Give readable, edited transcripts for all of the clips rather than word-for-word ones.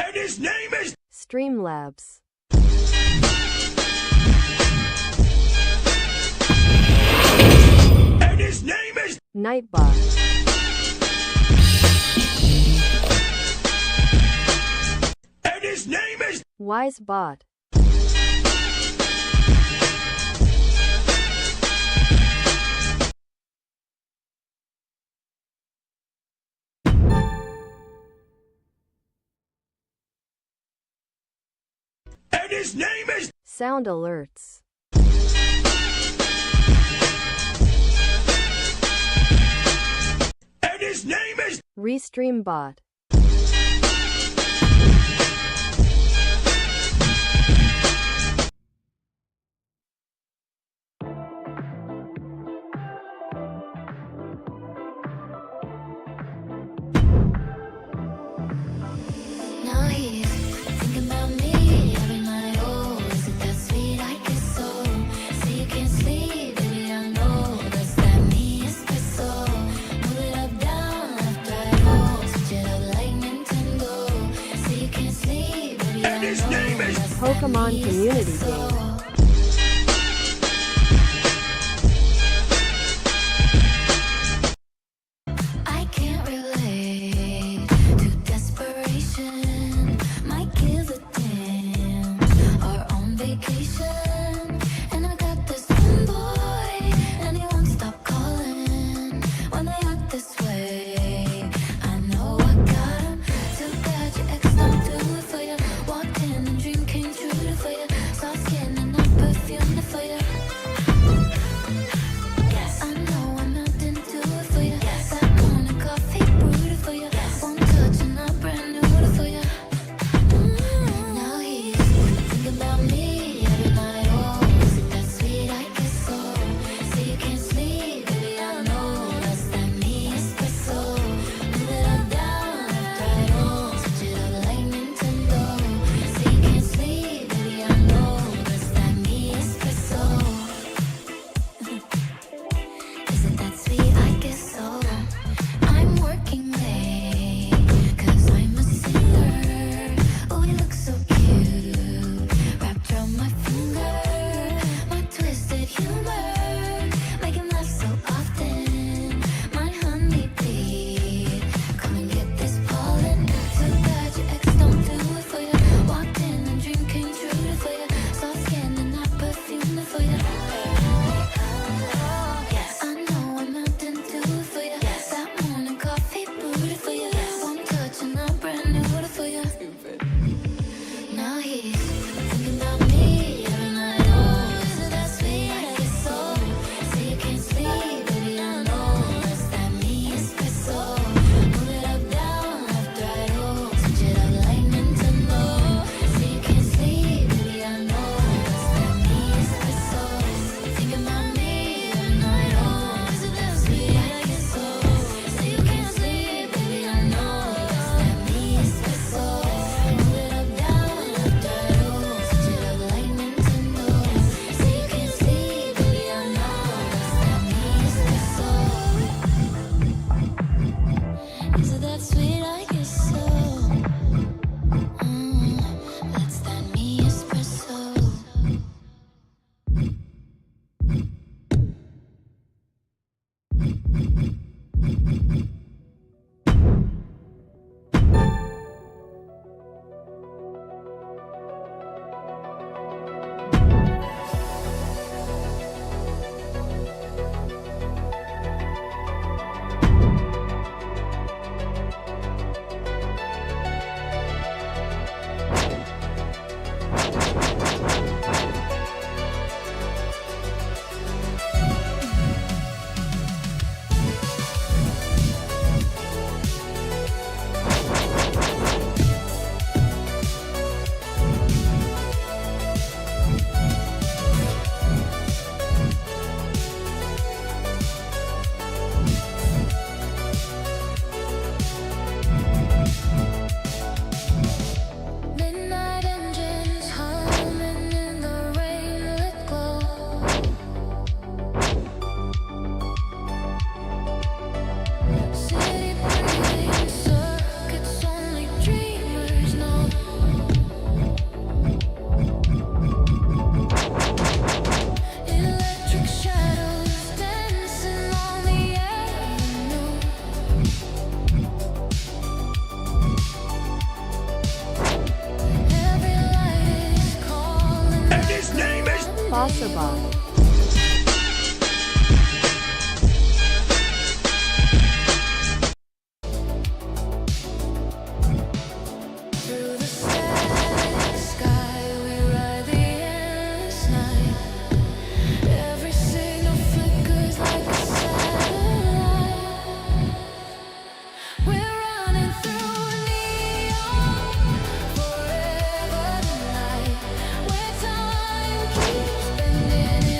And his name is Streamlabs. And his name is Nightbot. And his name is Wisebot. And his name is Sound alerts. And his name is Restreambot. Now he's thinking about me every night. Oh, is it that sweet? I guess so. Say you can't sleep, baby, I know. Does that mean espresso? Move it up, down, left, right, oh. Switch it up like Nintendo. Say you can't sleep, baby, I And know. his name is Does that Pokemon mean community espresso? game. I can't relate to desperation. Might give a damn. Are on vacation, and I got this one boy, and he won't stop calling when they act this way. I know I got him. Too bad your ex don't do it for you. Walked in and dream came true for you. Soft skin and not perfume for you. Yes, I know I'm not into it for you. Yes, that morning coffee brewed for you. Yes, one touch and I'm brand new for you. Now he's thinking about me every night. Salsa bot. Through the static sky, we ride the endless night. Every signal flickers like a satellite. We're running through neon, forever tonight. Where time keeps bending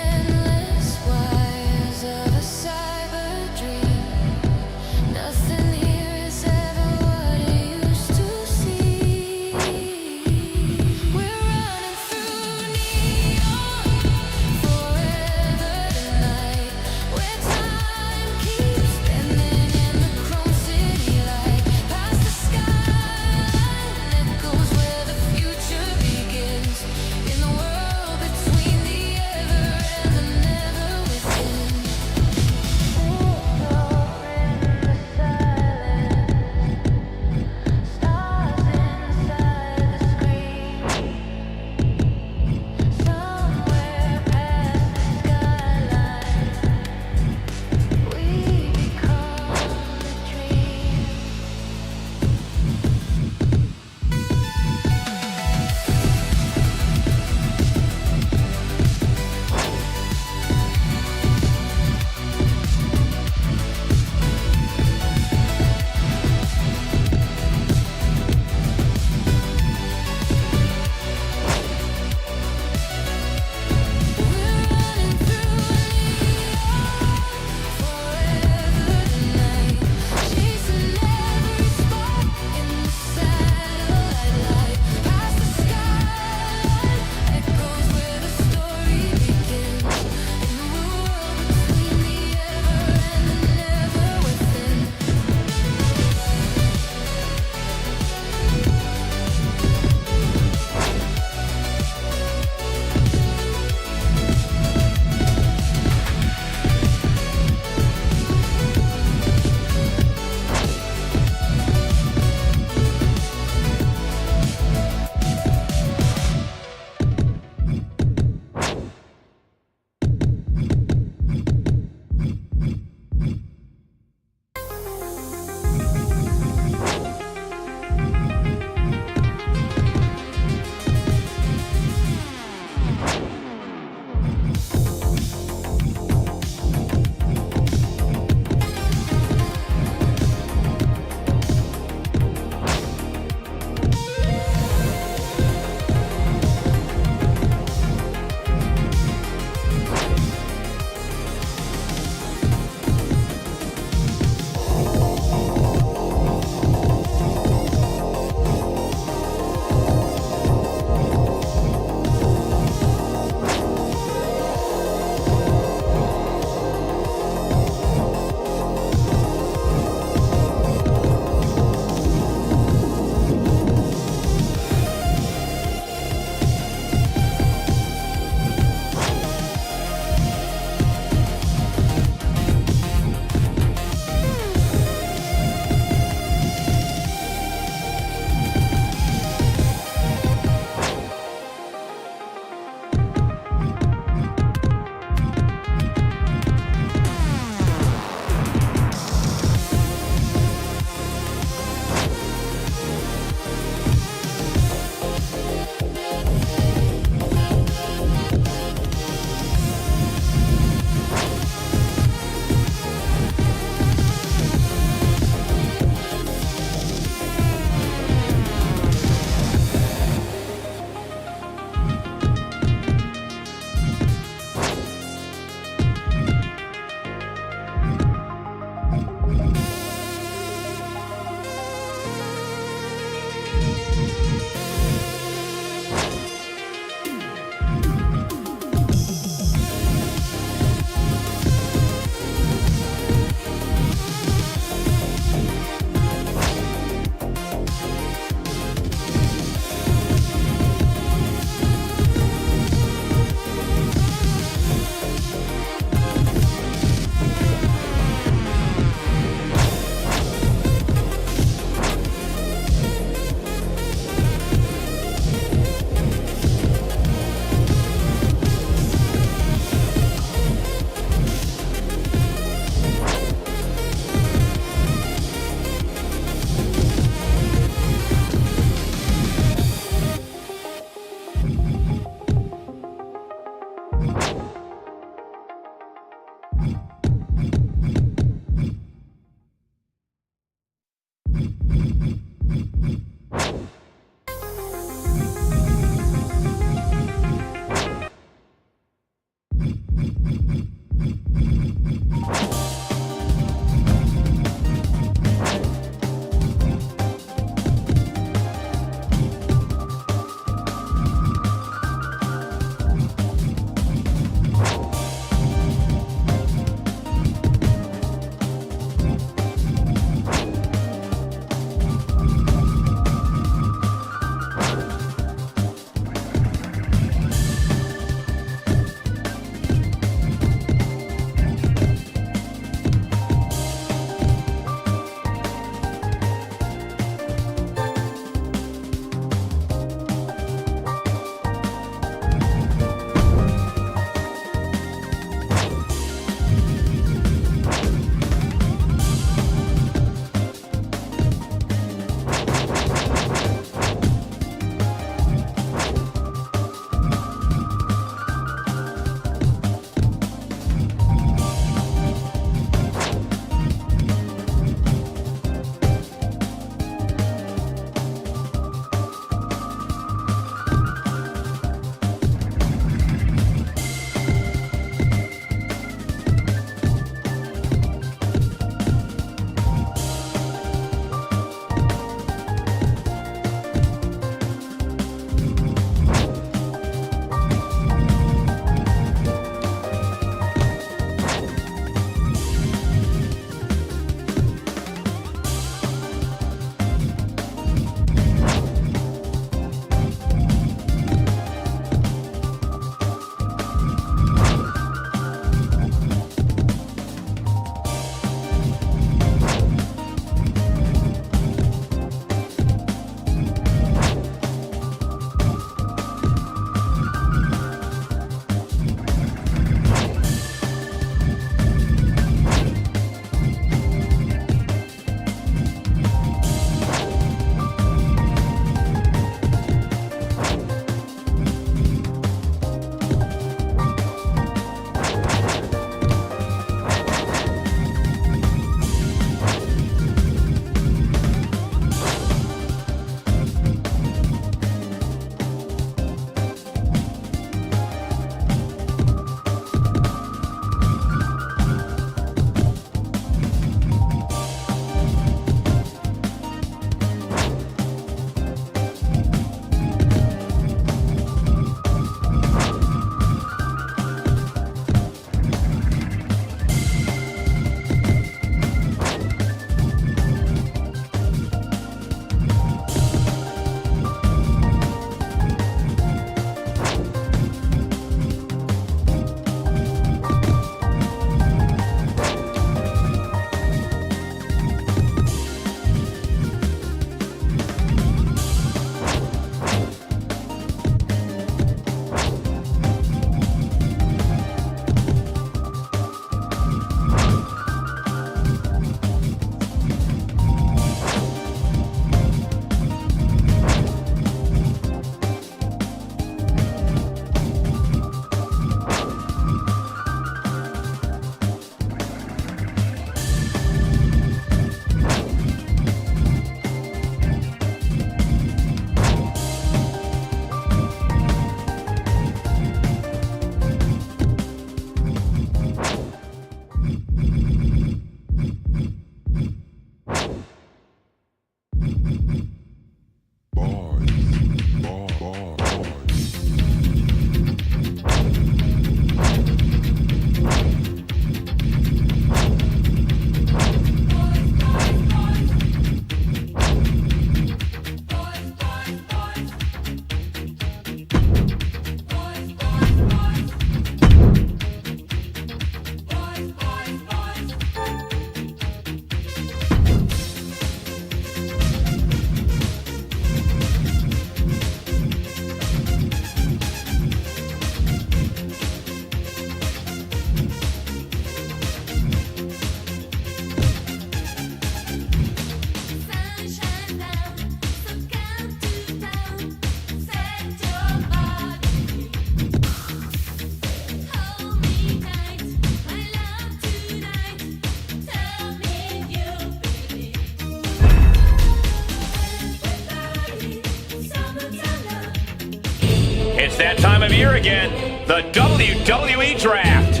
It's that time of year again, the WWE Draft.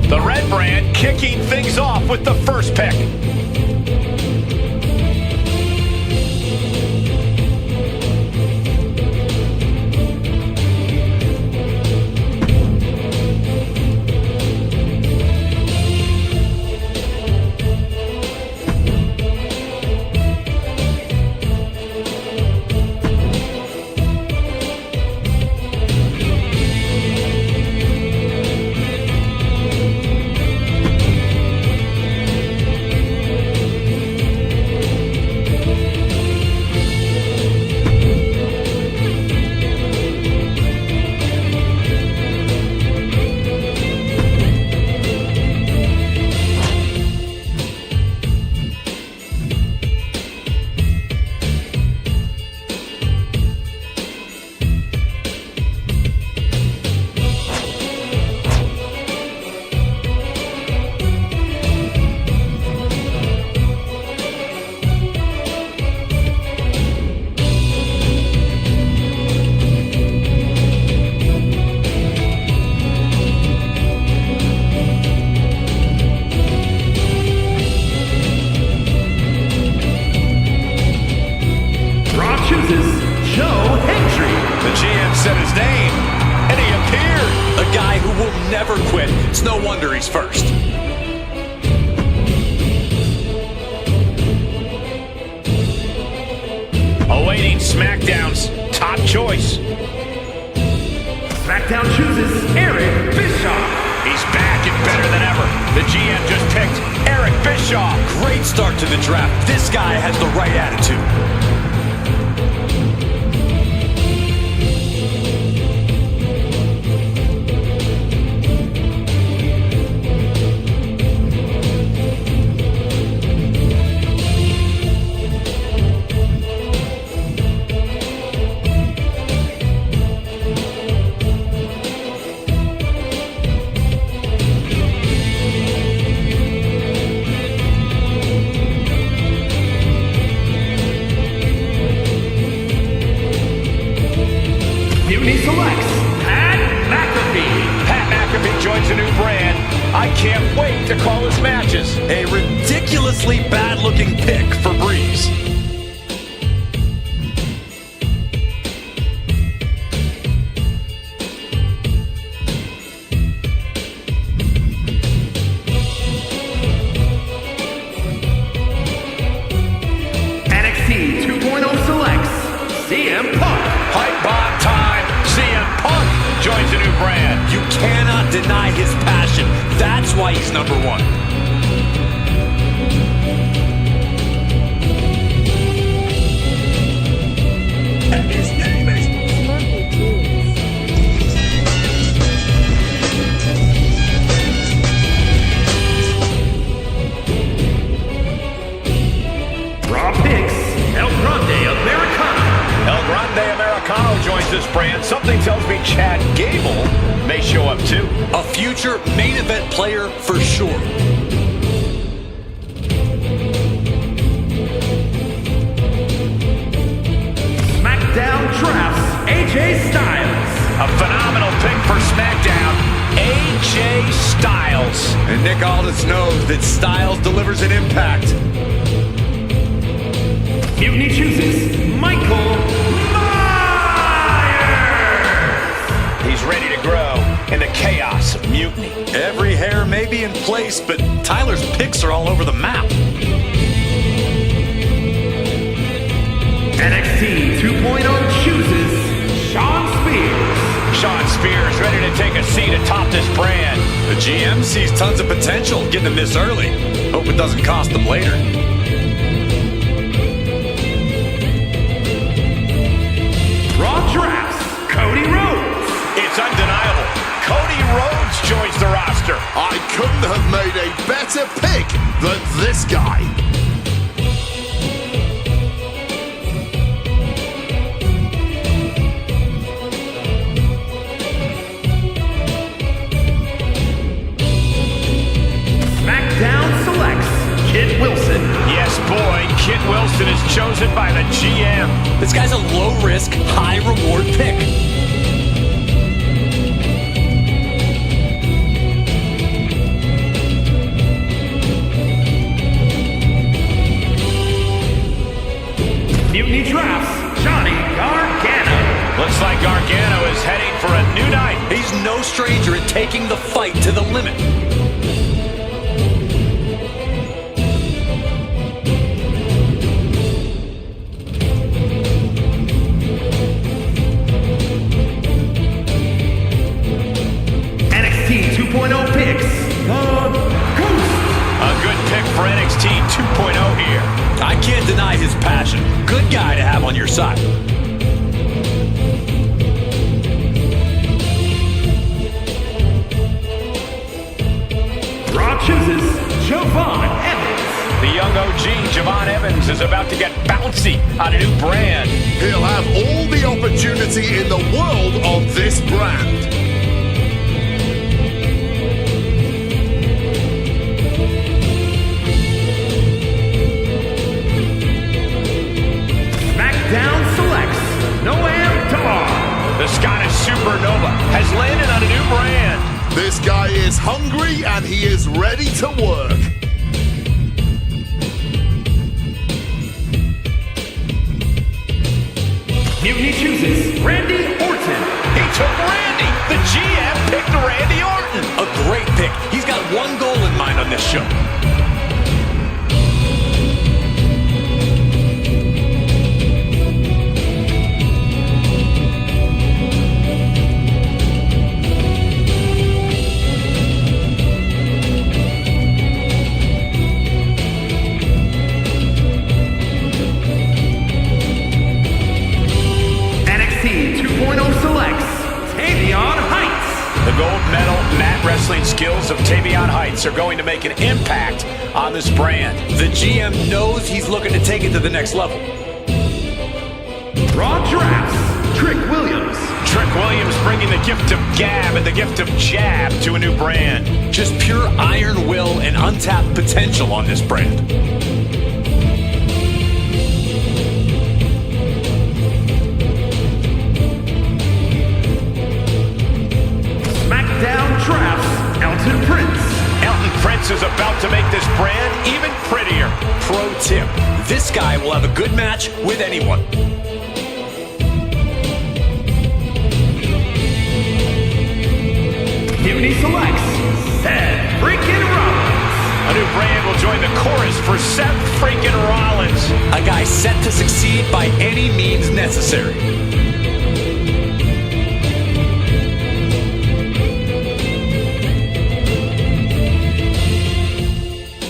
The Red Brand kicking things off with the first pick. Said his name, and he appeared. A guy who will never quit. It's no wonder he's first. Awaiting SmackDown's top choice. SmackDown chooses Eric Bischoff. He's back and better than ever. The GM just picked Eric Bischoff. Great start to the draft. This guy has the right attitude. Joins a new brand. I can't wait to call his matches. A ridiculously bad-looking pick for Breeze. NXT 2.0 selects CM Punk. Hype bomb time. CM Punk joins a new brand. You cannot deny his passion. That's why he's number one. And his name is SmurfyToonz. Raw picks El Grande Americano. El Grande Americano joins this brand. Something tells me Chad Gable may show up too. A future main event player for sure. SmackDown drafts AJ Styles. A phenomenal pick for SmackDown. AJ Styles. And Nick Aldis knows that Styles delivers an impact. Mutiny chooses Michael Myers. He's ready to grow in the chaos of mutiny. Every hair may be in place, but Tyler's picks are all over the map. NXT 2.0 chooses Shawn Spears. Shawn Spears ready to take a seat atop this brand. The GM sees tons of potential getting him this early. Hope it doesn't cost them later. Raw drafts Cody Rhodes. It's undeniable. Cody Rhodes joins the roster. I couldn't have made a better pick than this guy. This guy's a low-risk, high-reward pick. Mutiny Drafts, Johnny Gargano. Looks like Gargano is heading for a new night. He's no stranger at taking the fight to the limit. NXT 2.0 picks, the Ghost. A good pick for NXT 2.0 here. I can't deny his passion. Good guy to have on your side. Raw chooses Javon Evans. The young OG, Javon Evans, is about to get bouncy on a new brand. He'll have all the opportunity in the world on this brand. SmackDown selects Noam Dar. The Scottish Supernova has landed on a new brand. This guy is hungry and he is ready to work. Mutiny chooses Randy Orton. He took Randy. The GM picked Randy Orton. A great pick. He's got one goal in mind on this show. NXT 2.0 selects Tavion Heights. The gold medal mat wrestling skills of Tavion Heights are going to make an impact on this brand. The GM knows he's looking to take it to the next level. Raw drafts Trick Williams. Trick Williams bringing the gift of gab and the gift of jab to a new brand. Just pure iron will and untapped potential on this brand. SmackDown drafts Elton Prince. Elton Prince is about to make this brand even prettier. Pro tip, this guy will have a good match with anyone. Mutiny selects Seth freaking Rollins. A new brand will join the chorus for Seth freaking Rollins. A guy set to succeed by any means necessary.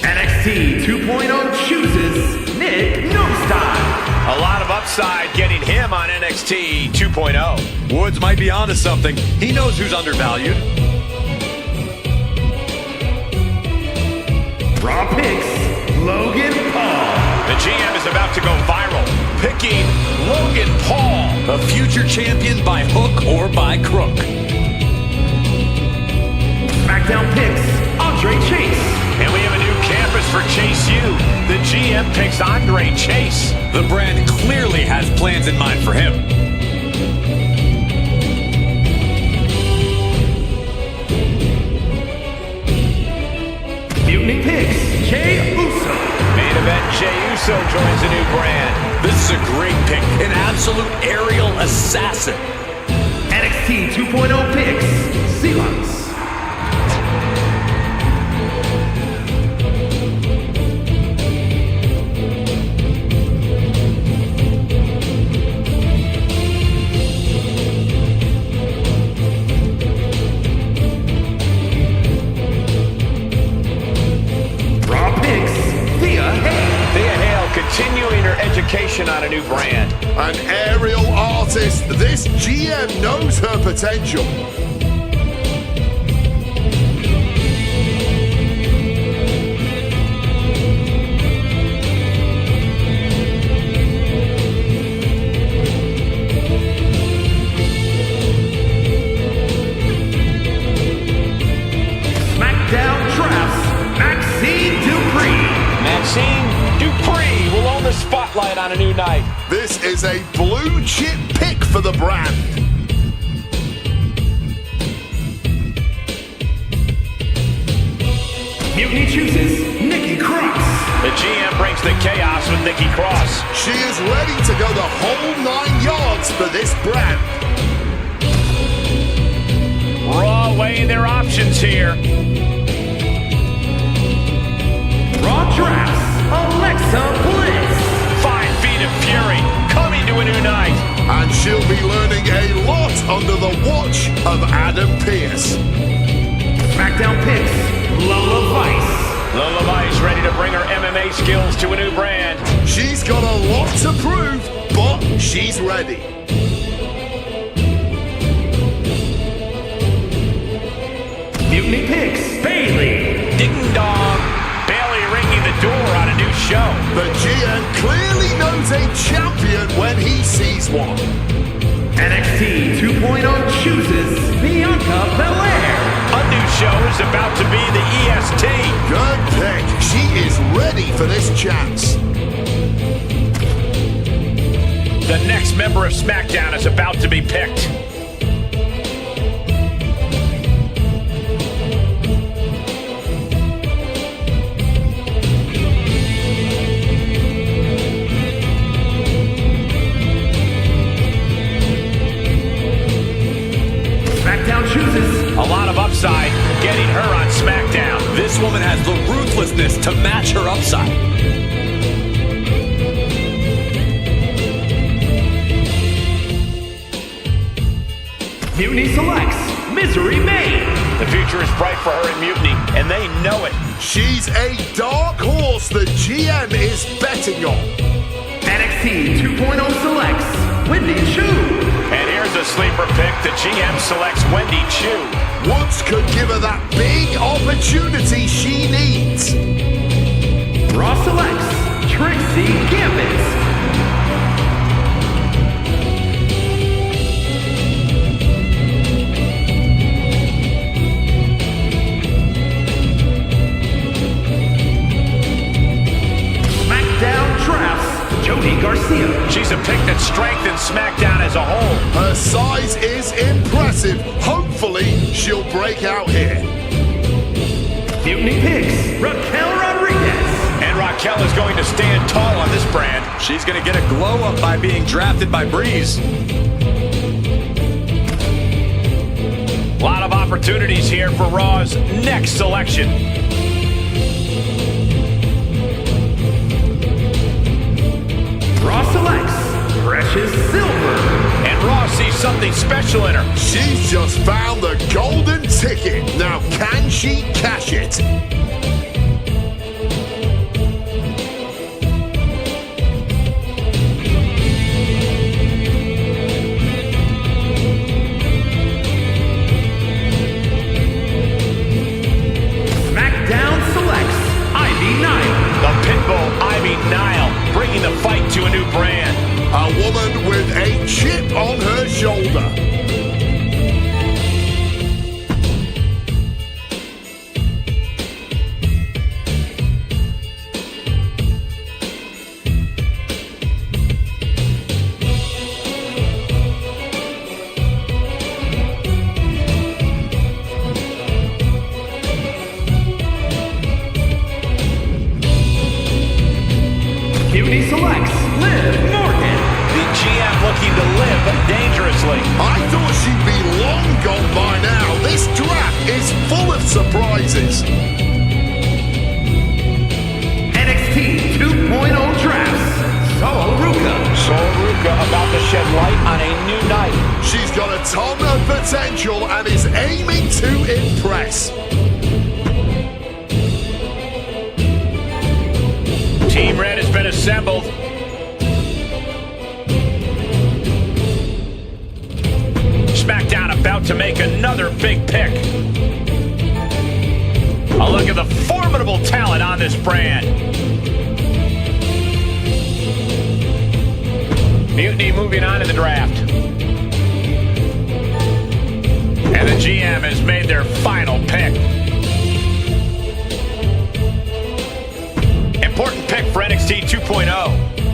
NXT 2.0 chooses Nick Nostine. A lot of upside getting him on NXT 2.0. Woods might be onto something. He knows who's undervalued. Raw picks Logan Paul. The GM is about to go viral, picking Logan Paul. A future champion by hook or by crook. SmackDown picks Andre Chase. And we have a new campus for Chase U. The GM picks Andre Chase. The brand clearly has plans in mind for him. Mutiny picks Jey Uso. Main event, Jey Uso joins a new brand. This is a great pick. An absolute aerial assassin. NXT 2.0 picks Silence. Continuing her education on a new brand. An aerial artist, this GM knows her potential. SmackDown drafts Maxine Dupree. Maxine Dupree will own the spotlight on a new night. This is a blue chip pick for the brand. Mutiny chooses Nikki Cross. The GM brings the chaos with Nikki Cross. She is ready to go the whole 9 yards for this brand. Raw weighing their options here. Raw drafts Alexa Bliss. 5 feet of fury coming to a new night. And she'll be learning a lot under the watch of Adam Pearce. SmackDown picks Lola Vice. Lola Vice ready to bring her MMA skills to a new brand. She's got a lot to prove, but she's ready. Mutiny picks Bailey. Ding dong. Bailey ringing the door on a new show. The GM clearly knows a champion when he sees one. NXT 2.0 chooses Bianca Belair. A new show is about to be the EST. Good pick. She is ready for this chance. The next member of SmackDown is about to be picked. SmackDown chooses A lot of upside getting her on SmackDown. This woman has the ruthlessness to match her upside. Mutiny selects Misery Maid. The future is bright for her in Mutiny, and they know it. She's a dark horse the GM is betting on. NXT 2.0 selects Wendy Chu. And here's a sleeper pick. The GM selects Wendy Chu. Woods could give her that big opportunity she needs. Raw selects Trixie Gambit. SmackDown drafts Jody Garcia. She's a pick that strengthens SmackDown as a whole. Her size is impressive. Hopefully, she'll break out here. Mutiny picks Raquel Rodriguez. And Raquel is going to stand tall on this brand. She's going to get a glow up by being drafted by Breeze. A lot of opportunities here for Raw's next selection. Raw selects Precious Silver. And Raw sees something special in her. She's just found the golden ticket. Now, can she cash it? SmackDown selects Ivy Nile. The Pitbull Ivy Nile bringing the fight to a new brand. A woman with a chip on her shoulder. Mutiny selects Liv Morgan. The GM looking to live dangerously. I thought she'd be long gone by now. This draft is full of surprises. NXT 2.0 drafts Sol Ruka. Sol Ruka about to shed light on a new night. She's got a ton of potential and is aiming to impress. Team Red has been assembled. SmackDown about to make another big pick. A look at the formidable talent on this brand. Mutiny moving on in the draft. And the GM has made their final pick. Important pick for NXT 2.0.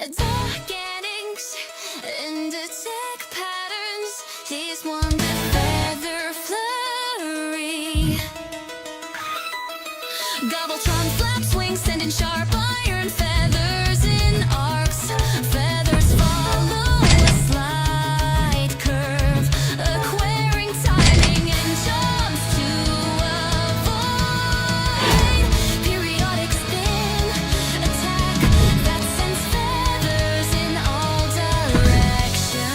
Organics and attack patterns. He's one that feather flurry. Gobbletron flaps wings, sending sharp iron feathers in arcs. Feathers follow a slight curve, acquiring timing and jumps to avoid. Periodic spin, attack that sends feathers in all directions.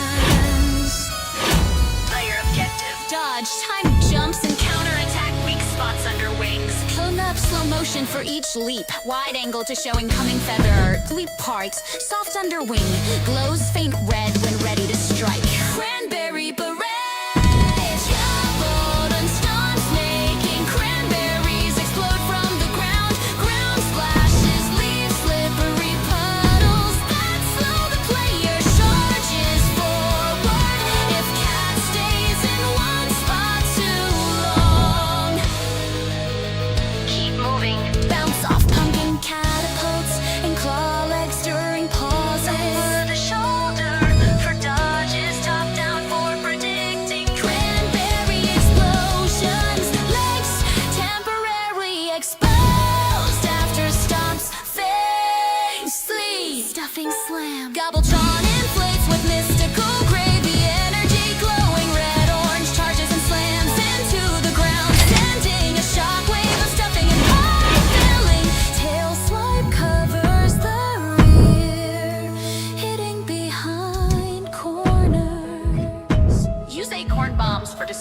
Player objective. Dodge, time jumps and counterattack weak spots under wings. Pull up slow motion for each leap. Wide angle to show incoming feather. Leap parts, soft under wing. Glows faint red when ready to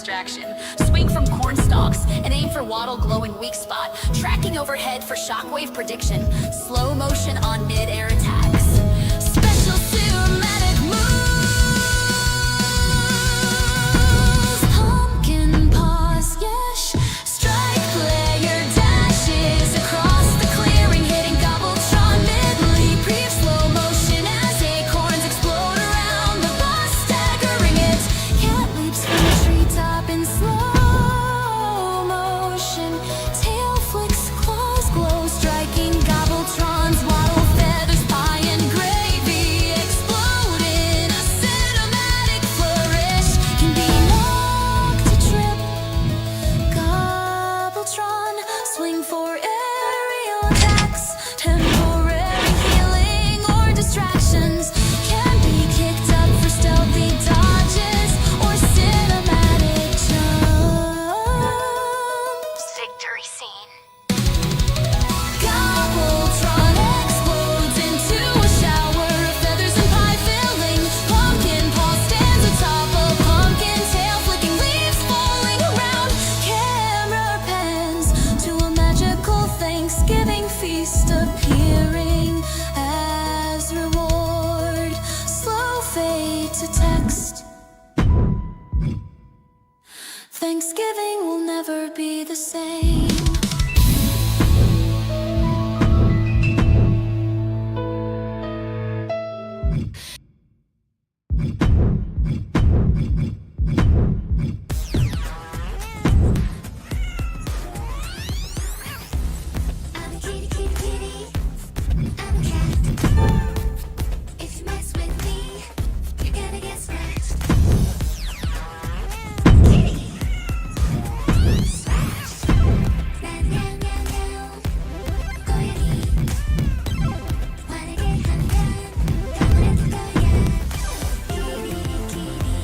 distraction. Swing from corn stalks and aim for waddle glowing weak spot. Tracking overhead for shockwave prediction. Slow motion on mid-air attacks. Special cinematic moves. Pumpkin paws, yes. Strike player dashes across the clearing, hitting Gobbletron mid-leap. Brief slow motion as acorns explode around the boss, staggering it. Cat leaps from the treetop in slow motion. Tail flicks, claws glow, striking Gobbletron's waddle feathers, pie and gravy explode in a cinematic flourish. Can be knocked to trip. Gobbletron, swing for aerial attacks, temporary healing or distractions. Can be kicked up for stealthy dodges or cinematic jumps. Victory scene. Gobbletron explodes into a shower of feathers and pie filling. Pumpkin paw stands atop a pumpkin tail, flicking leaves falling around. Camera pans to a magical Thanksgiving feast appearing as reward. Slow fade to text. Thanksgiving will never be the same. I'm a kitty, kitty, kitty. I'm a cat. If you mess with me, you're gonna get scratched. Kitty. Scratch. Meow, meow, meow, meow. Goyani. Wanna get hung down. Don't let it go yet. Kitty, kitty.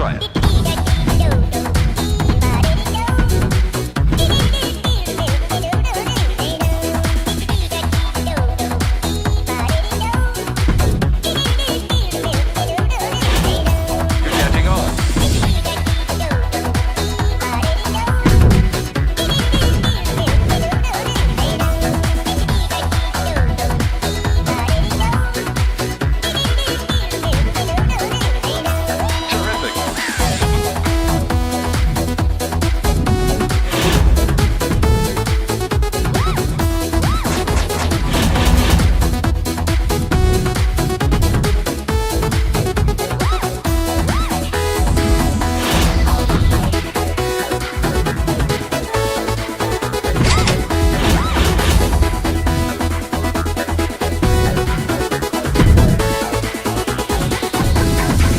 try it. You're catching on. Terrific.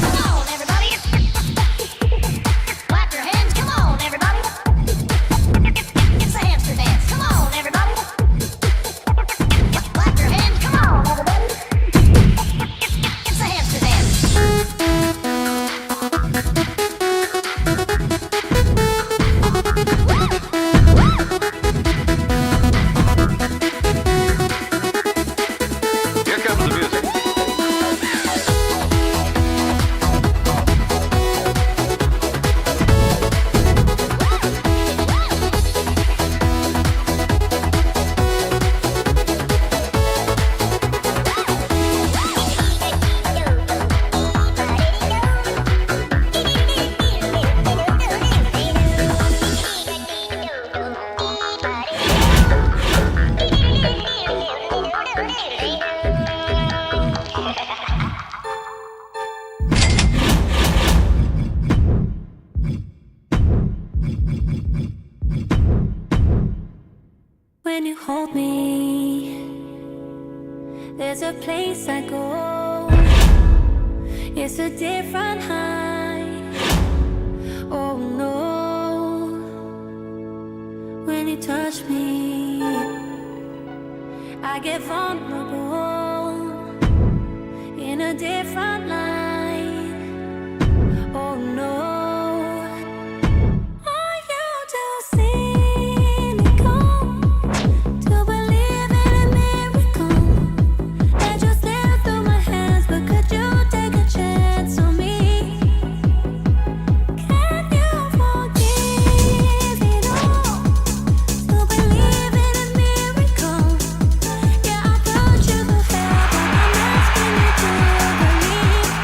Come on, everybody. Clap your hands. Come on, everybody. It's a hamster dance. Come on, everybody. Clap your hands. Come on, everybody. It's a hamster dance. Here comes the music. When you hold me, there's a place I go. It's a different high. Oh no. When you touch me, I get vulnerable in a different light. Oh no. Are you too cynical to believe in a miracle that just slipped through my hands? But could you take a chance on me? Can you forgive it all? To believe in a miracle. Yeah, I put you through hell, but I'm asking you to believe.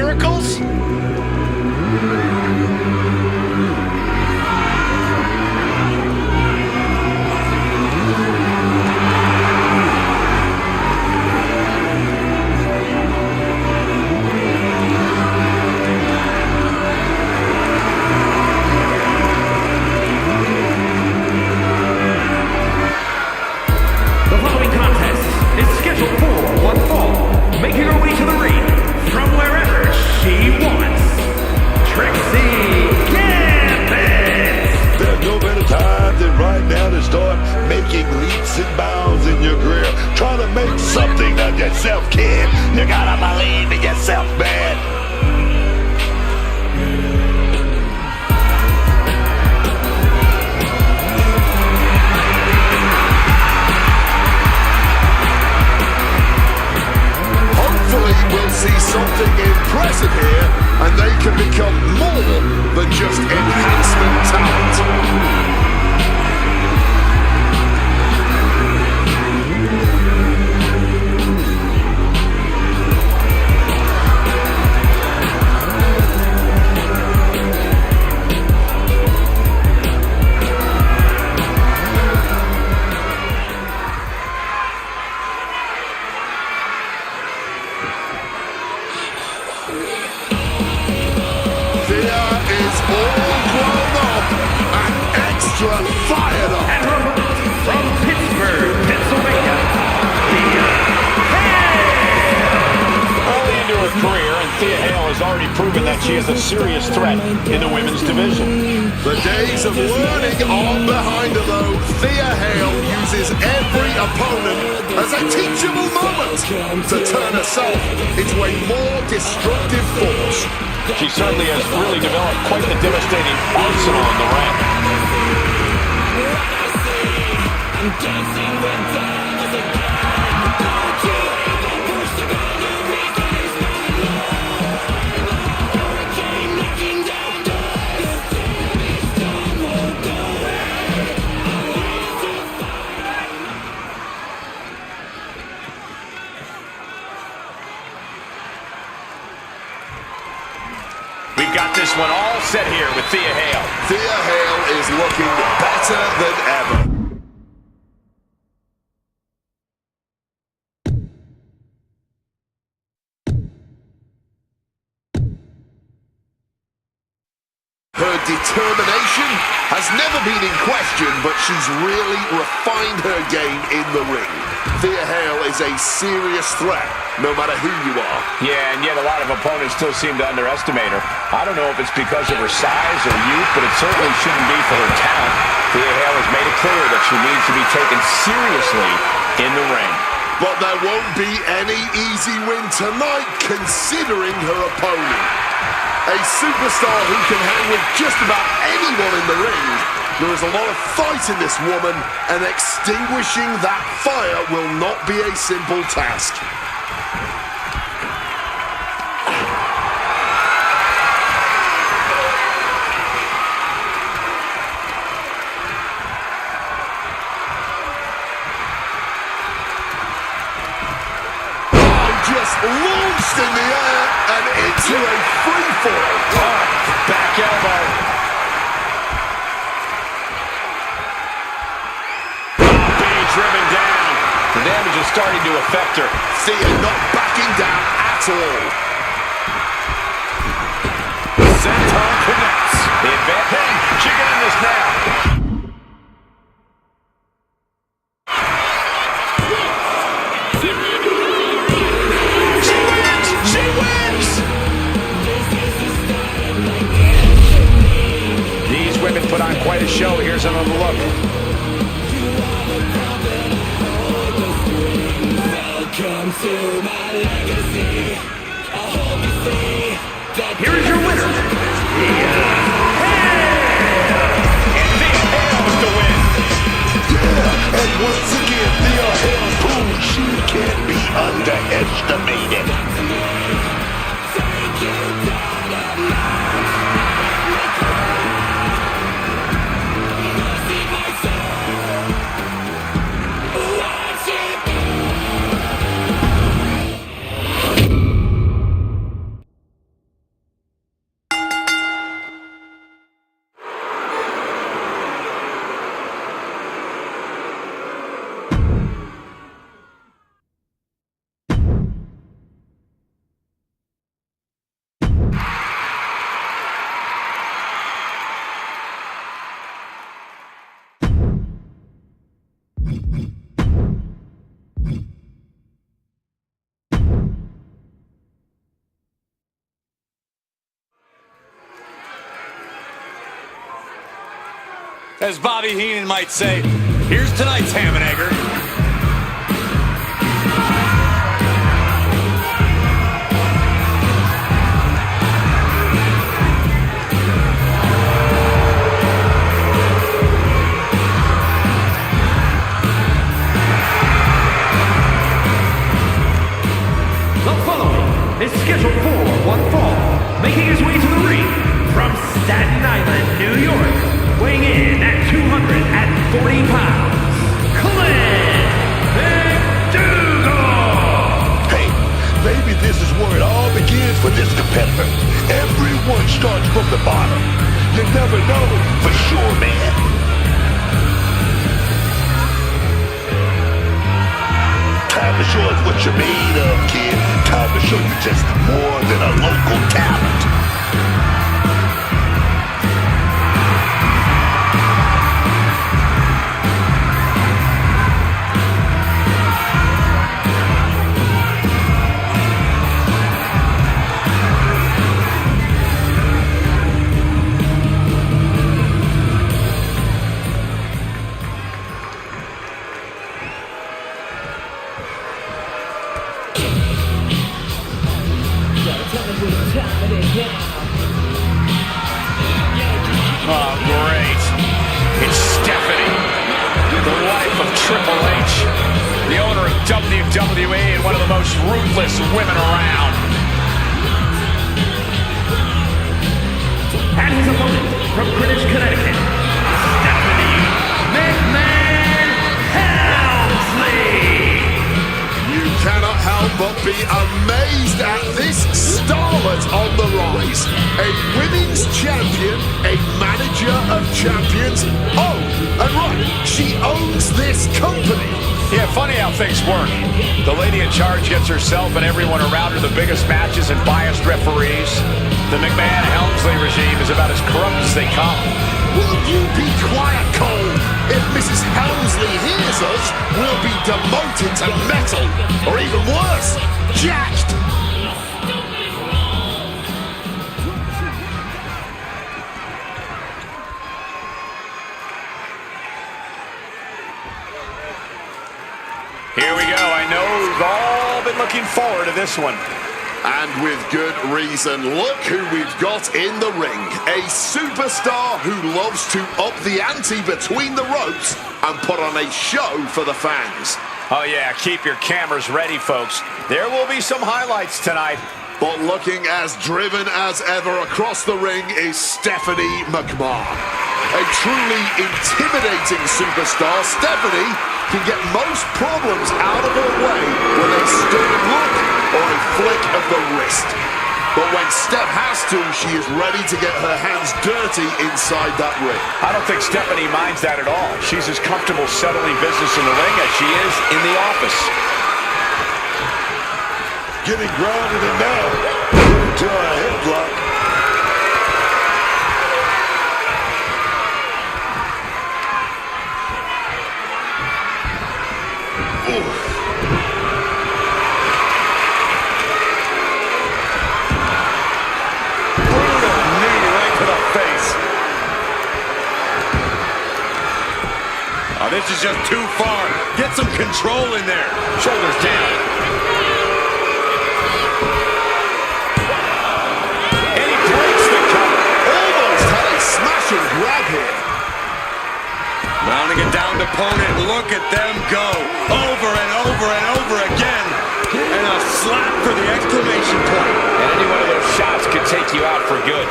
miracles? The following contest is scheduled for one fall, making her way to the ring from wherever she wants. Trixie Campus! There's no better time than right now to start making leaps and bounds in your career. Trying to make something of yourself, kid. You gotta believe in yourself, man. Hopefully we'll see something impressive here, and they can become more than just enhancement talent. Fired up. And her opponent from Pittsburgh, Pennsylvania, Thea Hale! Early into her career, and Thea Hale has already proven that she is a serious threat in the women's division. The days of learning are behind her, though. Thea Hale uses every opponent as a teachable moment to turn herself into a more destructive force. She certainly has really developed quite the devastating arsenal in the ring. We've got this one all set here with Thea Hale. Thea Hale is looking better than ever. Her determination has never been in question, but she's really refined her game in the ring. Thea Hale is a serious threat, no matter who you are. Yeah, and yet a lot of opponents still seem to underestimate her. I don't know if it's because of her size or youth, but it certainly shouldn't be for her talent. Thea Hale has made it clear that she needs to be taken seriously in the ring. But there won't be any easy win tonight, considering her opponent. A superstar who can hang with just about anyone in the ring. There is a lot of fight in this woman, and extinguishing that fire will not be a simple task. Just launched in the air and into a free fall. Back elbow. Being driven down. The damage is starting to affect her. Thea not backing down at all. Senton connects. The advantage. She can end this now. Put on quite a show. Here's another look. Welcome to my legacy. I hope you see that. Here is your winner, Thea Hale! And Thea Hale is to win. Yeah, and once again, Thea Hale proves she can't be underestimated. Take you down a line. As Bobby Heenan might say, here's tonight's ham and egger. The following is scheduled for one fall, making his way to the ring from Staten Island, New York, weighing in at 240 pounds, Clint McDougal! Hey, maybe this is where it all begins for this competitor. Everyone starts from the bottom. You never know for sure, man. Time to show us what you're made of, kid. Time to show you just more than a local talent. Oh, great. It's Stephanie, the wife of Triple H, the owner of WWE and one of the most ruthless women around. And his opponent from Greenwich, Connecticut, Stephanie McMahon Helmsley! You cannot help but be amazed at this starlet on the rise. A women's champion, a manager of champions. Oh, and right, she owns this company. Yeah, funny how things work. The lady in charge gets herself and everyone around her the biggest matches and biased referees. The McMahon-Helmsley regime is about as corrupt as they come. Will you be quiet, Cole? If Mrs. Helmsley hears us, we'll be demoted to metal. Or even worse, jacked. Here we go. I know we've all been looking forward to this one. And with good reason. Look who we've got in the ring. A superstar who loves to up the ante between the ropes and put on a show for the fans. Oh yeah, keep your cameras ready, folks. There will be some highlights tonight. But looking as driven as ever across the ring is Stephanie McMahon. A truly intimidating superstar, Stephanie can get most problems out of her way with a stern look or a flick of the wrist. But when Steph has to, she is ready to get her hands dirty inside that ring. I don't think Stephanie minds that at all. She's as comfortable settling business in the ring as she is in the office. Getting grounded and now to a headlock. Oh, this is just too far. Get some control in there. Shoulders down. And he breaks the cover. Almost had a smash and grab here. Mounting a downed opponent. Look at them go. Over and over and over again. And a slap for the exclamation point. And any one of those shots could take you out for good.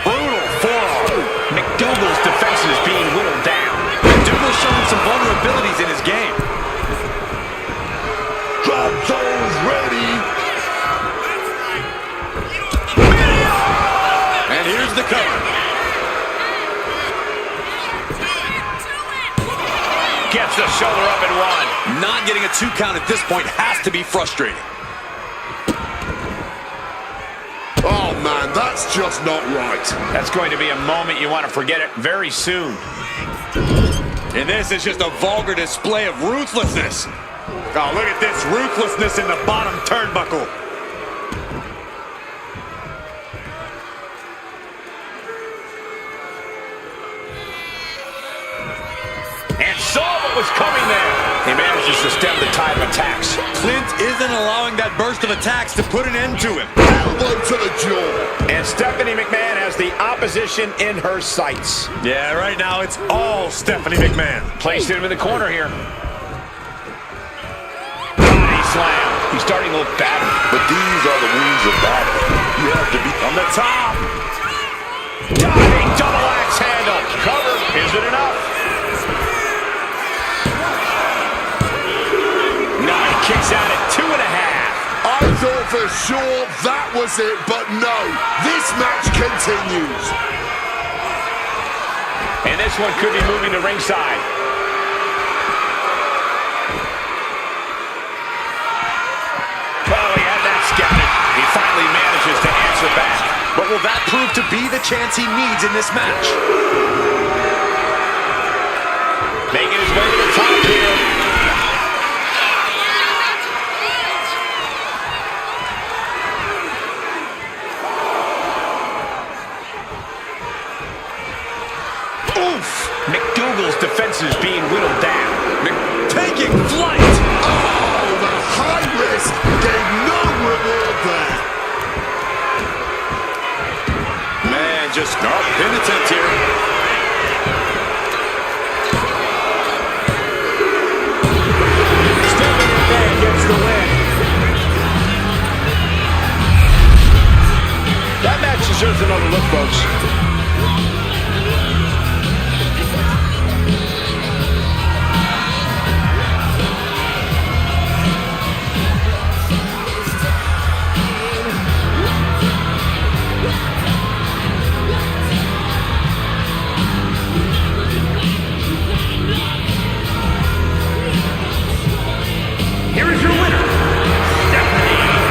Brutal forearm. McDougal's defense is being whittled down. McDougal's showing some vulnerabilities in his game. Drop zones ready. And here's the cover. Gets the shoulder up and one. Not getting a 2 count at this point has to be frustrating. Oh man, that's just not right. That's going to be a moment you want to forget it very soon. And this is just a vulgar display of ruthlessness. Oh, look at this ruthlessness in the bottom turnbuckle. was coming there. He manages to stem the tide of attacks. Clint isn't allowing that burst of attacks to put an end to him. Elbow to the jaw. And Stephanie McMahon has the opposition in her sights. Yeah, right now it's all Stephanie McMahon. Placed him in the corner here. Body slam. He's starting to look battered. But these are the wounds of battle. You have to be on the top. Diving double axe handle. Cover. Is it enough? No, he kicks out at 2.5. I thought for sure that was it, but no. This match continues. And this one could be moving to ringside. Well, he had that scouted. He finally manages to answer back. But will that prove to be the chance he needs in this match? Making his way to the top here. Oof! McDougal's defense is being whittled down. Taking flight! Oh, the high risk gave no reward there. Man, just pin attempt here. Stephanie McMahon gets the win. That match deserves another look, folks. Here is your winner, Stephanie McMahon.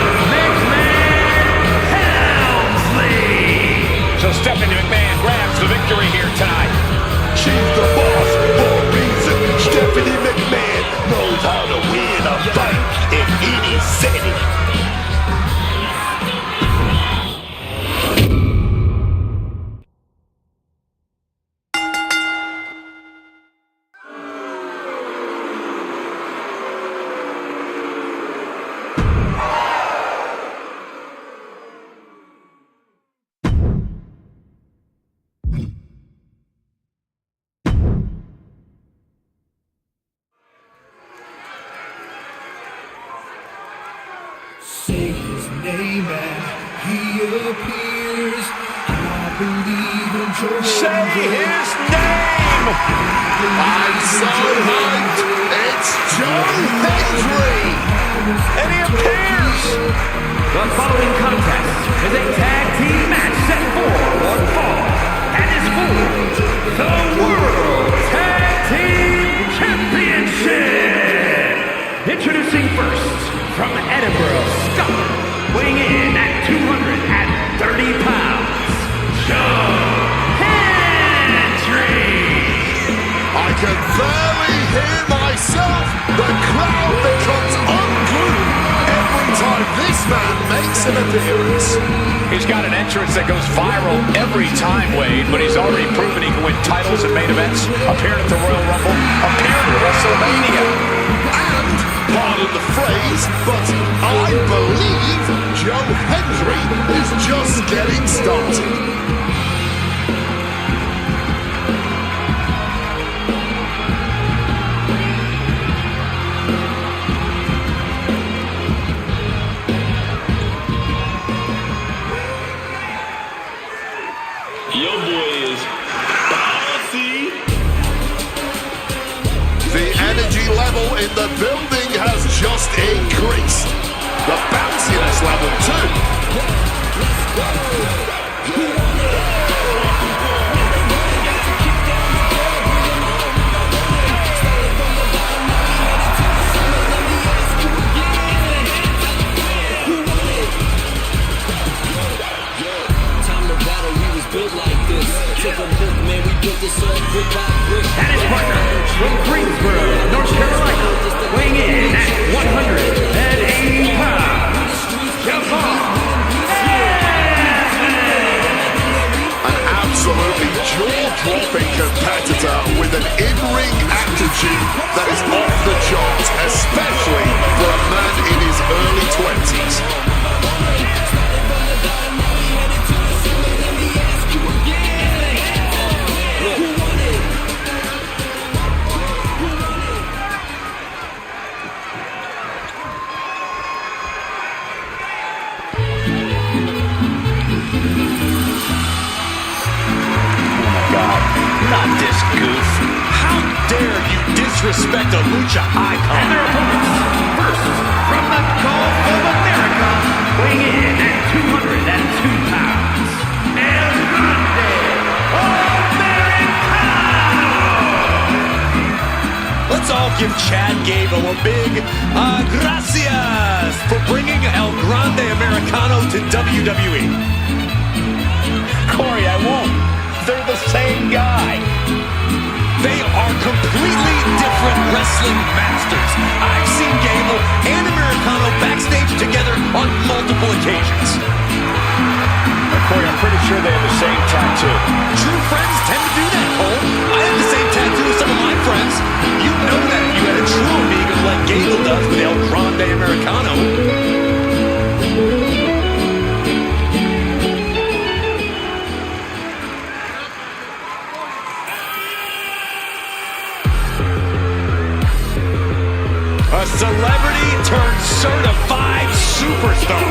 So Stephanie McMahon grabs the victory here tonight. She's the boss for a reason. Stephanie McMahon knows how to win a fight in any setting. Say his name and he appears. I believe in Joe. Say his name! I'm so hyped. It's Joe Hendry. And he appears! The following contest is a tag team match set for one fall and is for the World Tag Team Championship. Introducing first, from Edinburgh, Scotland, weighing in at 230 pounds, Joe Hendry. I can barely hear myself. The crowd becomes unglued every time this man makes an appearance. He's got an entrance that goes viral every time, Wade, but he's already proven he can win titles and main events, appeared at the Royal Rumble, appeared at WrestleMania. And, pardon the phrase, but I believe Joe Hendry is just getting started. Your boy is bossy. The energy level in the building has just increased. The bounciness level too. And his partner, from Greensboro, North Carolina, weighing in at 180 pounds, An absolutely jaw-dropping competitor with with an in-ring attitude that is off the charts, especially for a man in his early 20s. Not this goof. How dare you disrespect a lucha icon? And their opponents, first, from the Gulf of America, weighing in at 202 pounds, El Grande Americano! Let's all give Chad Gable a big gracias for bringing El Grande Americano to WWE. Corey, I won't. They're the same guy. They are completely different wrestling masters. I've seen Gable and Americano backstage together on multiple occasions. Corey, I'm pretty sure they have the same tattoo. True friends tend to do that, Cole. I have the same tattoo as some of my friends. You know that if you had a true amigo like Gable does with El Grande Americano. A celebrity turned certified superstar.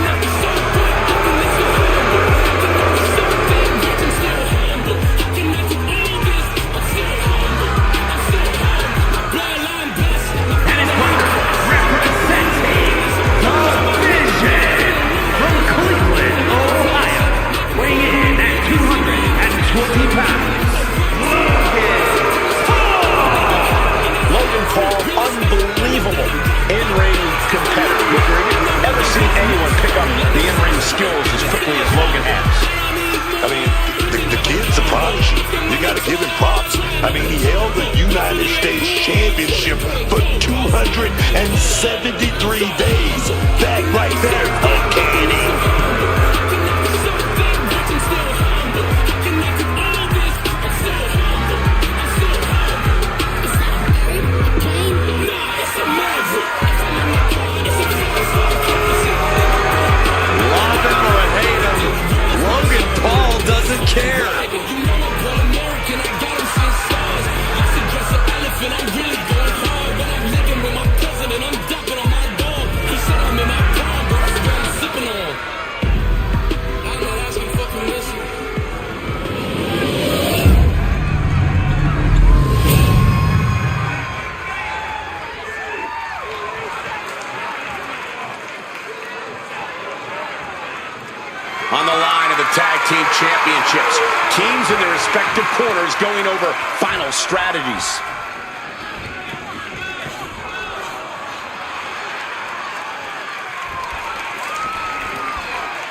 And his partner, representing the Vision from Cleveland, Ohio, weighing in at 220 pounds, Logan Paul, unbelievable in-ring competitor. You've never seen anyone pick up the in-ring skills as quickly as Logan has. I mean, the kid's a prodigy. You got to give him props. I mean, he held the United States Championship for 273 days. That right there, uncanny. Logan Paul doesn't care. On the line of the Tag Team Championships, teams in their respective corners going over final strategies.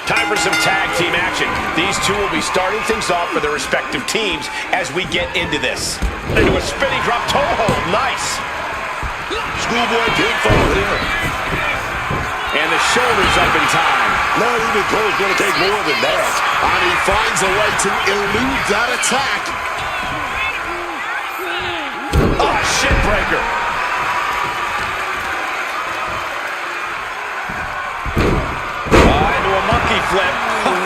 Time for some tag team action. These two will be starting things off for their respective teams as we get into this. Into a spinning drop toe hold. Nice. Schoolboy pinfall here. And the shoulders up in time. Not even Cole's going to take more than that. And he finds a way to elude that attack. Oh, shit breaker. Into a monkey flip.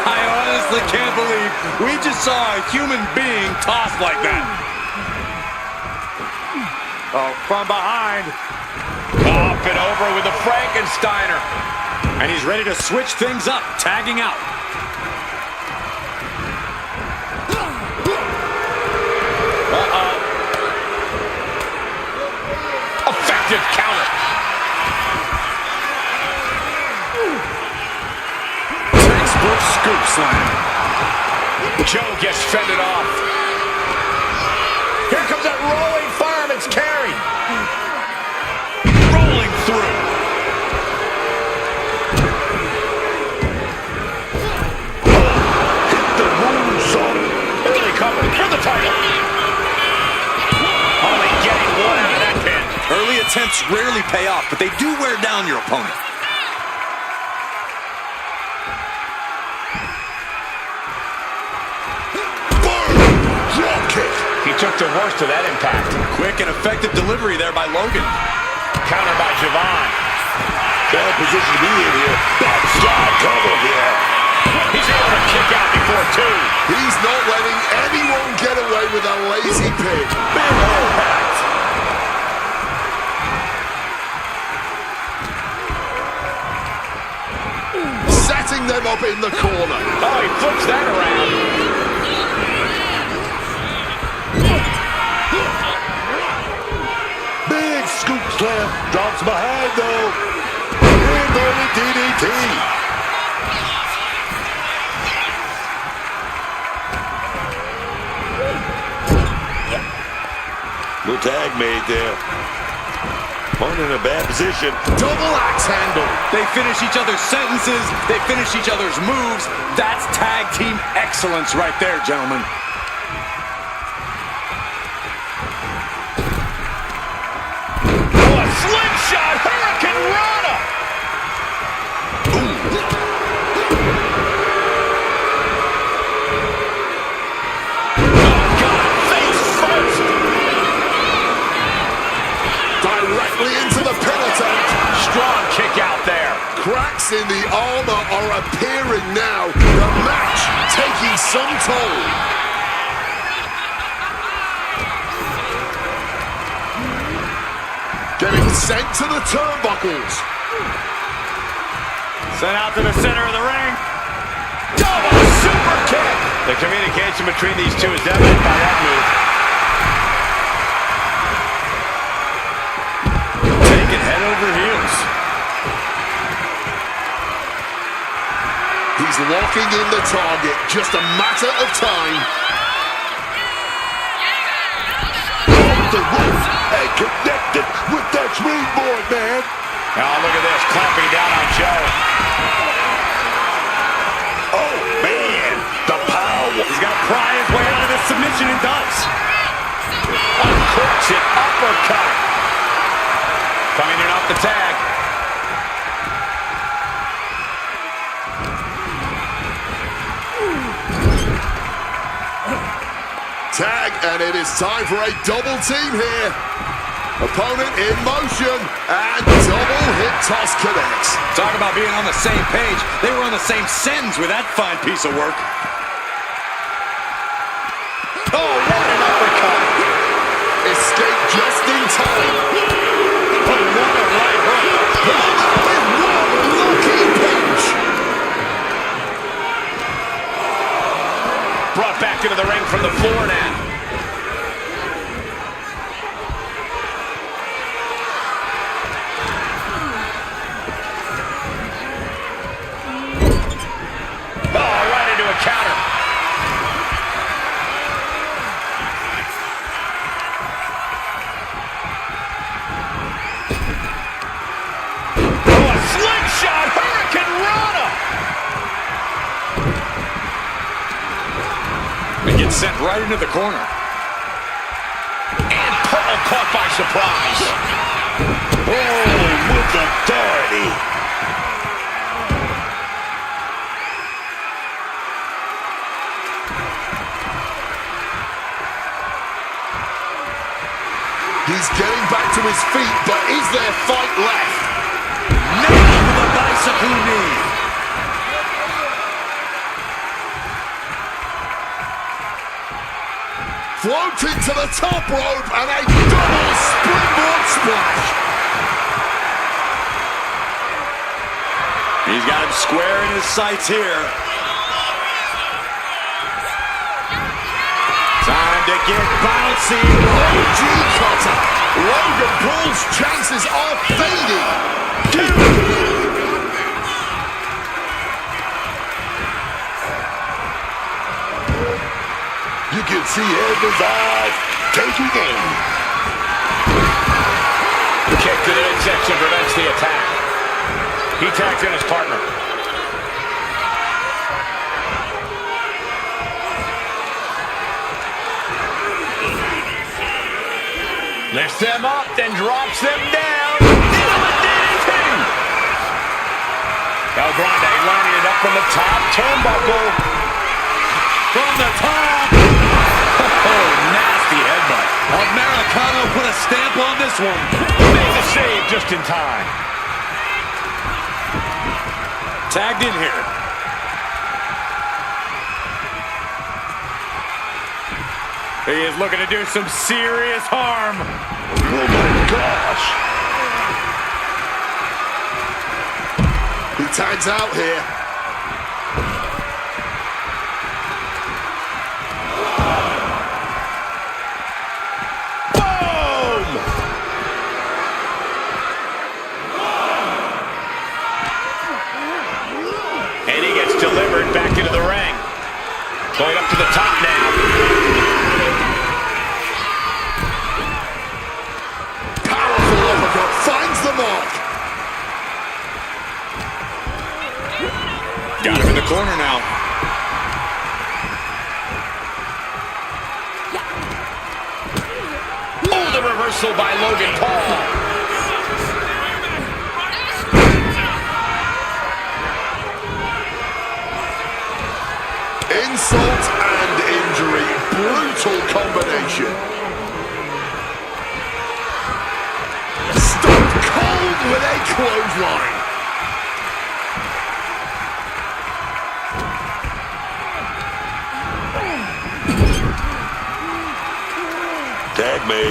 I honestly can't believe we just saw a human being tossed like that. Oh, from behind. Up and over with the Frankensteiner. And he's ready to switch things up, tagging out. Uh-oh. Effective counter. Textbook scoop slam. Joe gets fended off. Here comes that rolling fireman's carry. Rolling through. Hit the moonsault. Early cover for the title. Only getting one out of that pin. Early attempts rarely pay off, but they do wear down your opponent. Drop kick. He took the worst of that impact. Quick and effective delivery there by Logan. Counter by Javon. Bad position to be in here. Backslide cover here. He's able to kick out before two. He's not letting anyone get away with a lazy pin. Big impact. Setting them up in the corner. Oh, he flips that around. Big scoop slam. Drops behind though. Inverted DDT. Little tag made there. Opponent in a bad position. Double axe handle. They finish each other's sentences. They finish each other's moves. That's tag team excellence right there, gentlemen. Oh, a slingshot Hurricane Rana. Directly into the pin attempt. Strong kick out there. Cracks in the armor are appearing now. The match taking some toll. Getting sent to the turnbuckles. Sent out to the center of the ring. Double super kick. The communication between these two is evident by that move. Taking head over heels. He's locking in the target. Just a matter of time. Off the roof and connected with that springboard, man. Oh, look at this. Clamping down on Joe. Oh, man. The power. He's got to pry his way out of this submission and does. Uncorks it. Uppercut. Coming in off the tag. Tag, and it is time for a double team here. Opponent in motion, and double hip toss connects. Talk about being on the same page. They were on the same sentence with that fine piece of work. Oh, what an uppercut. Escape just in time. But what a right hook. With one lucky pinch. Brought back into the ring from the floor now. Oh, right into a counter. Oh, a slingshot Hurricane Rana. And gets sent right into the corner. And Paul caught by surprise. Oh, with authority. He's getting back to his feet, but is there fight left? Nailed with a bicycle knee. Floating to the top rope and a double springboard splash. He's got him square in his sights here. Time to get bouncy. OG cutter. Logan Paul's chances are fading. You can see Edmonds' eyes taking aim. Kick to the midsection prevents the attack. He tags in his partner. Lifts them up, then drops them down. Into the DDT. El Grande lining it up from the top turnbuckle. From the top. Oh, nasty one. Makes a save just in time. Tagged in here. He is looking to do some serious harm. Oh my gosh. He tags out here. Boom! And he gets delivered back into the ring. Going up to the top now. Powerful uppercut finds the mark. Got him in the corner now. Oh, the reversal by Logan Paul. Insult and injury. Brutal combination. Stone cold with a clothesline. Tag me.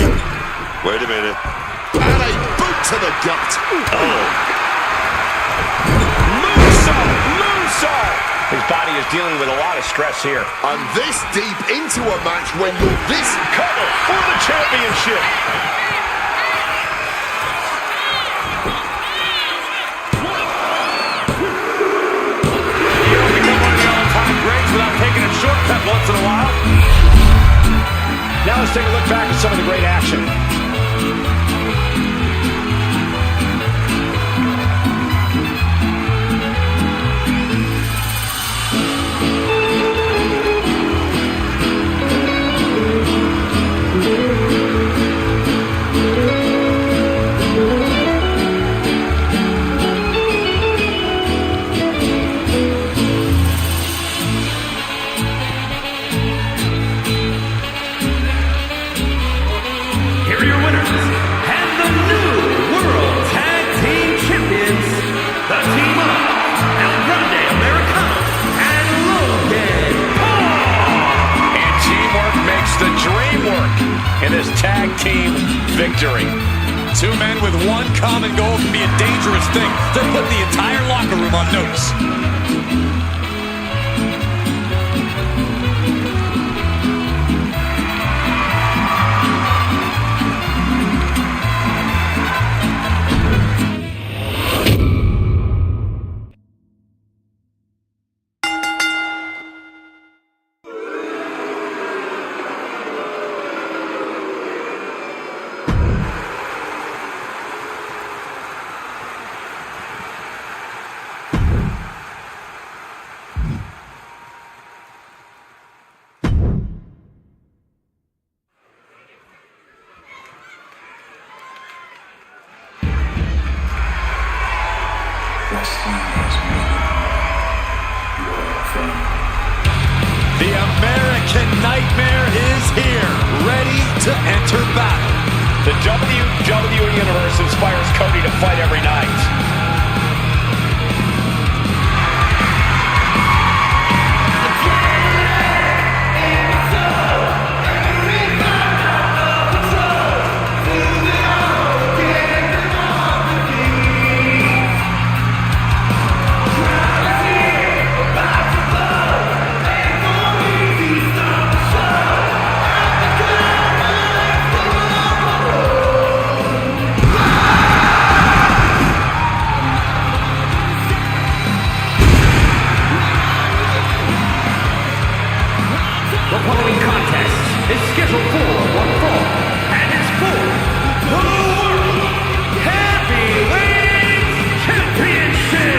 Wait a minute. And a boot to the gut. Moonsault! His body is dealing with a lot of stress here. And this deep into a match when you're this Cover for the championship. You don't become one of the all-time greats without taking a shortcut once in a while. Now let's take a look back at some of the great action. Here are your winners, and the new World Tag Team Champions, the team of El Grande Americano and Logan Paul. And teamwork makes the dream work in this tag team victory. Two men with one common goal can be a dangerous thing. They're putting the entire locker room on notice. The American Nightmare is here, ready to enter battle. The WWE Universe inspires Cody to fight every night. The following contest is scheduled for one fall, and it's for the World Heavyweight Championship.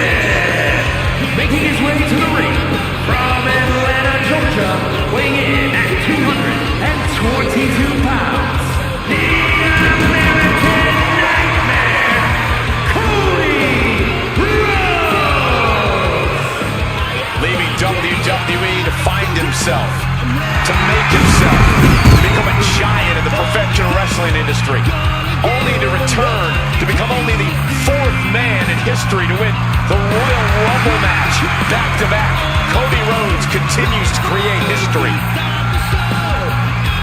Making his way to the ring from Atlanta, Georgia, weighing in at 222 pounds, the American Nightmare, Cody Rhodes. Leaving WWE to find himself, to make himself, to become a giant in the professional wrestling industry, only to history to win the Royal Rumble match back-to-back. Cody Rhodes continues to create history.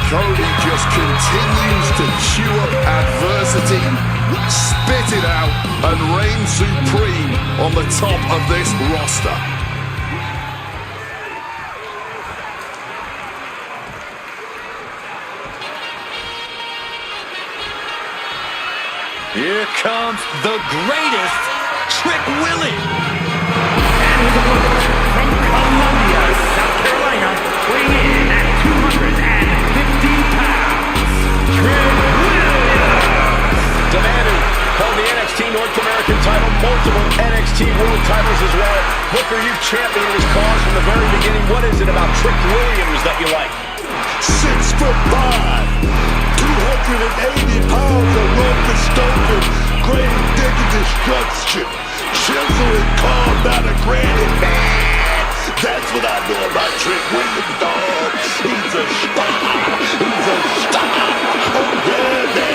Cody just continues to chew up adversity, spit it out, and reign supreme on the top of this roster. Here comes the greatest, Trick Willie. And his opponent from Columbia, South Carolina, weighing in at 250 pounds, Trick Williams. The man who held the NXT North American title, multiple NXT World titles as well. Booker, you championed his cause from the very beginning. What is it about Trick Williams that you like? 6'5", 280 pounds of rope stomping, grave digging destruction, chiseling calm out of granite, man. That's what I know about Trick Williams, dog. He's a star. He's a star. Oh yeah, man.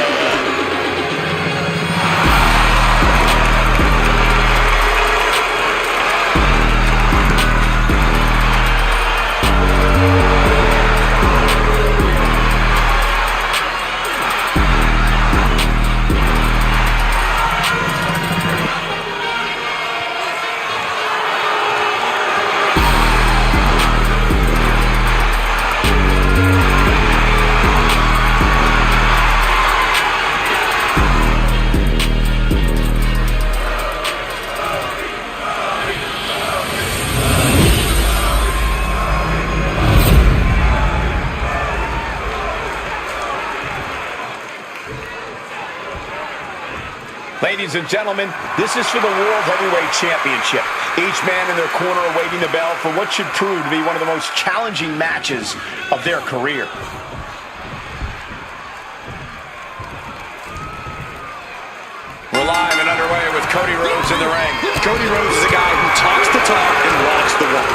Ladies and gentlemen, this is for the World Heavyweight Championship. Each man in their corner awaiting the bell for what should prove to be one of the most challenging matches of their career. We're live and underway with Cody Rhodes in the ring. Cody Rhodes is a guy who talks the talk and walks the walk.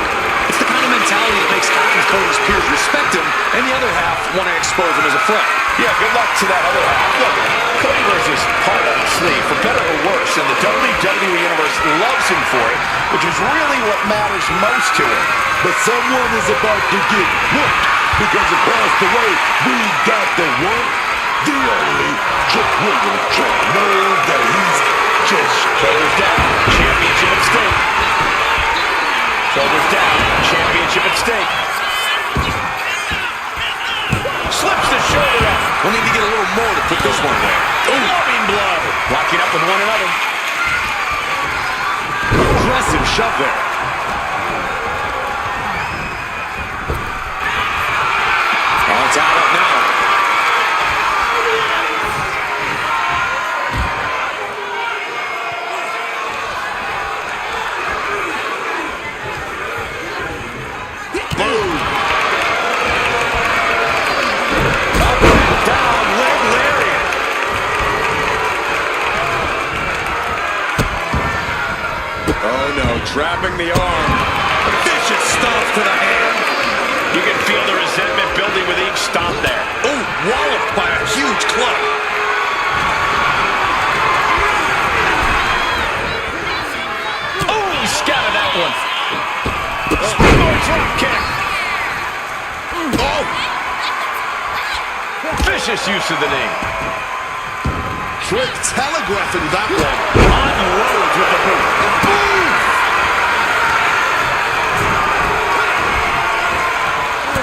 It's the kind of mentality that makes half of Cody's peers respect him, and the other half want to expose him as a threat. Yeah, good luck to that other half. Look, Cody wears his heart on his sleeve, for better or worse, and the WWE Universe loves him for it, which is really what matters most to him. But someone is about to get whooped because across the way we got the one, the only Trick Williams. Trick knows that he's just Shoulders down, championship at stake. Shoulders down, championship at stake. Slips the shoulder up. We'll need to get a little more to put this one away. Loving blow. Locking up with one another. Aggressive shove there. Oh, it's out up now. Trapping the arm. Vicious stomp to the hand. You can feel the resentment building with each stomp there. Ooh, walloped by a huge club. Oh, he scattered that one. Springboard drop kick. Oh. Vicious use of the knee. Trick telegraphing that one. Unloads with the boot.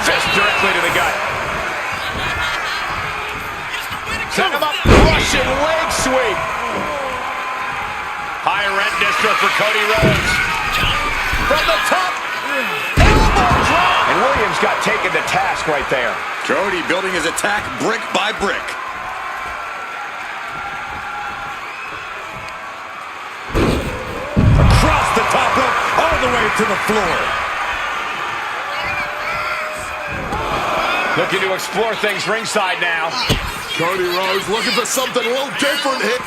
Fist directly to the gut. Set him up. Russian leg sweep. High rent district for Cody Rhodes. From the top. Elbow drop. And Williams got taken to task right there. Cody building his attack brick by brick. Across the top rope, all the way to the floor. Looking to explore things ringside now. Cody Rhodes looking for something a little different here.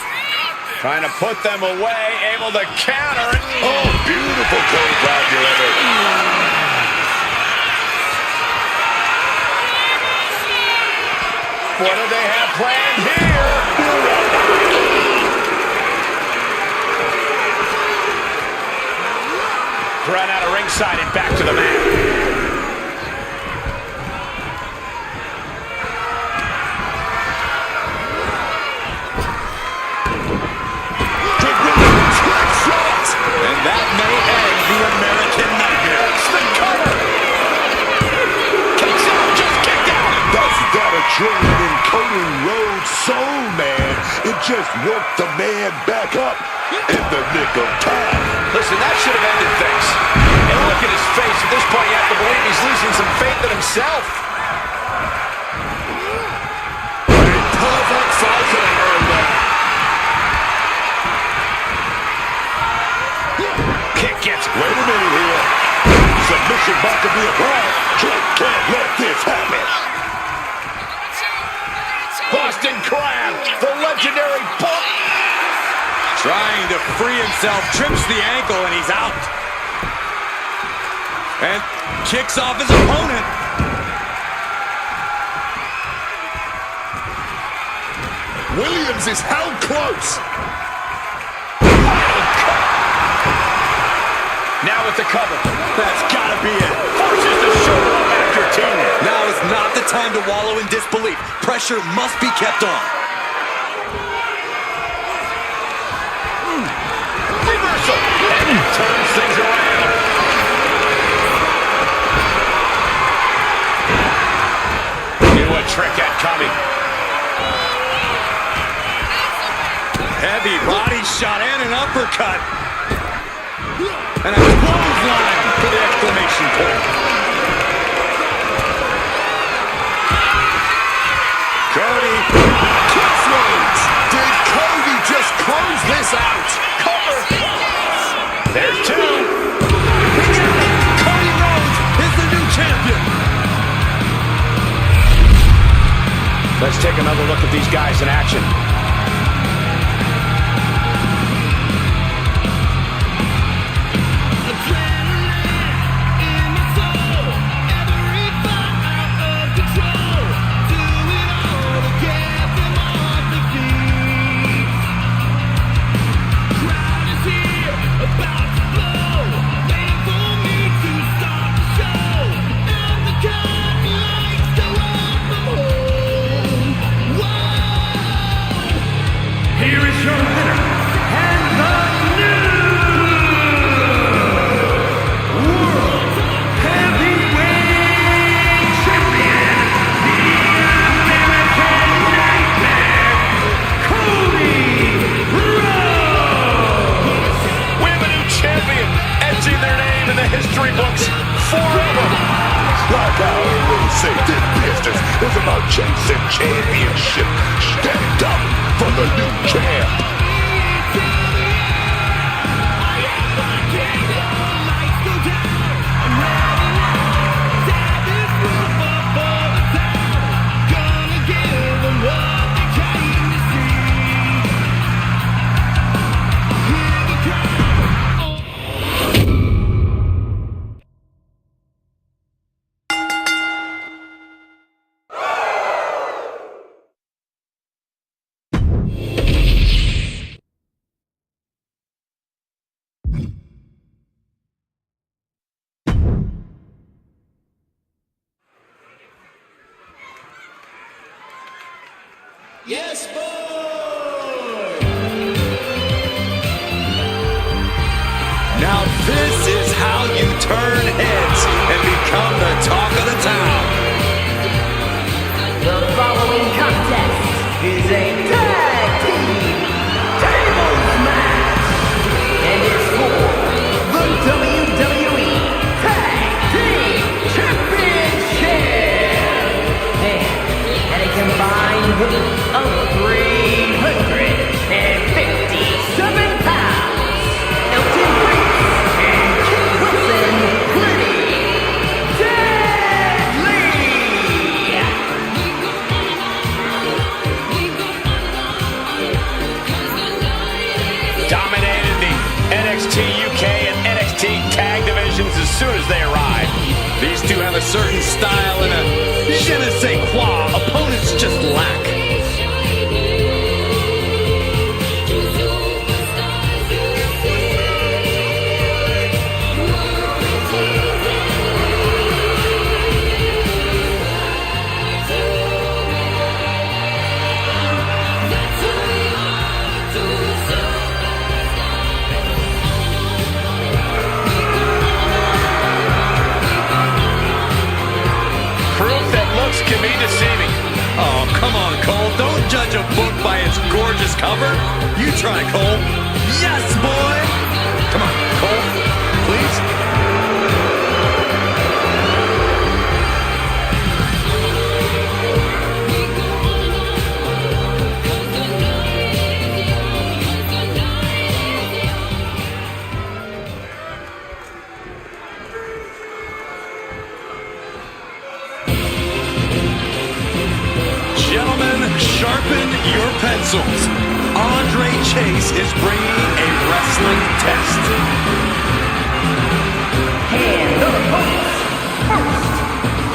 Trying to put them away, able to counter it. Oh, beautiful clothesline delivery. What do they have planned here? run out of ringside and back to the mat. And that may end the American Nightmare. The cover. Kicks out, just kicked out. That's that adrenaline coating road soul, man. It just worked the man back up in the nick of time. Listen, that should have ended things. And look at his face. At this point, you have to believe he's losing some faith in himself. Perfect cycling early there. Kick gets... Wait a minute here. Submission about to be applied. Drake can't let this happen. Boston Crab, the legendary book. Trying to free himself, trips the ankle, and he's out. And kicks off his opponent. Williams is held close. Now with the cover. That's gotta be it. Forces the shoulder up after two. Now is not the time to wallow in disbelief. Pressure must be kept on. Reversal. And it turns things around. Knew what trick had coming. Heavy body shot and an uppercut. And a clothesline for the exclamation point. Cody. Crossroads. Did Cody just close this out? Cover. There's two. Cody Rhodes is the new champion. Let's take another look at these guys in action. Here is your winner, and the new World Heavyweight Champion, the American Nightmare, Cody Rhodes. We have a new champion, etching their name in the history books forever. Like I always say, this business is about chasing championship. Stand up for the new champ. Yes, boy! Now this is how you turn heads and become the talk of the town. The following contest is a tag team tables match and it's for the WWE Tag Team Championship and a combined weight of 357 pounds. Elton Briggs and Kit Wilson, pretty deadly. Dominated the NXT UK and NXT tag divisions as soon as they arrived. These two have a certain style and a je ne sais quoi opponents just lack. Don't judge a book by its gorgeous cover. You try, Cole. Yes, boy! Come on, Cole, please. Gentlemen, sharpen your pencils. Andre Chase is bringing a wrestling test. And the opponents, first,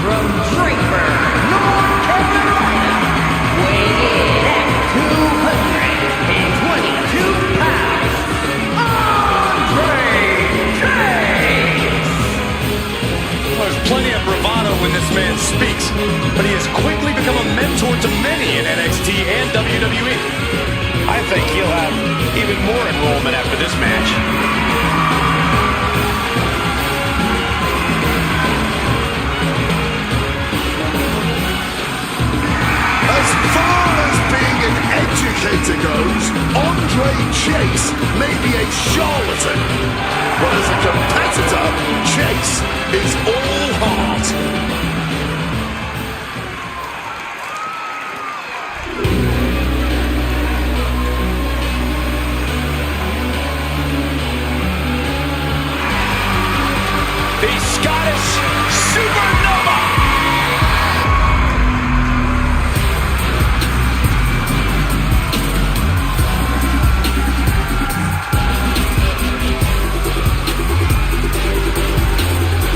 from Draper, North Carolina, weighing in at 222 pounds, Andre Chase! Well, there's plenty of bravado when this man speaks, but he has quickly become a mentor to many in NXT and WWE. I think he'll have even more enrollment after this match. As far as being an educator goes, Andre Chase may be a charlatan, but as a competitor, Chase is all heart. The Scottish Supernova!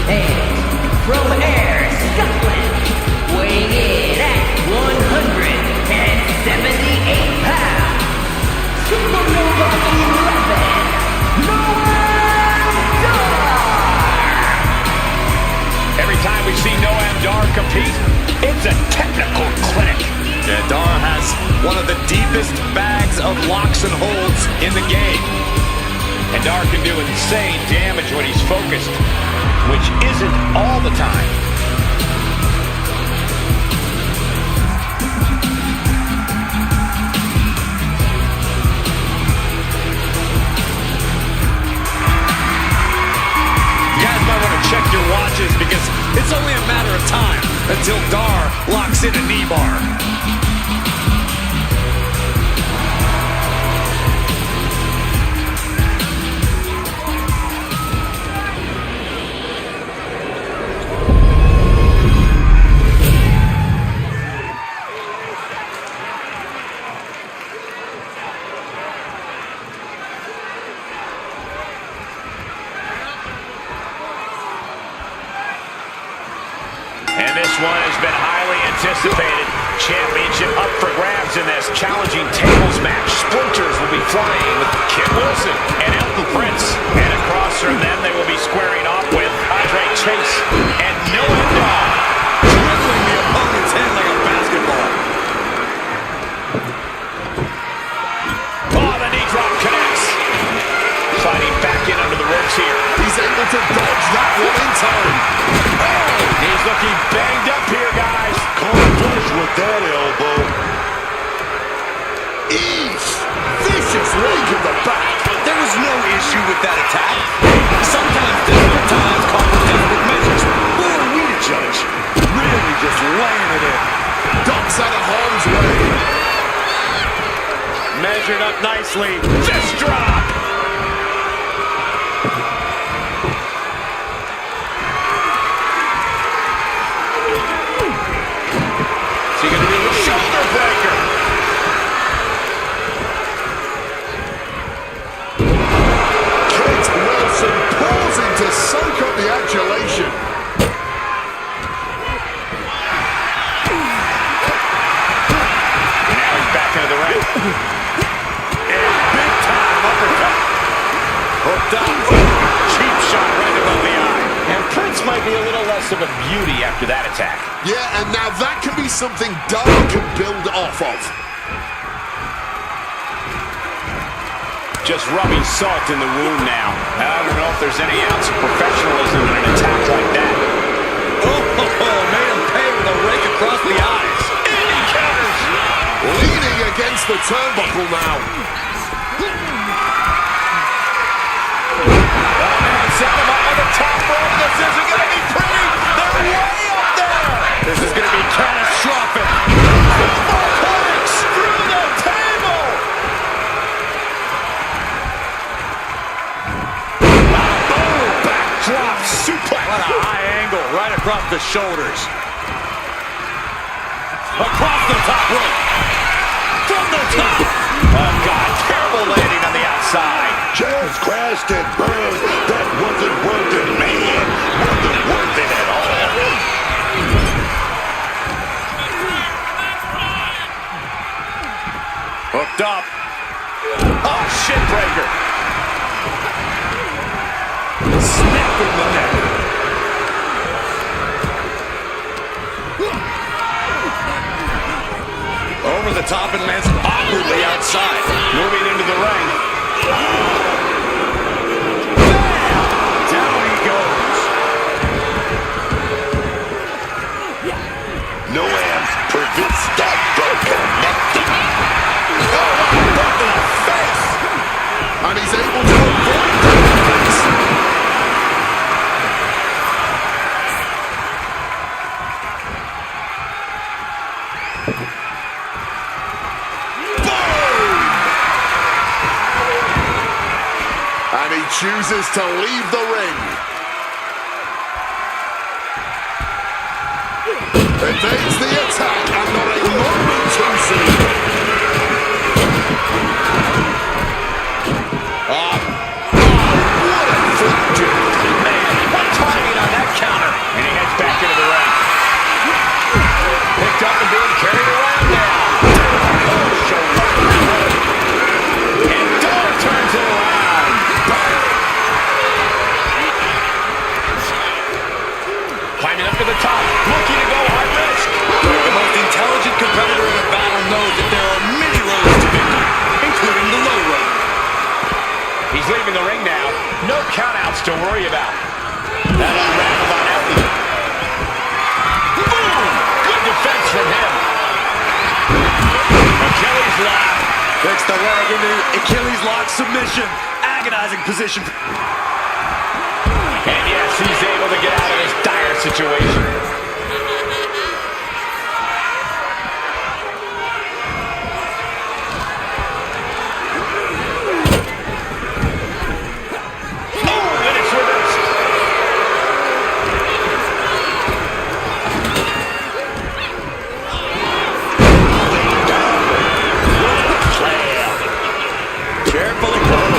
And from Ayr, Scotland, weighing in at 178 pounds, Supernova 11, Noam Dar! Every time we see Noam Dar compete, it's a technical clinic. Yeah, Dar has one of the deepest bags of locks and holds in the game. And Dar can do insane damage when he's focused, which isn't all the time. You guys might want to check your watches because it's only a matter of time until Dar locks in a knee bar. And this one has been highly anticipated. Championship up for grabs in this challenging tables match. Splinters will be flying with Kit Wilson and Elton Prince. And across from them, they will be squaring off with Andre Chase and Noam Dar. Dribbling the opponent's head like a basketball. Oh, the knee drop connects. Sliding back in under the ropes here. He's able to dodge that one in time. He's looking banged up here, guys. Come flush with that elbow. Ease. Vicious rake in the back. There was no issue with that attack. Sometimes desperate times call for desperate measures. Who are we to judge? Really just laying it in. Ducks out of harm's way. Measured up nicely. Just drop. Is he going to do a shoulder breaker? Kit Wilson pausing to soak up the adulation. Now he's back into the ring. And big time uppercut. Hooked up. Cheap shot right above the eye. And Prince might be a little less of a beauty after that attack. Yeah, and now that can be something Dar can build off of. Just rubbing salt in the wound now. I don't know if there's any ounce of professionalism in an attack like that. Oh, made him pay with a rake across the eyes. And he counters. Leaning the turnbuckle now. Set him up on the top rope. This isn't going to be pretty. They're way up there. This is going to be catastrophic. Suplex through the table. Boom! Backdrop suplex. What a high angle right across the shoulders. Across the top rope. From the top. Oh, God. Terrible landing on the outside. Just crashed and burned. That wasn't worth it, man. Wasn't worth it at all. Hooked up. Oh, shit breaker. Snap in the neck. Over the top and lands awkwardly outside. Moving into the ring. Down he goes. No amps prevents that from connecting. Right in the face. And he's able to avoid the face. And he chooses to leave the ring. Evades the attack and not a moment too soon. What a foot jig. Man, what timing on that counter. And he heads back into the ring. Picked up and being carried around now. Oh, shoulder. And Door turns it around. Climbing up to the top, looking to go high risk. The most intelligent competitor in a battle knows that there are many roads to victory, including the low road. He's leaving the ring now. No countouts to worry about. That unraveled on out. Boom! Good defense from him. Achilles lock. Takes the leg into Achilles lock submission. Agonizing position. And yes, he's able to get out of this dire situation. Oh, and it's reversed. Carefully pulled.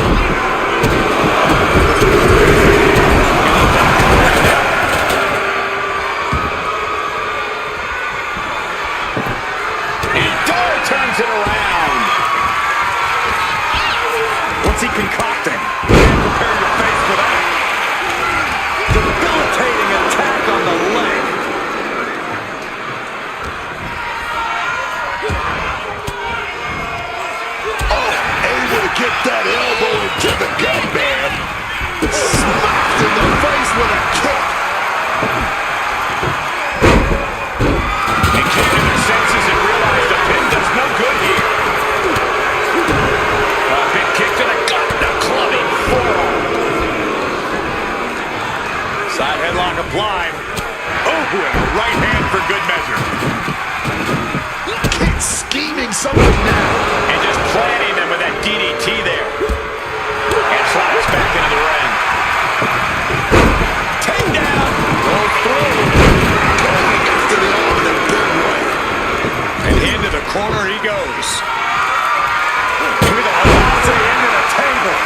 Turns it around. What's he concocting? Prepare your face for that. Debilitating attack on the leg. Oh, able to get that elbow into the gut, man. Smacked in the face with a kick. He came to their senses and realized the pin does no good here. A big kick to the gut, the clubbing forearm. Side headlock applied. Oh, and a right hand for good measure. Kid's scheming something now. And just planting them with that DDT there. And slides back into the ring. Take down. Roll through. Going after the arm in a big way. And into the corner he goes. With a latte into the table.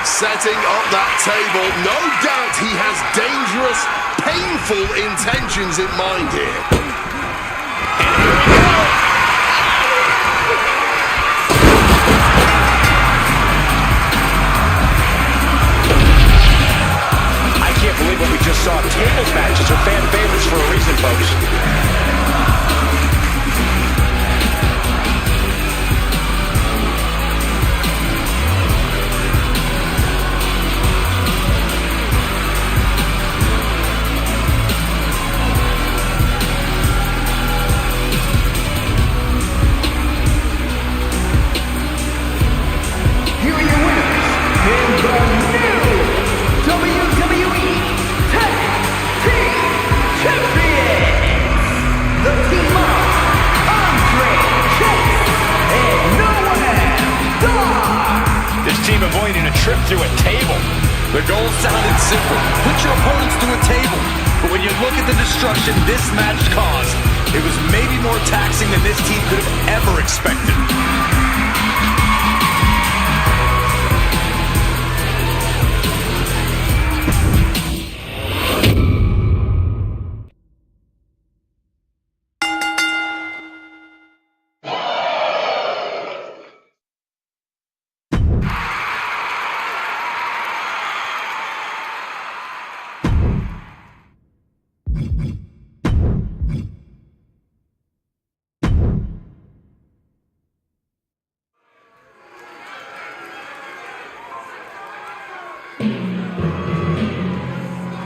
Setting up that table. No doubt he has dangerous, painful intentions in mind here. And here we go. I can't believe what we just saw. Tables matches are fan favorites for a reason, folks. trip through a table. The goal sounded simple. Put your opponents through a table. But when you look at the destruction this match caused, it was maybe more taxing than this team could have ever expected.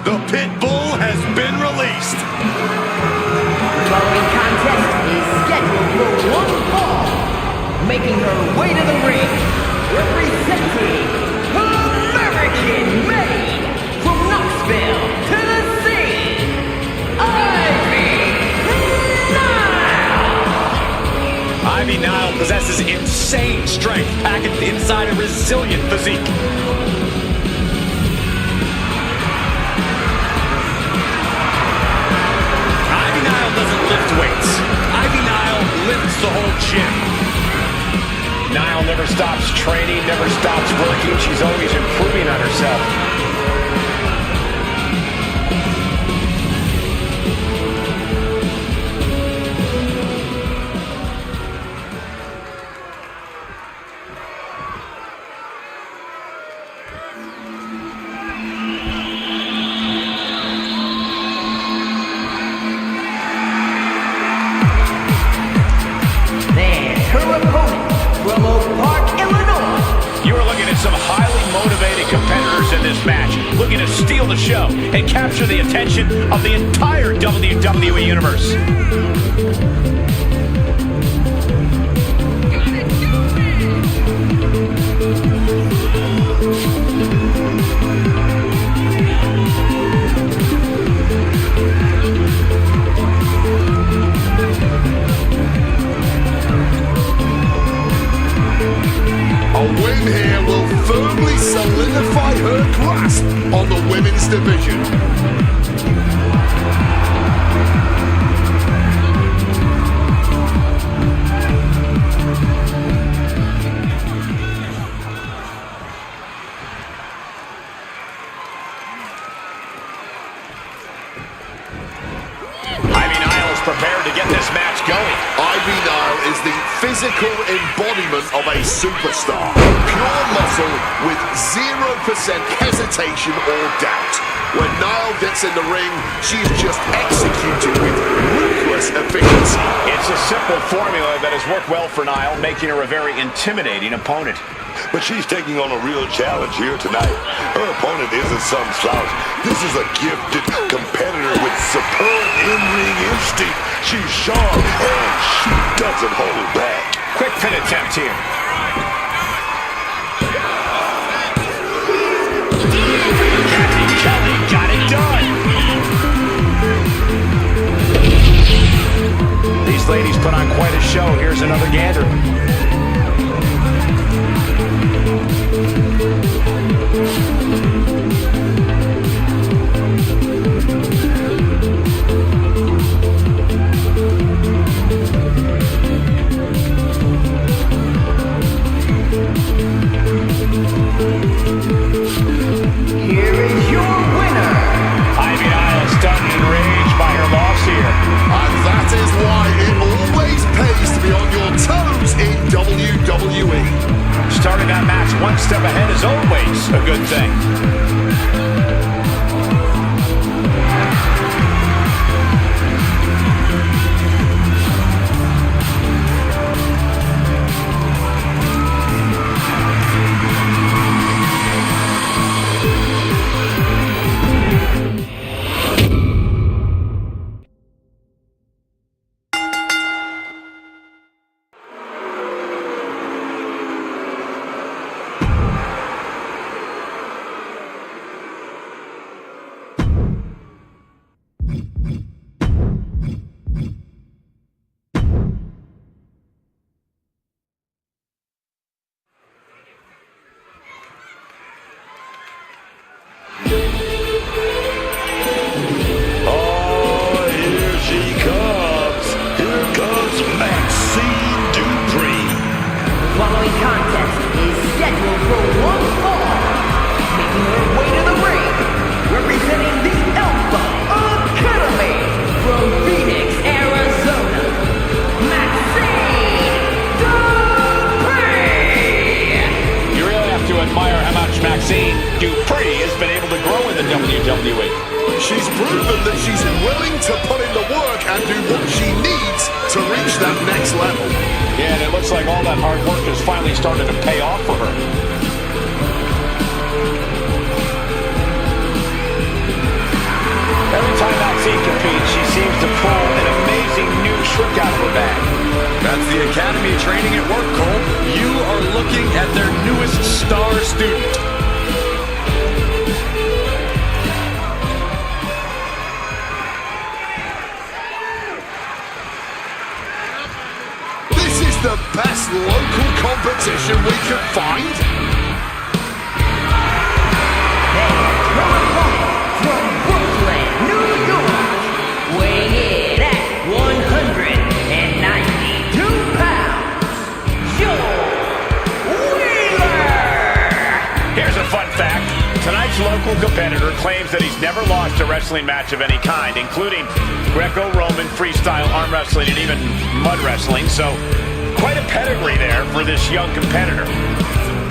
The pit bull has been released. The following contest is scheduled for one fall. Making her way to the ring, representing American-made from Knoxville, Tennessee, Ivy Nile possesses insane strength packaged inside a resilient physique. Ivy Nile doesn't lift weights. Ivy Nile lifts the whole gym. Nile never stops training, never stops working. She's always improving on herself. and her opponent from Oak Park, Illinois. You are looking at some highly motivated competitors in this match, looking to steal the show and capture the attention of the entire WWE Universe. A win here will firmly solidify her grasp on the women's division. Ivy Nile is prepared to get this match going. Ivy Nile is the physical embodiment of a superstar. Pure muscle with 0% hesitation or doubt. When Nile gets in the ring, she's just executing with ruthless efficiency. It's a simple formula that has worked well for Nile, making her a very intimidating opponent. But she's taking on a real challenge here tonight. Her opponent isn't some slouch. This is a gifted competitor with superb in-ring instinct. She's sharp and she doesn't hold back. Quick pin attempt here. Kathy Kelly got it done. These ladies put on quite a show. Here's another gander. Here is your winner. Ivy Nile stunned and enraged by her loss here. And that is why it always pays to be on your toes in WWE. Starting that match one step ahead is always a good thing. Marie has been able to grow in the WWE. She's proven that she's willing to put in the work and do what she needs to reach that next level. Yeah, and it looks like all that hard work has finally started to pay off for her. Every time Maxine competes, she seems to pull an amazing new trick out of her bag. That's the Academy training at work, Cole. You are looking at their newest star student. This is the best local competition we could find. From Brooklyn, New York, weighing in at 192 pounds, Joe Wheeler! Here's a fun fact. Tonight's local competitor claims that he's never lost a wrestling match of any kind, including Greco-Roman, freestyle, arm wrestling, and even mud wrestling. So, quite a pedigree there for this young competitor.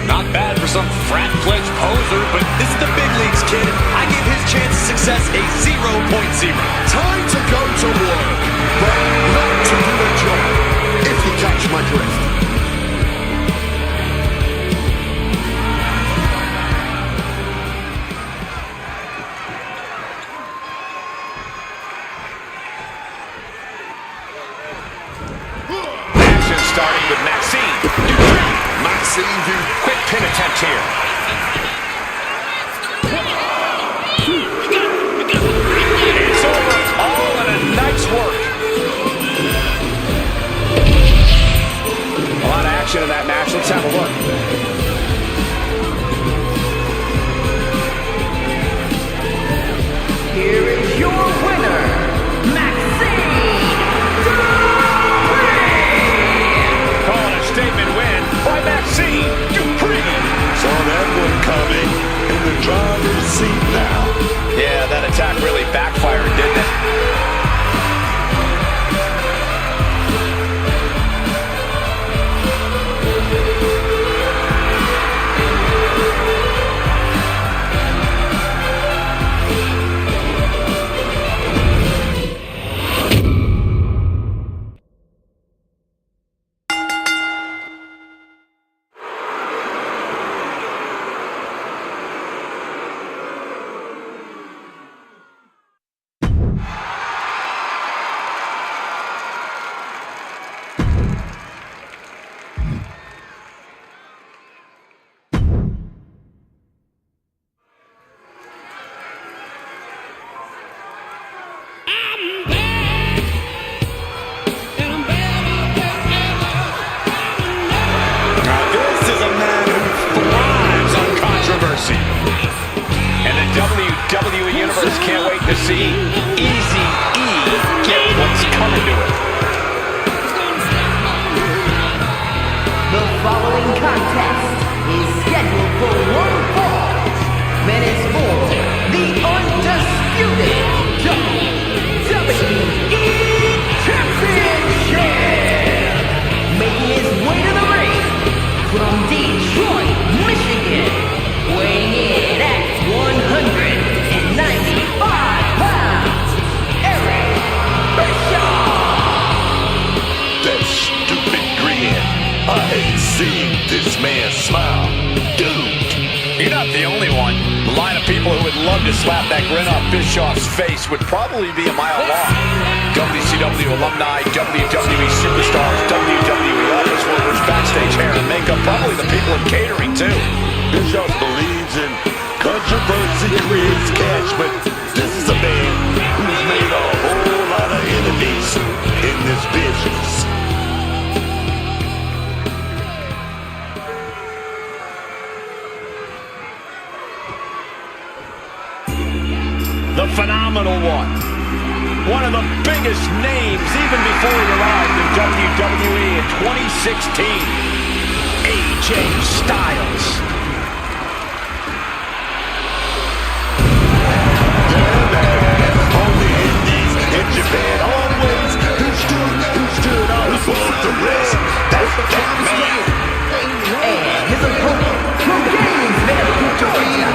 Not bad for some frat pledge poser, but this is the big leagues, kid. I give his chance of success a 0.0. Time to go to work, but not to do a job, if you catch my drift. Action starting with Maxine. Maxine do Quick pin attempt here. It's over. All in a nice work. A lot of action in that match. Let's have a look. Here is your winner, Maxine Dupree! Calling a statement win by Maxine Dupree. Saw that one coming in the driver's seat now. Yeah, that attack really backfired, didn't it? And the WWE Universe can't wait to see Easy E get what's coming to it. The following contest is scheduled for one fall, and is for the undisputed WWE Championship. Making his way to the ring from Detroit, Michigan, weighing in at 195 pounds, Eric Bischoff. That stupid grin. I hate seeing this man smile. Dude. You're not the only one. The line of people who would love to slap that grin off Bischoff's face would probably be a mile long. WCW alumni, WWE superstars, WWE office workers, backstage hair and makeup, probably the people in catering too. Bischoff believes in controversy creates cash, but this is a man who's made a whole lot of enemies in this business. The phenomenal one. One of the biggest names even before he arrived in WWE in 2016. AJ Styles. On the Indies in Japan, always who stood out above the rest. That's that man. And his opponent from Gainesville, Georgia,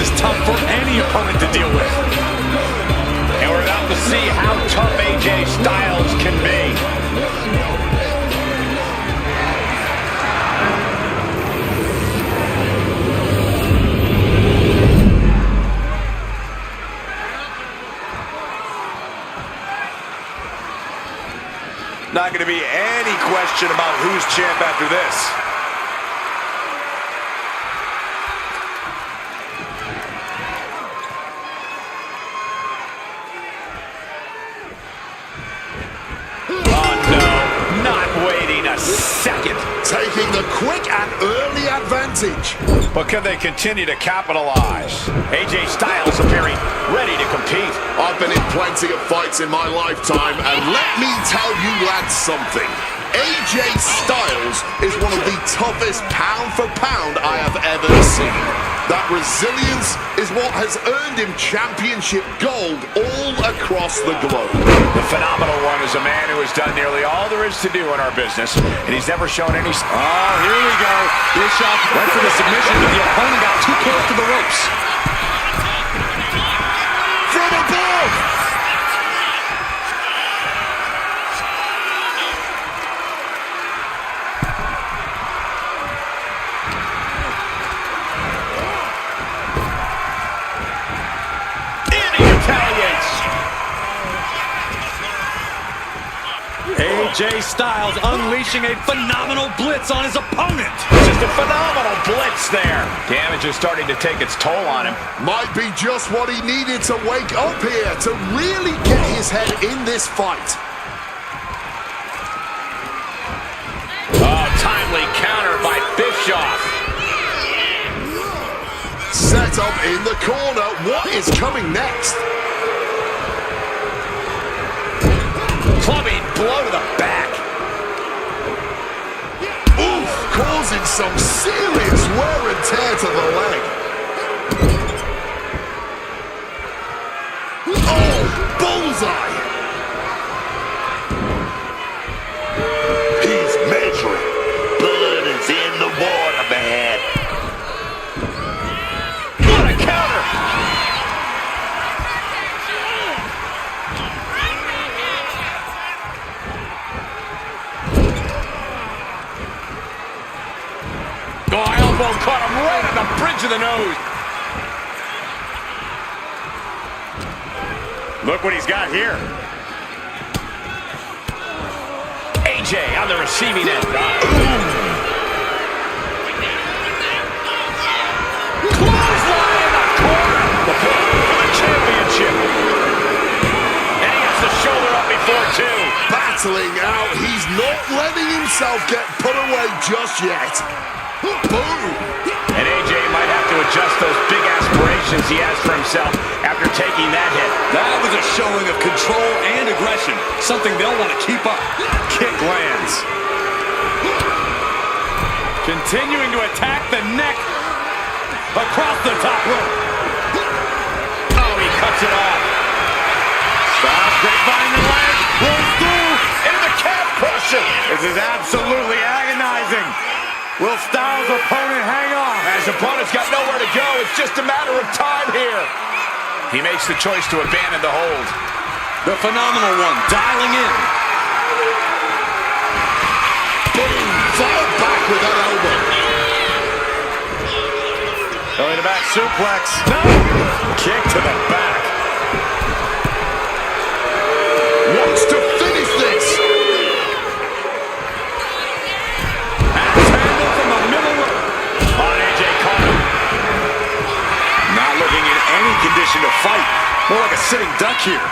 is tough for any opponent to deal with. And we're about to see how tough AJ Styles can be. Not going to be any question about who's champ after this. Second. Taking the quick and early advantage. But can they continue to capitalize? AJ Styles appearing ready to compete. I've been in plenty of fights in my lifetime, and let me tell you lads something. AJ Styles is one of the toughest pound for pound I have ever seen. That resilience is what has earned him championship gold all across the globe. The phenomenal one is a man who has done nearly all there is to do in our business, and he's never shown any... Oh, here we go. Bischoff went for the submission, but the opponent got too close to the ropes. From above! AJ Styles unleashing a phenomenal blitz on his opponent. Just a phenomenal blitz there. Damage is starting to take its toll on him. Might be just what he needed to wake up here to really get his head in this fight. Oh, timely counter by Bischoff. Set up in the corner. What is coming next? Clubbing blow to the back. Oof, causing some serious wear and tear to the leg. Oh, bullseye. He's measuring. Blood is in the water, man. What a counter. Caught him right on the bridge of the nose. Look what he's got here. AJ on the receiving end. Clothesline in the corner. The pull for the championship. And he has the shoulder up before two. Battling out. He's not letting himself get put away just yet. Boom! And AJ might have to adjust those big aspirations he has for himself after taking that hit. That was a showing of control and aggression, something they'll want to keep up. Kick lands. Continuing to attack the neck across the top rope. Oh, he cuts it off. Styles grapevine the leg, rolls through into the calf crusher. This is absolutely agonizing. Will Styles' opponent hang on? As opponent's got nowhere to go, it's just a matter of time here. He makes the choice to abandon the hold. The phenomenal one dialing in. Boom! Fall back with that elbow. Belly to back suplex. No! Kick to the back. Wants to finish this. Condition to fight. More like a sitting duck here.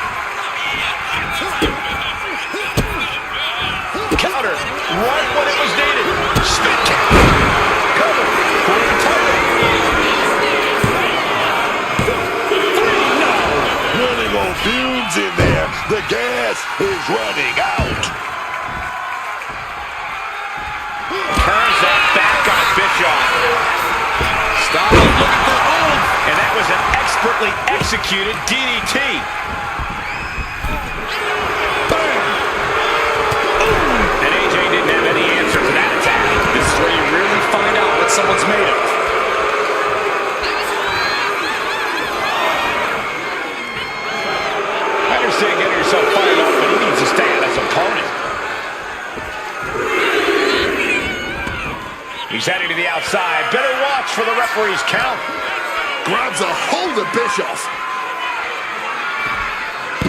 Counter right when it was needed. Spin kick. Cover for the title. Running on fumes in there. The gas is running out. Turns that back on Bischoff. Styles looking for hold. And that was an expertly executed DDT. And AJ didn't have any answer to that attack. This is where you really find out what someone's made of. He's heading to the outside. Better watch for the referee's count. Grabs a hold of Bischoff.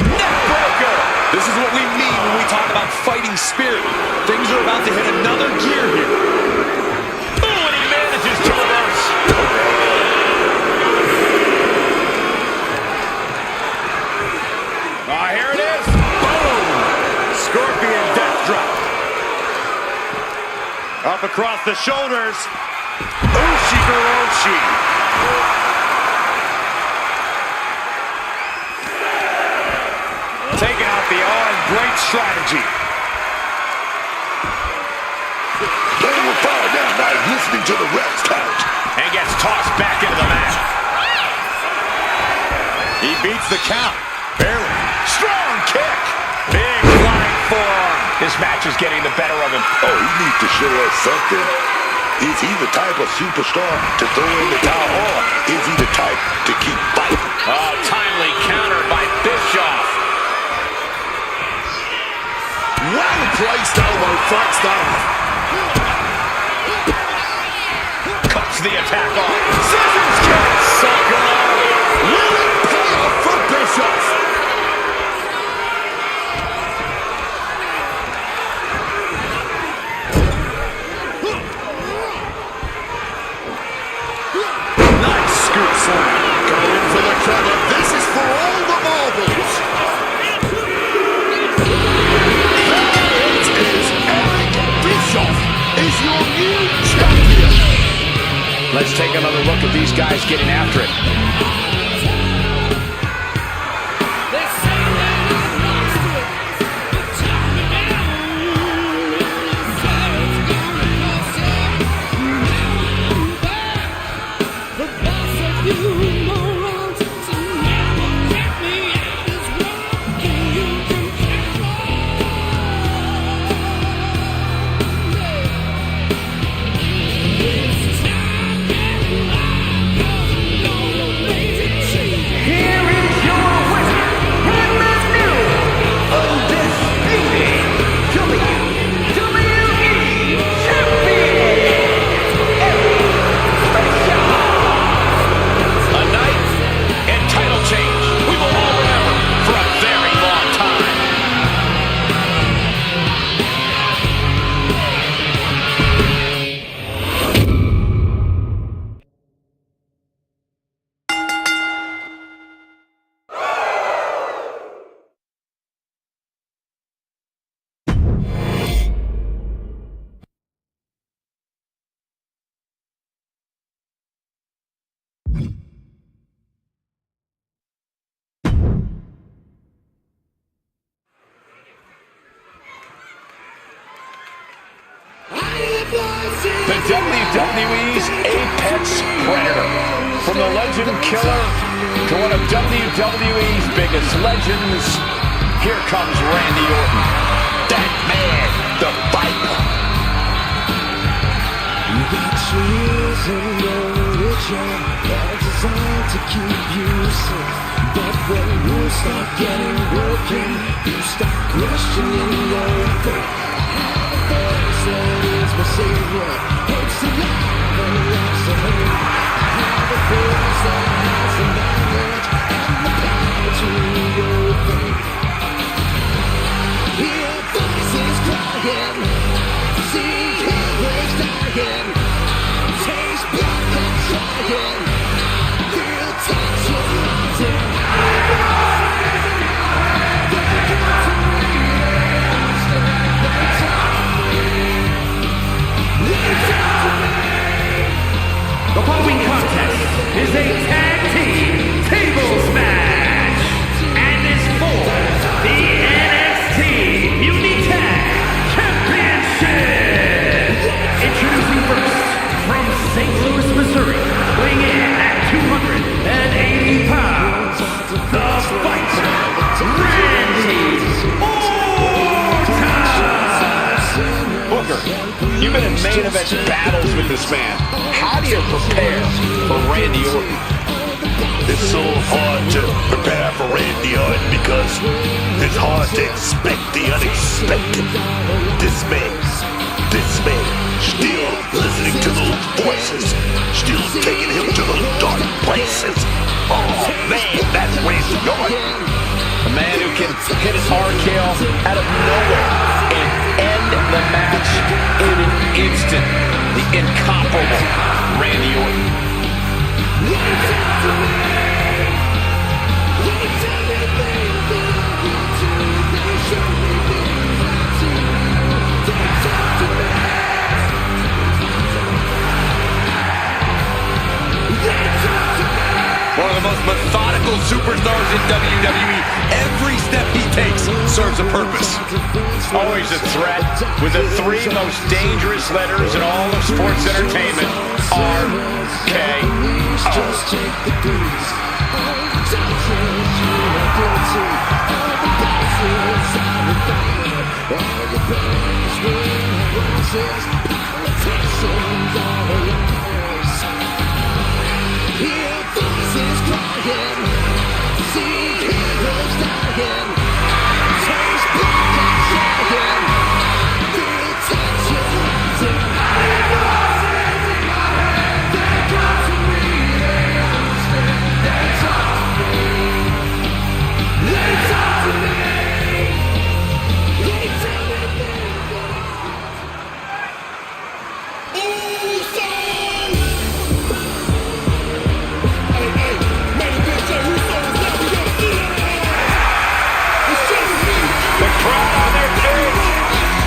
Neckbreaker. This is what we mean when we talk about fighting spirit. Things are about to hit another gear here. Oh, and he manages to reverse. Here it is. Boom! Scorpion death drop. Up across the shoulders. Ushigoroshi. Taking out the arm. Great strategy. They will fall down by listening to the ref's count. And gets tossed back into the mat. He beats the count. Barely. Strong kick. Big flying forearm. This match is getting the better of him. Oh, he needs to show us something. Is he the type of superstar to throw in the towel, or is he the type to keep fighting? Oh, timely counter by Bischoff. Well-placed elbow first off. Cuts the attack off. Scissors kick. Sucker. Will it pay off for Bischoff? Nice scoop slam. Going for the cover. This is for all the marbles. That is Eric Bischoff is your new champion. Let's take another look at these guys getting after it. The WWE's Apex Predator. From the Legend Killer to one of WWE's biggest legends, here comes Randy Orton. That man, the Viper. You got trees and religion all designed to keep you safe. But when you start getting broken, you start questioning your faith. That is my savior. It's the love and the loss of hate. How the force that has the knowledge and the power to your faith. Hear voices crying, see heroes dying, taste blood and trying, feel tension rising. The following contest is a tag team tables match and is for the NXT Mutiny Tag Championship. Introducing first from St. Louis, Missouri, weighing in at 280 pounds, the Viper, Randy Orton. Booker, you've been in main event battles with this man. How do you prepare for Randy Orton? It's so hard to prepare for Randy Orton because it's hard to expect the unexpected. This man, still listening to the voices, still taking him to those dark places. Oh man, that's Randy Orton. A man who can hit his RKO out of nowhere and end the match in an instant. The incomparable Randy Orton. One of the most methodical superstars in WWE. Every step he takes serves a purpose. Always a threat with the three most dangerous letters in all of sports entertainment. RKO.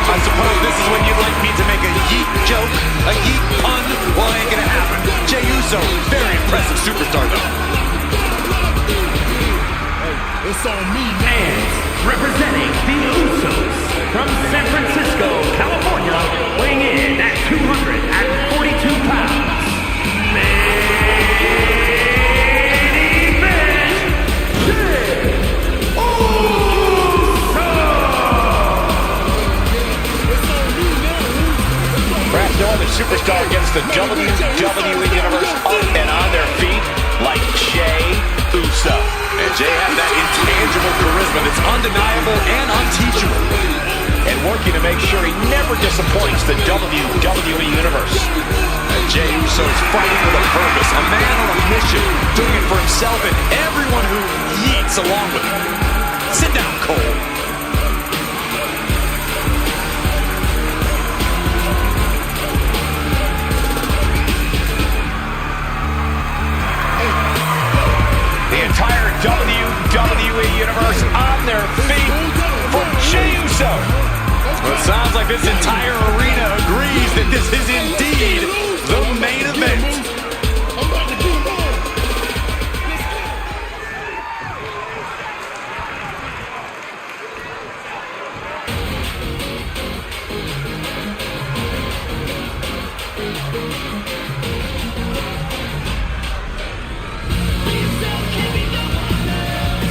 I suppose this is when you'd like me to make a yeet joke, a yeet pun. Well, it ain't gonna happen. Jey Uso, very impressive superstar though. It's on me, And representing the Usos from San Francisco, California, weighing in at 242 pounds. Perhaps no other superstar gets the WWE Universe up and on their feet like Jey Uso. And Jey has that intangible charisma that's undeniable and unteachable. And working to make sure he never disappoints the WWE Universe. And Jey Uso is fighting with a purpose, a man on a mission, doing it for himself and everyone who yeets along with him. Sit down, Cole. The entire WWE Universe on their feet for Jey Uso. Well, it sounds like this entire arena agrees that this is indeed the main event.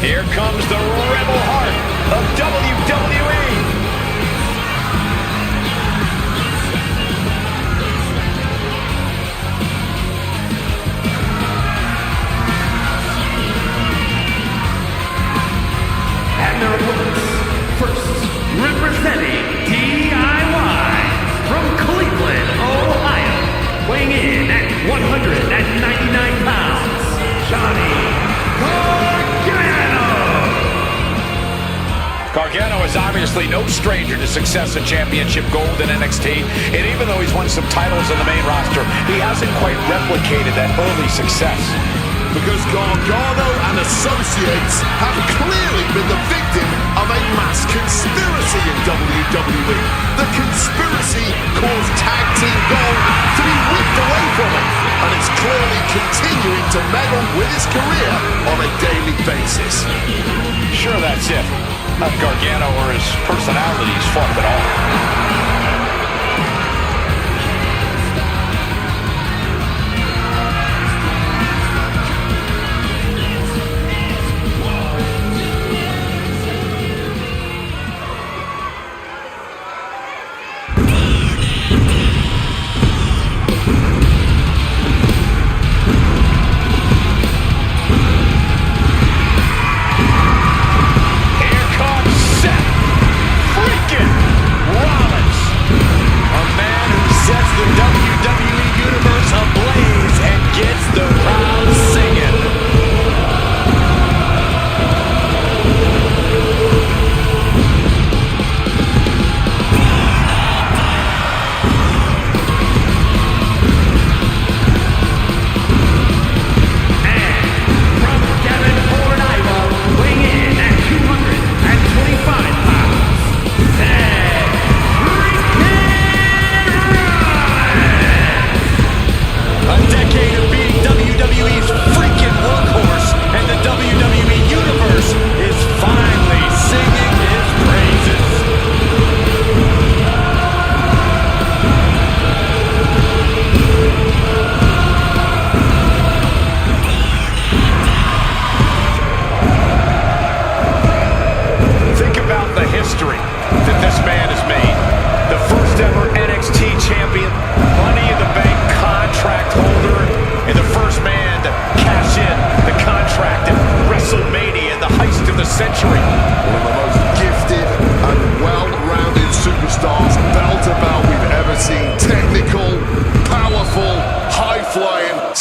Here comes the rebel heart of WWE. And their opponents, first, representing DLive from Cleveland, Ohio, weighing in at 199 pounds, Johnny Gargano is obviously no stranger to success and championship gold in NXT, and even though he's won some titles on the main roster, he hasn't quite replicated that early success. Because Gargano and associates have clearly been the victim of a mass conspiracy in WWE. The conspiracy caused Tag Team Gold to be whipped away from him, and it's clearly continuing to meddle with his career on a daily basis. Sure, that's it. Not Gargano or his personality's fault at all. Rollins.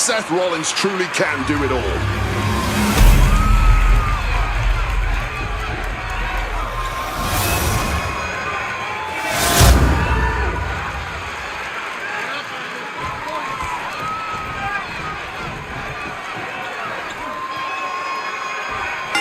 Seth Rollins truly can do it all.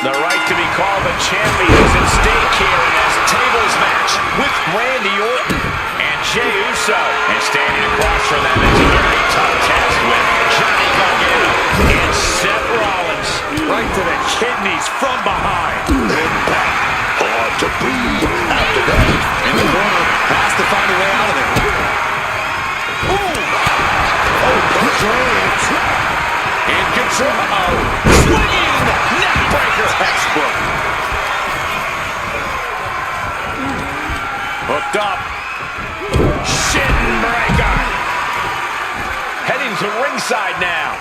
The right to be called the champion is at stake here in this tables match with Randy Orton and Jey Uso. And standing across from them is a very tough test with Johnny Gargano and Seth Rollins. Right to the kidneys from behind. Impact. Hard to breathe after that. In the corner, has to find a way out of there. Ooh! Oh, controls. In control. Swinging neckbreaker. Textbook. Hooked up. Shin breaker. Heading to ringside now.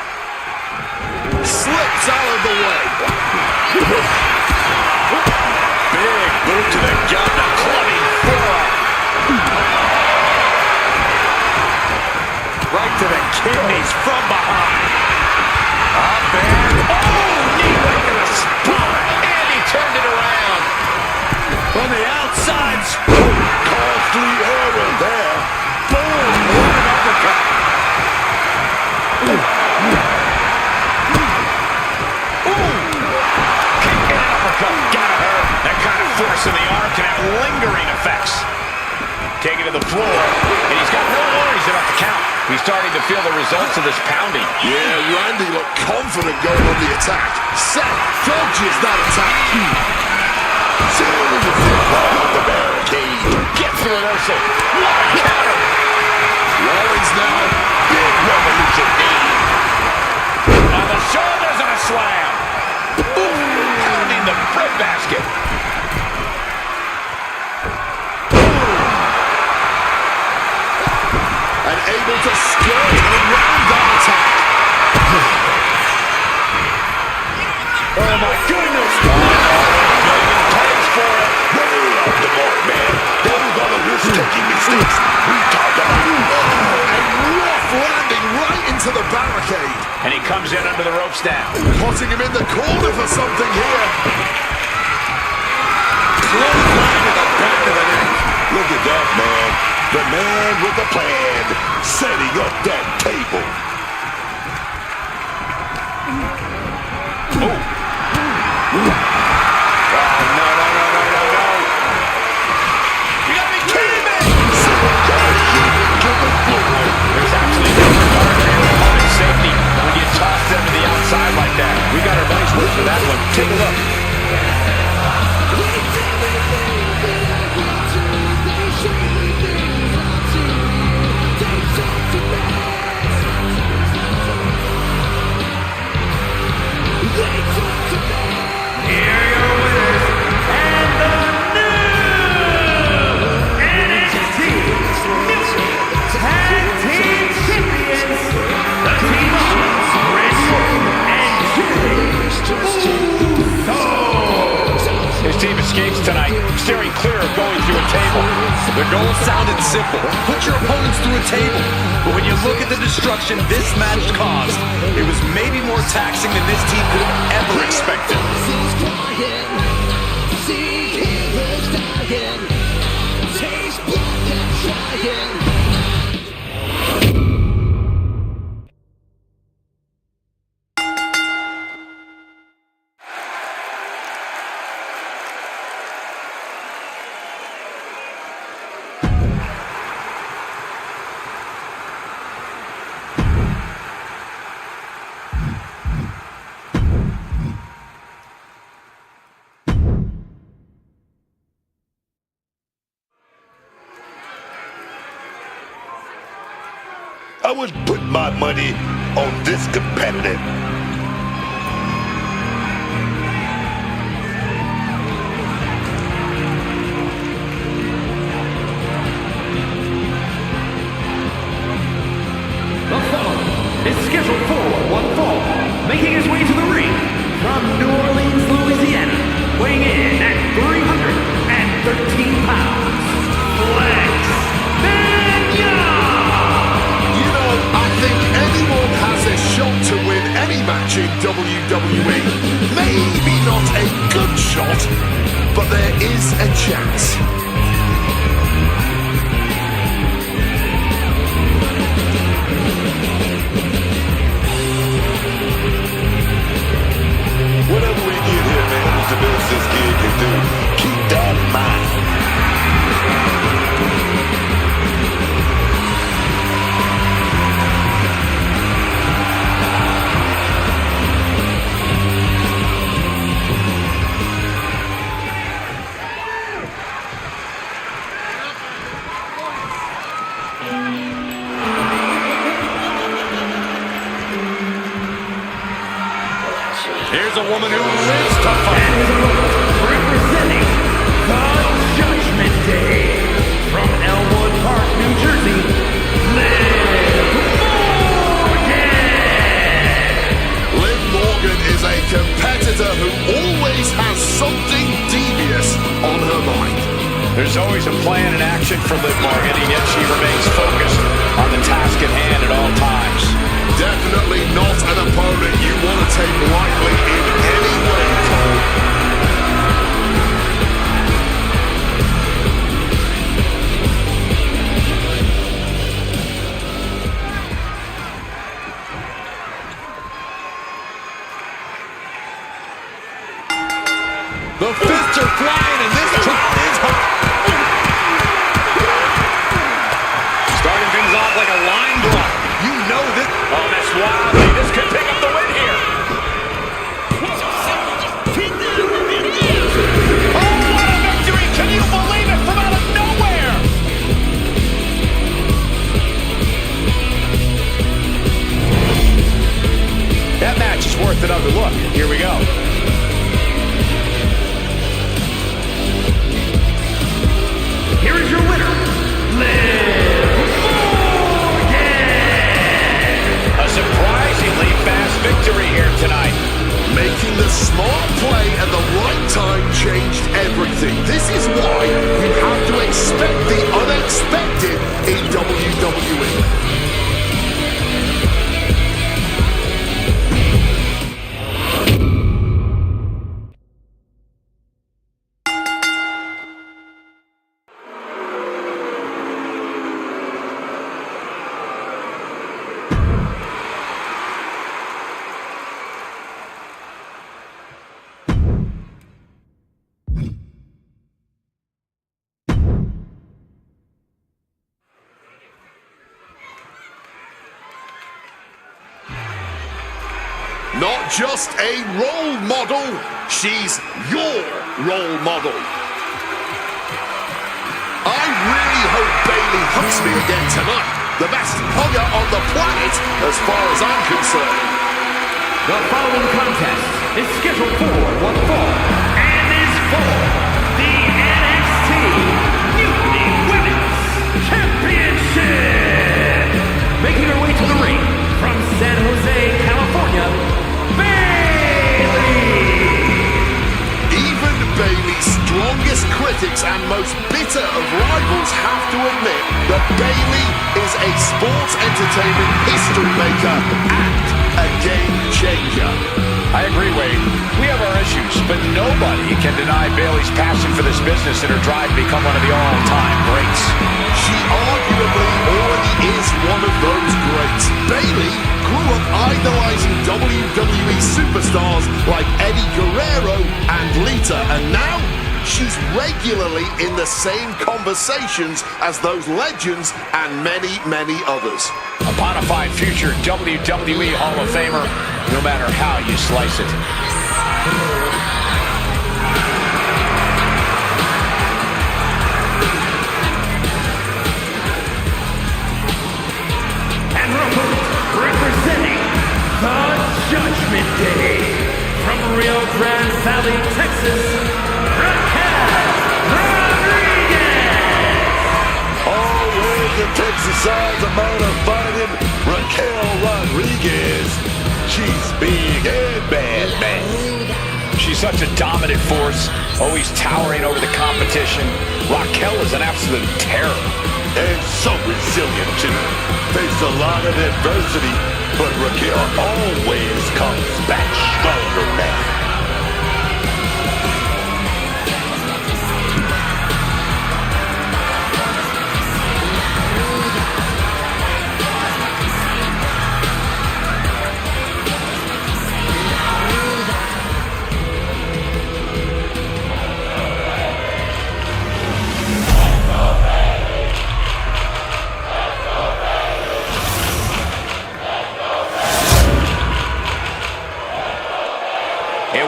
Slips out of the way. Big boot to the gut. A clubbing forearm. Right to the kidneys from behind. Up and Knee right to the spine. And he turned it around. from the outside. Costly error there. Boom! What an uppercut. Kick and uppercut. Gotta hurt. That kind of force in the arm can have lingering effects. Taken to the floor, and he's got no worries about the count. He's starting to feel the results of this pounding. Yeah, Randy looked confident going on the attack. Seth dodges that attack. Serious impact on the barricade. Gets the reversal. What a counter. Rollins now. Big revolution knee. On the shoulders and a slam. Pounding the breadbasket. And able to skirt around that attack. Oh my goodness. Pays for it. Way off the mark, man. Those are the risk-taking mistakes we talked about. A rough landing right into the barricade. And he comes in under the ropes now. Putting him in the corner for something here. Clothesline to the back of the neck. Look at that, man. The man with the plan, setting up that table. Oh, no. You gotta be kidding me. There's actually no regard for your opponent's safety when you toss them to the outside like that. We got our money's worth for that one. Take a look. His team escapes tonight, steering clear of going through a table. The goal sounded simple. Put your opponents through a table. But when you look at the destruction this match caused, it was maybe more taxing than this team could have ever expected. I would put my money on this competitor. The following is scheduled for one fall, making his way to the ring from New Orleans, Louisiana, weighing in at 313 pounds, Flex Mania! You know, I think anyone has a shot WWE. Maybe not a good shot, but there is a chance. Whatever we get here, man, is the best this kid can do. Keep that in mind. Here's a woman who lives to fight. Representing the Judgment Day from Elmwood Park, New Jersey, Liv Morgan! Liv Morgan is a competitor who always has something devious on her mind. There's always a plan and action for Liv Morgan, and yet she remains focused on the task at hand at all times. Definitely not an opponent you want to take lightly in any way, Cole. The fists are flying, and this crowd is hot. Starting things off like a line brawl. You know this. Oh, that's wildly. This could pick up the win here. Oh, what a victory! Can you believe it? From out of nowhere! That match is worth another look. Here we go. Here is your winner, Liv Morgan! A surprisingly fast victory here tonight. Making the smart play at the right time changed everything. This is why you have to expect the unexpected in WWE. Not just a role model, she's your role model. I really hope Bayley hugs me again tonight. The best hugger on the planet, as far as I'm concerned. The following contest is scheduled for one fall and is for the NXT Mutiny Women's Championship. Making her way to the ring from San Jose, California, Even Bayley's strongest critics and most bitter of rivals have to admit that Bayley is a sports entertainment history maker and a game changer. I agree, Wade. We have our issues, but nobody can deny Bayley's passion for this business and her drive to become one of the all-time greats. She arguably already is one of those greats. Bayley grew up idolizing WWE superstars like Eddie Guerrero and Lita, and now she's regularly in the same conversations as those legends and many, many others. A bona fide future WWE Hall of Famer, no matter how you slice it. representing the Judgment Day from Rio Grande Valley, Texas, Raquel Rodriguez. Always the Texas size amount of fighting, Raquel Rodriguez. She's big and bad, man. She's such a dominant force, always towering over the competition. Raquel is an absolute terror. And so resilient, too. Faced a lot of adversity, but Raquel always comes back strong.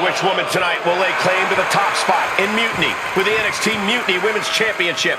which woman tonight will lay claim to the top spot in Mutiny with the NXT Mutiny Women's Championship.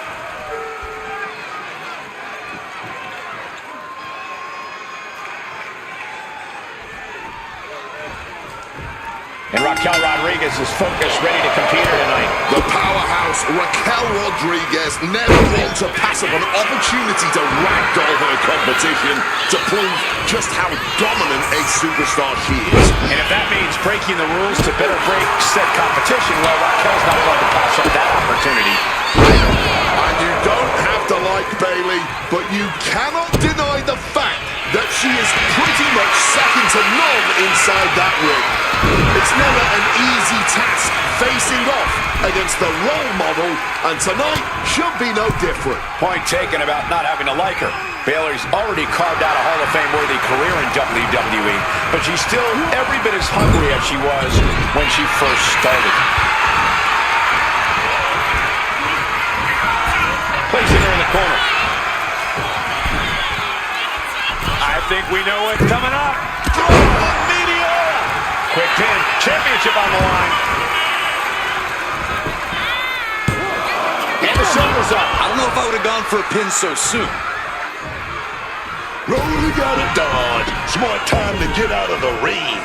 And Raquel Rodriguez is focused, ready to compete here tonight. The powerhouse Raquel Rodriguez never wants to pass up an opportunity to ragdoll her competition to prove just how dominant a superstar she is. And if that means breaking the rules to better break said competition, well, Raquel's not going to pass up that opportunity. And you don't have to like Bayley, but you cannot deny the fact that she is pretty much second to none inside that ring. It's never an easy task facing off against the role model, and tonight should be no different. Point taken about not having to like her. Bayley's already carved out a Hall of Fame-worthy career in WWE, but she's still every bit as hungry as she was when she first started. Placing her in the corner. I think we know what's coming up. Quick pin, championship on the line. And the shoulders up. I don't know if I would have gone for a pin so soon. Rolly got it done. Smart time to get out of the ring.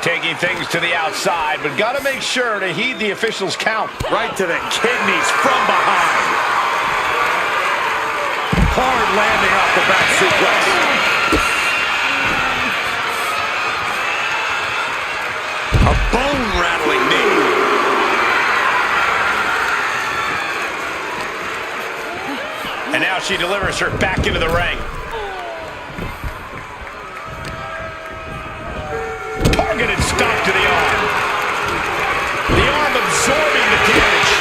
Taking things to the outside, but got to make sure to heed the officials' count. Right to the kidneys from behind. Hard landing off the back suplex. A bone-rattling knee. And now she delivers her back into the ring. Targeted stop to the arm. The arm absorbing the damage.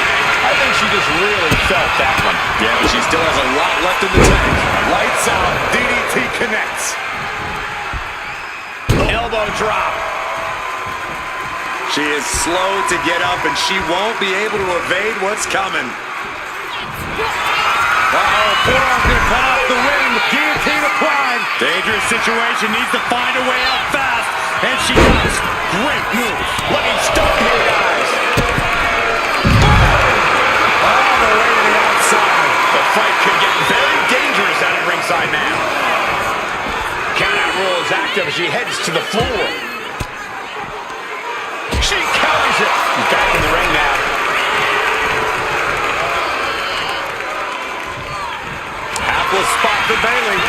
I think she just really felt that one. Yeah, but she still has a lot left in the tank. Lights out. DDT connects. Elbow drop. She is slow to get up, and she won't be able to evade what's coming. Uh-oh, forearm's gonna cut off the ring. Guillotine applied. Dangerous situation, needs to find a way out fast. And she does. Great move. Looking stunned here, guys. All the way to the outside. The fight could get very dangerous out at ringside now. Countout rule is active as she heads to the floor. She carries it. She's back in the ring now. Apple spot for Bayley.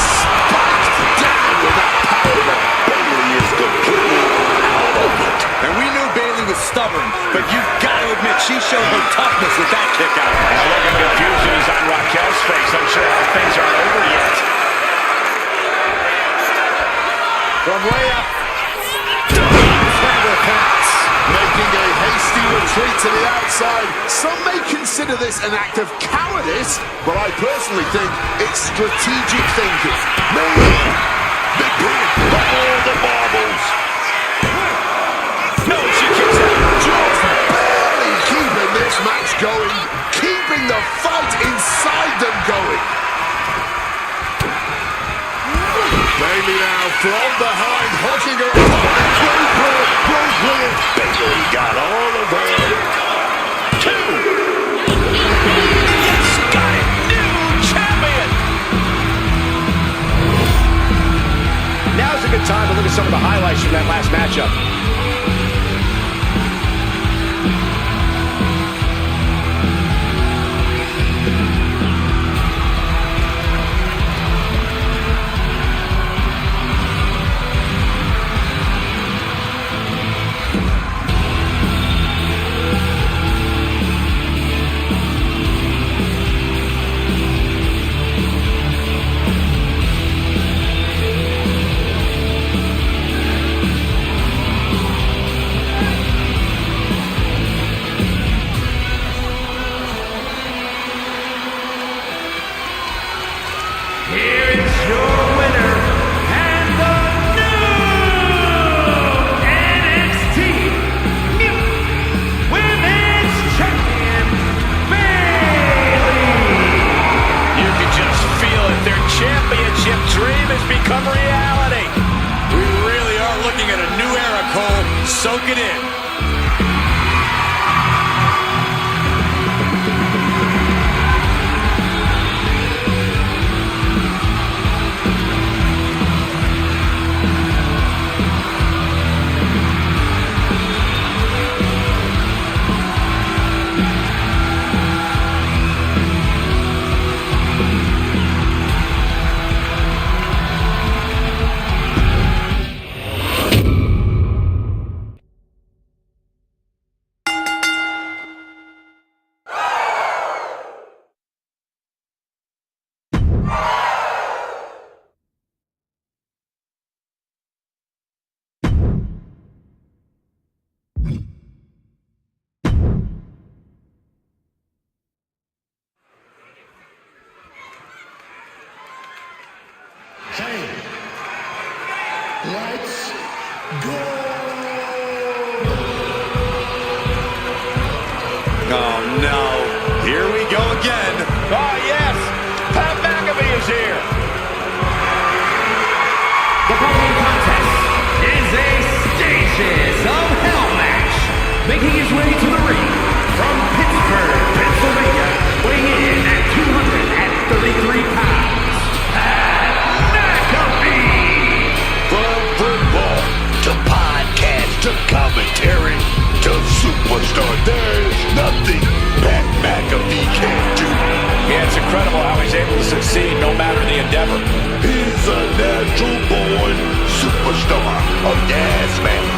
Spiked down with that power. Bayley is completely out of it. And we knew Bayley was stubborn, but you've got to admit she showed her toughness with that kick out. And a look of confusion is on Raquel's face. I'm sure how things aren't over yet. From way up. Making a hasty retreat to the outside. Some may consider this an act of cowardice, but I personally think it's strategic thinking. Man, they bring all the marbles. No, she kicks out. Just barely keeping this match going, keeping the fight inside them going. Bayley now from behind, hooking her opponent. Bayley got all of her. Two. Yes, got it. New champion. Now's a good time to look at some of the highlights from that last matchup. We really are looking at a Soak it in. Hey, let's go! Oh no, here we go again. Oh, yes! Pat McAfee is here! The following contest is a Stages of Hell match. Making his way to the ring from Pittsburgh, Pennsylvania, weighing in at 233 pounds, Pat McAfee. From football to podcast to commentary to superstar, there's nothing Pat McAfee can't do. Yeah, it's incredible how he's able to succeed no matter the endeavor. He's a natural born superstar of Gas Man.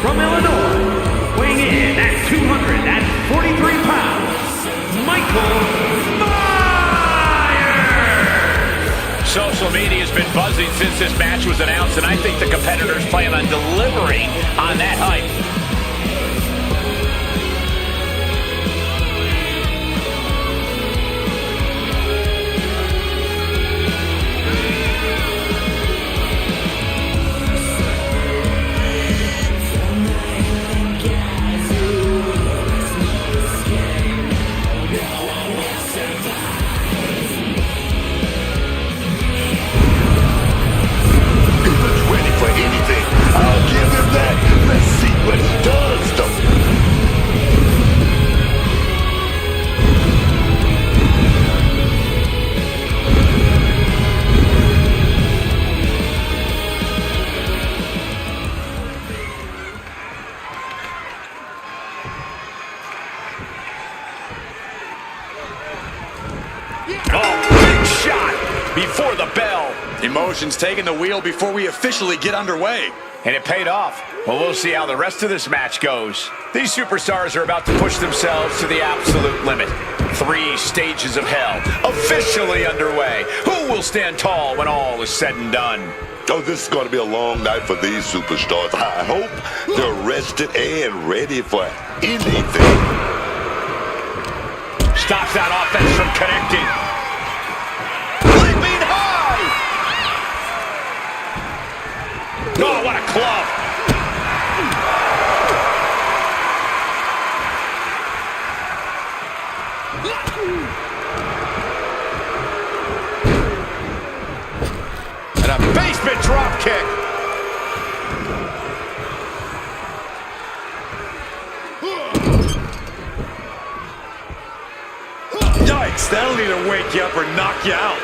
From Illinois, weighing in at 243 pounds, Michael Myers! Social media has been buzzing since this match was announced, and I think the competitors plan on delivering on that hype. Before the bell. Emotions taking the wheel before we officially get underway. And it paid off. Well, we'll see how the rest of this match goes. These superstars are about to push themselves to the absolute limit. 3 stages of hell officially underway. Who will stand tall when all is said and done? Oh, this is going to be a long night for these superstars. I hope they're rested and ready for anything. Stops that offense from connecting. Oh, what a club! And a basement drop kick. Yikes, that'll either wake you up or knock you out.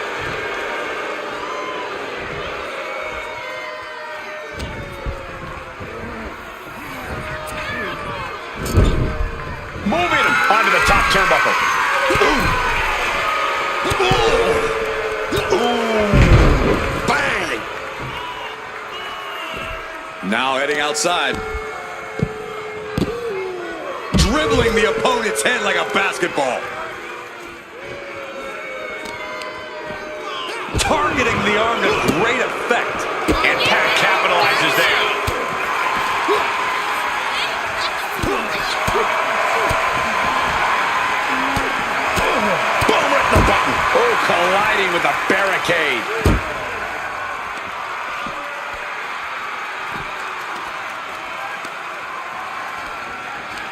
onto the top turnbuckle. Ooh. Bang! Now heading outside. Dribbling the opponent's head like a basketball. Targeting the arm to great effect. And Pat capitalizes there. Boom at the button. Oh, colliding with the barricade.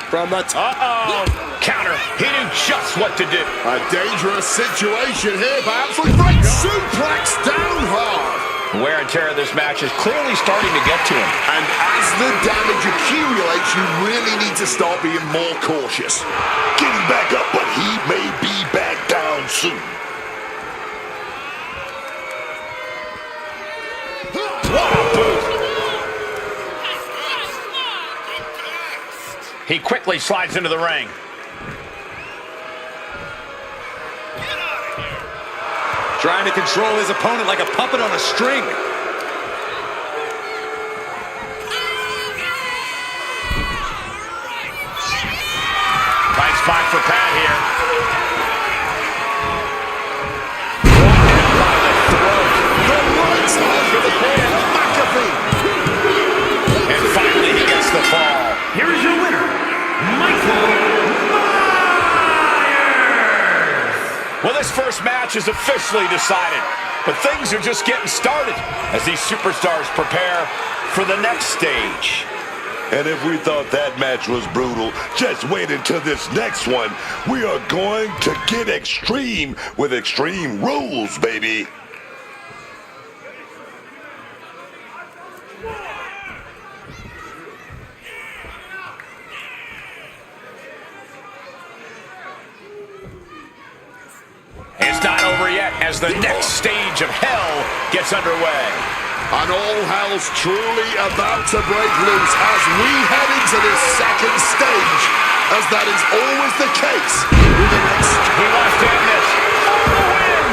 From the top. Uh-oh. Counter. He knew just what to do. A dangerous situation here, but absolutely great suplex down hard. Wear and tear of this match is clearly starting to get to him. And as the damage accumulates, you really need to start being more cautious. Getting back up, but he may be back down soon. What a boot. He quickly slides into the ring. Trying to control his opponent like a puppet on a string. Nice spot for Pat here. The right side for the pin. McAfee. And finally he gets the fall. Here is your winner, Michael. Well, this first match is officially decided, but things are just getting started as these superstars prepare for the next stage. And if we thought that match was brutal, just wait until this next one. We are going to get extreme with Extreme Rules, baby. It's not over yet as the next stage of hell gets underway. And all hell's truly about to break loose as we head into this second stage, as that is always the case with the next. He wants to end this for the win.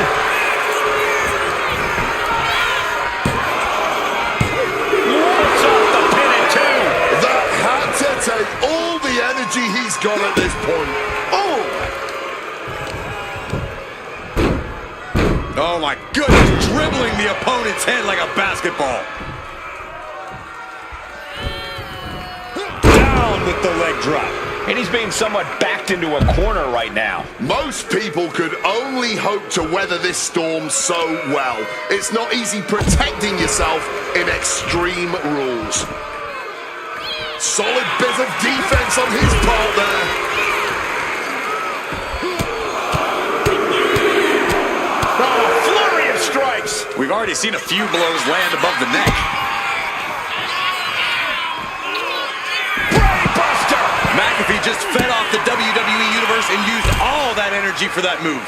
What's off the pin at two? That had to take all the energy he's got at this point. Oh! Oh my goodness, dribbling the opponent's head like a basketball. Down with the leg drop. And he's being somewhat backed into a corner right now. Most people could only hope to weather this storm so well. It's not easy protecting yourself in Extreme Rules. Solid bit of defense on his part there. Strikes. We've already seen a few blows land above the neck. Brainbuster! McAfee just fed off the WWE Universe and used all that energy for that move.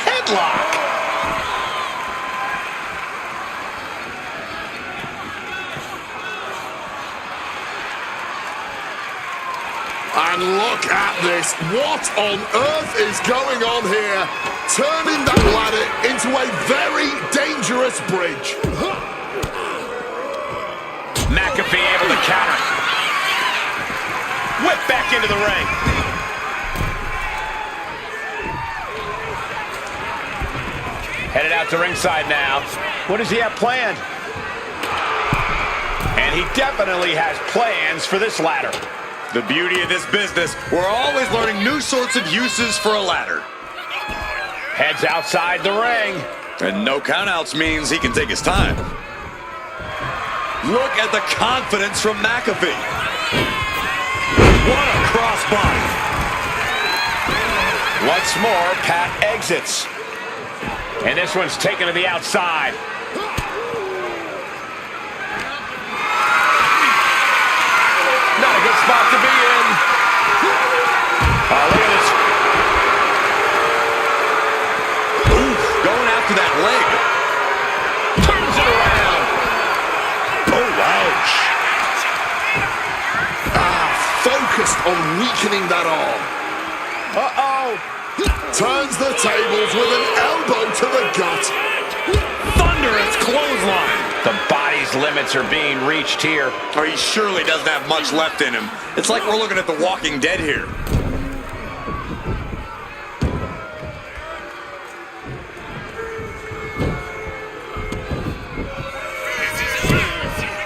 Headlock. And look at this. What on earth is going on here? Turning that ladder into a very dangerous bridge. McAfee able to counter. Whip back into the ring. Headed out to ringside now. What does he have planned? And he definitely has plans for this ladder. The beauty of this business, we're always learning new sorts of uses for a ladder. Heads outside the ring. And no countouts means he can take his time. Look at the confidence from McAfee. What a crossbody. Once more, Pat exits. And this one's taken to the outside. Not a good spot to be in. Oh, look at this. Ooh, going after that leg. Turns it around. Oh, ouch. focused on weakening that arm. Uh-oh. Turns the tables with an elbow to the gut. Thunderous clothesline. The body's limits are being reached here. Oh, he surely doesn't have much left in him. It's like we're looking at The Walking Dead here.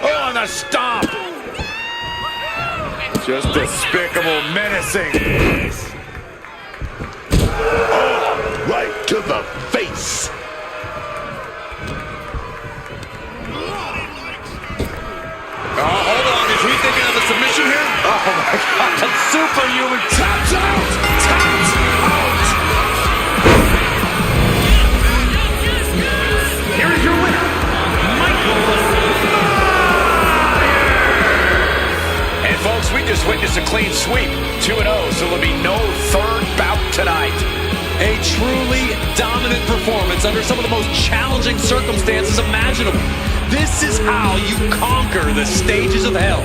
Oh, and a stomp. Just despicable, menacing. Oh, right to the face. Hold on, is he thinking of a submission here? Oh, my God. Superhuman. Taps out! Taps out! Here is your winner, Michael And folks, we just witnessed a clean sweep. 2-0, so there'll be no third bout tonight. A truly dominant performance under some of the most challenging circumstances imaginable. This is how you conquer the stages of hell.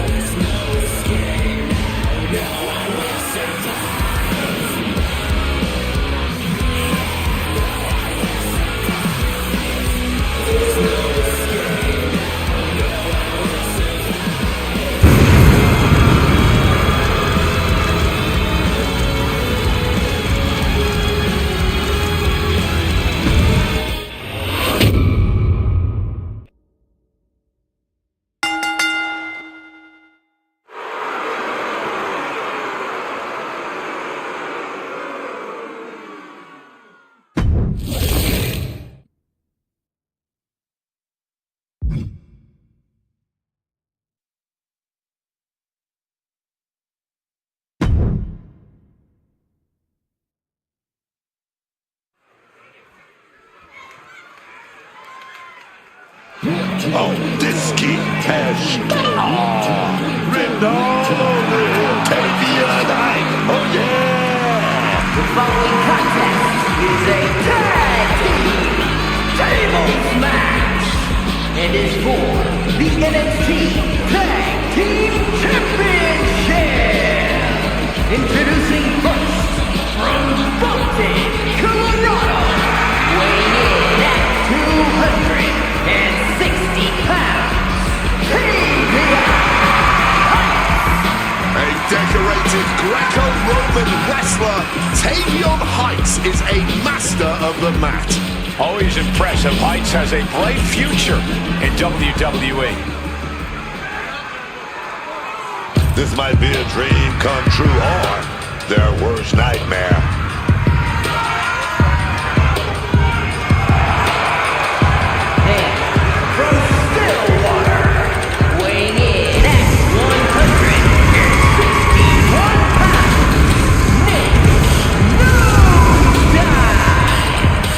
Oh, this ski has written all over him. Take the other night. Oh, yeah. The following contest is a tag team tables match and is for the NXT Tag Team Championship. Introducing first from Bolton, Colorado, weighing in at 260 pounds, A decorated Greco-Roman wrestler, Tavion Heights is a master of the mat. Always impressive. Heights has a bright future in WWE. This might be a dream come true or their worst nightmare. And from Stillwater, weighing in at 161 pounds, Nick Noose.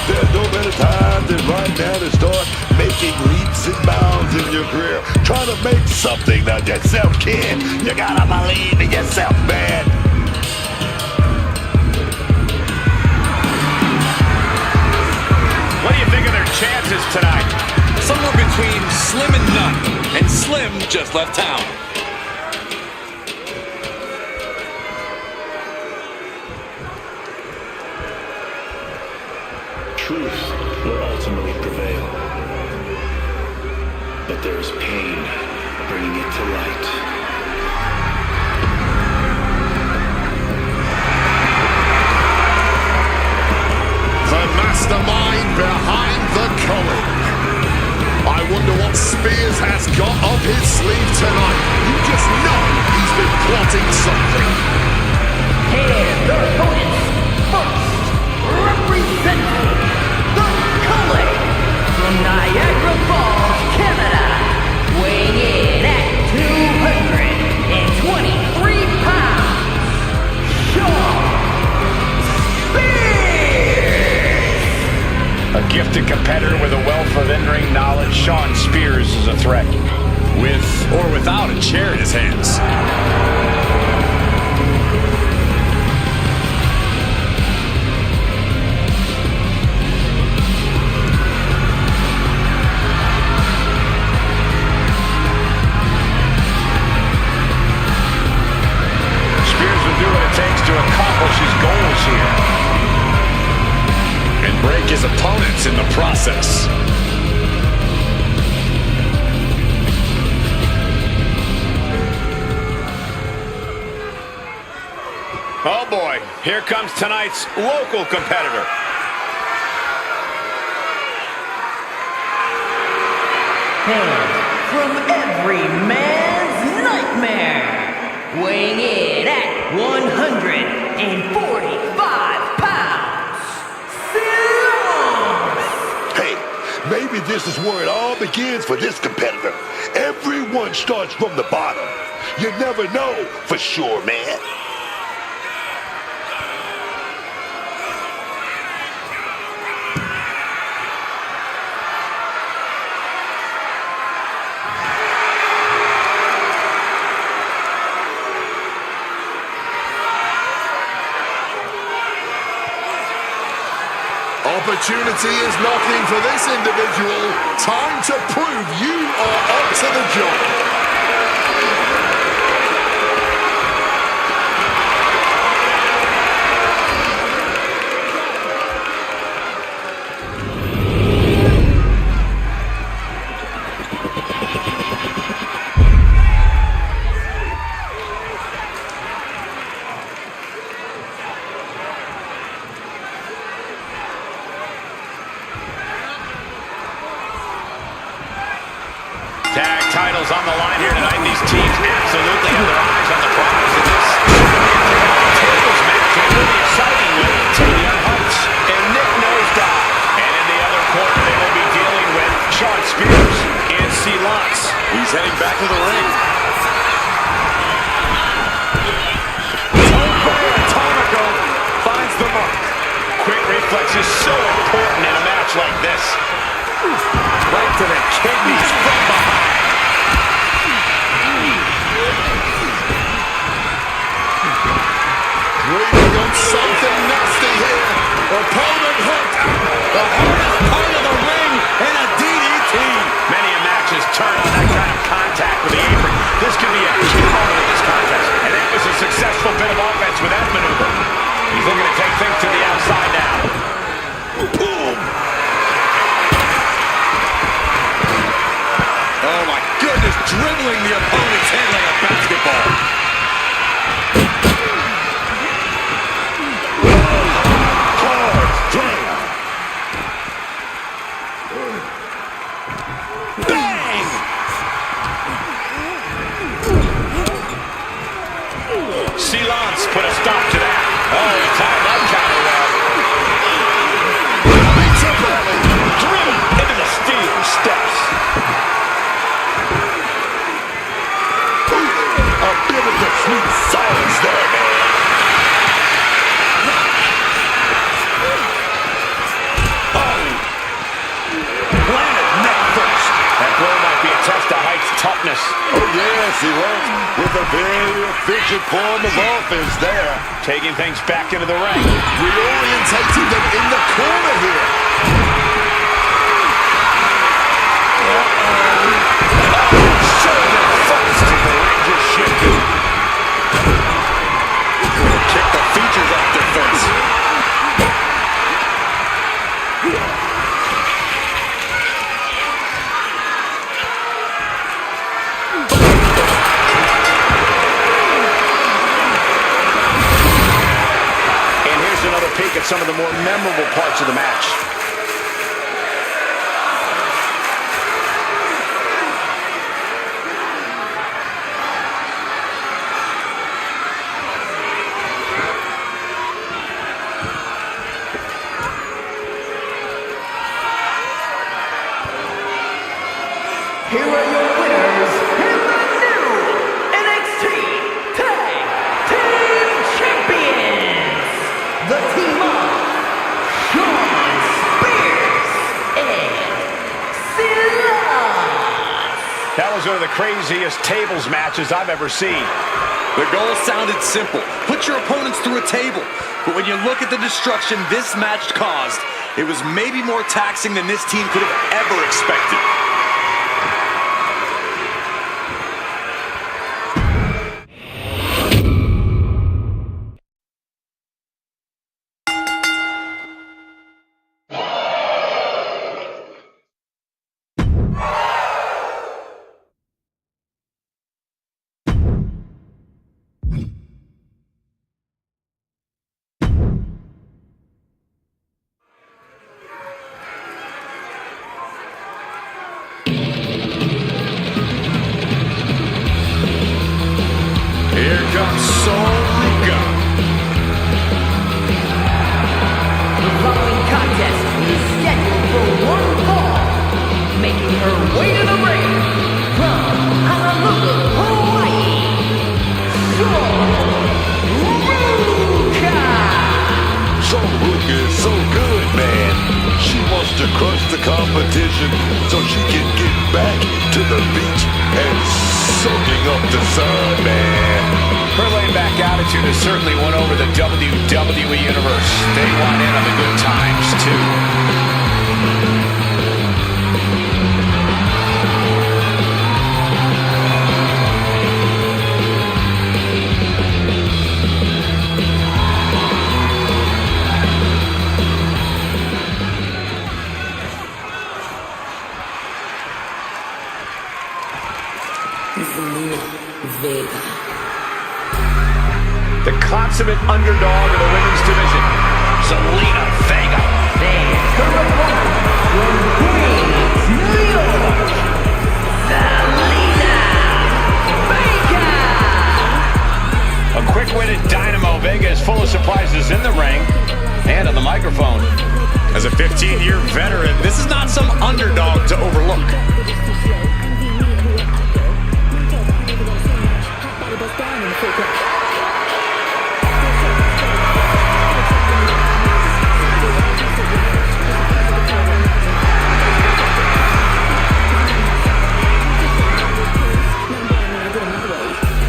There's no better time than right now to start making leaps and bounds in your career. Trying to make something of yourself, kid. You gotta believe in yourself, man. What do you think of their chances tonight? Somewhere between slim and none. And Slim just left town. Truth will ultimately prevail. But there is pain bringing it to light. The mastermind behind the calling. I wonder what Spears has got up his sleeve tonight. You just know he's been plotting something. And their opponents, first, representing the Culling from Niagara Falls, Canada, weighing in at 223 pounds, Sean Spears. A gifted competitor with a wealth of in-ring knowledge, Sean Spears is a threat. With or without a chair in his hands. his opponents in the process. Oh boy, here comes tonight's local competitor. And from every man's nightmare, weighing in at 145 pounds, Streamz. Hey, maybe this is where it all begins for this competitor. Everyone starts from the bottom. You never know for sure, man. Opportunity is knocking for this individual. Time to prove you are up to the job. Tag titles on the line here tonight. These teams absolutely have their eyes on the prize in this tables match. It will be exciting with Taylor Hunts and Nick Nosedive. And in the other corner, they will be dealing with Sean Spears and Streamz. He's heading back to the ring. Atomico finds the mark. Quick reflex is so important in a match like this. Right to the kidneys from behind. Breathing on something nasty here. Opponent hooked out the hardest part of the ring and a DDT. Many a match has turned on that kind of contact with the apron. This could be a key moment in this contest. And that was a successful bit of offense with that maneuver. He's looking to take things to the outside now. Boom. Oh my goodness, dribbling the opponent's head like a basketball. Bang! Streamz put a stop to that. Oh, he timed that counter well. Driven into the steel steps. A bit of the sweet silence there, man. Planted neck first. That blow might be a test of Heights' toughness. Oh, yes, he was. With a very efficient form of offense there. Taking things back into the ring. Reorientating them in the corner here. Shoulder first. The ring just shifted. Kick the features off their face. And here's another peek at some of the more memorable parts of the match. Here are your winners and the new NXT Tag Team Champions, the team of Sean Spears and Streamz. That was one of the craziest tables matches I've ever seen. The goal sounded simple. Put your opponents through a table. But when you look at the destruction this match caused, it was maybe more taxing than this team could have ever expected. up Sol Ruca. The following contest is scheduled for one fall. Making her way to the ring from Aloha, Hawaii, Sol Ruca. Sol Ruca is so good, man. She wants to crush the competition so she can get back to the beach and soaking up the sun, man. Her laid-back attitude has certainly won over the WWE Universe. They want in on the good times, too. The consummate underdog of the women's division, Zelina Vega. And her opponent from Queens, New York, Zelina Vega. A quick-witted dynamo, Vega is full of surprises in the ring and on the microphone. As a 15-year veteran, this is not some underdog to overlook.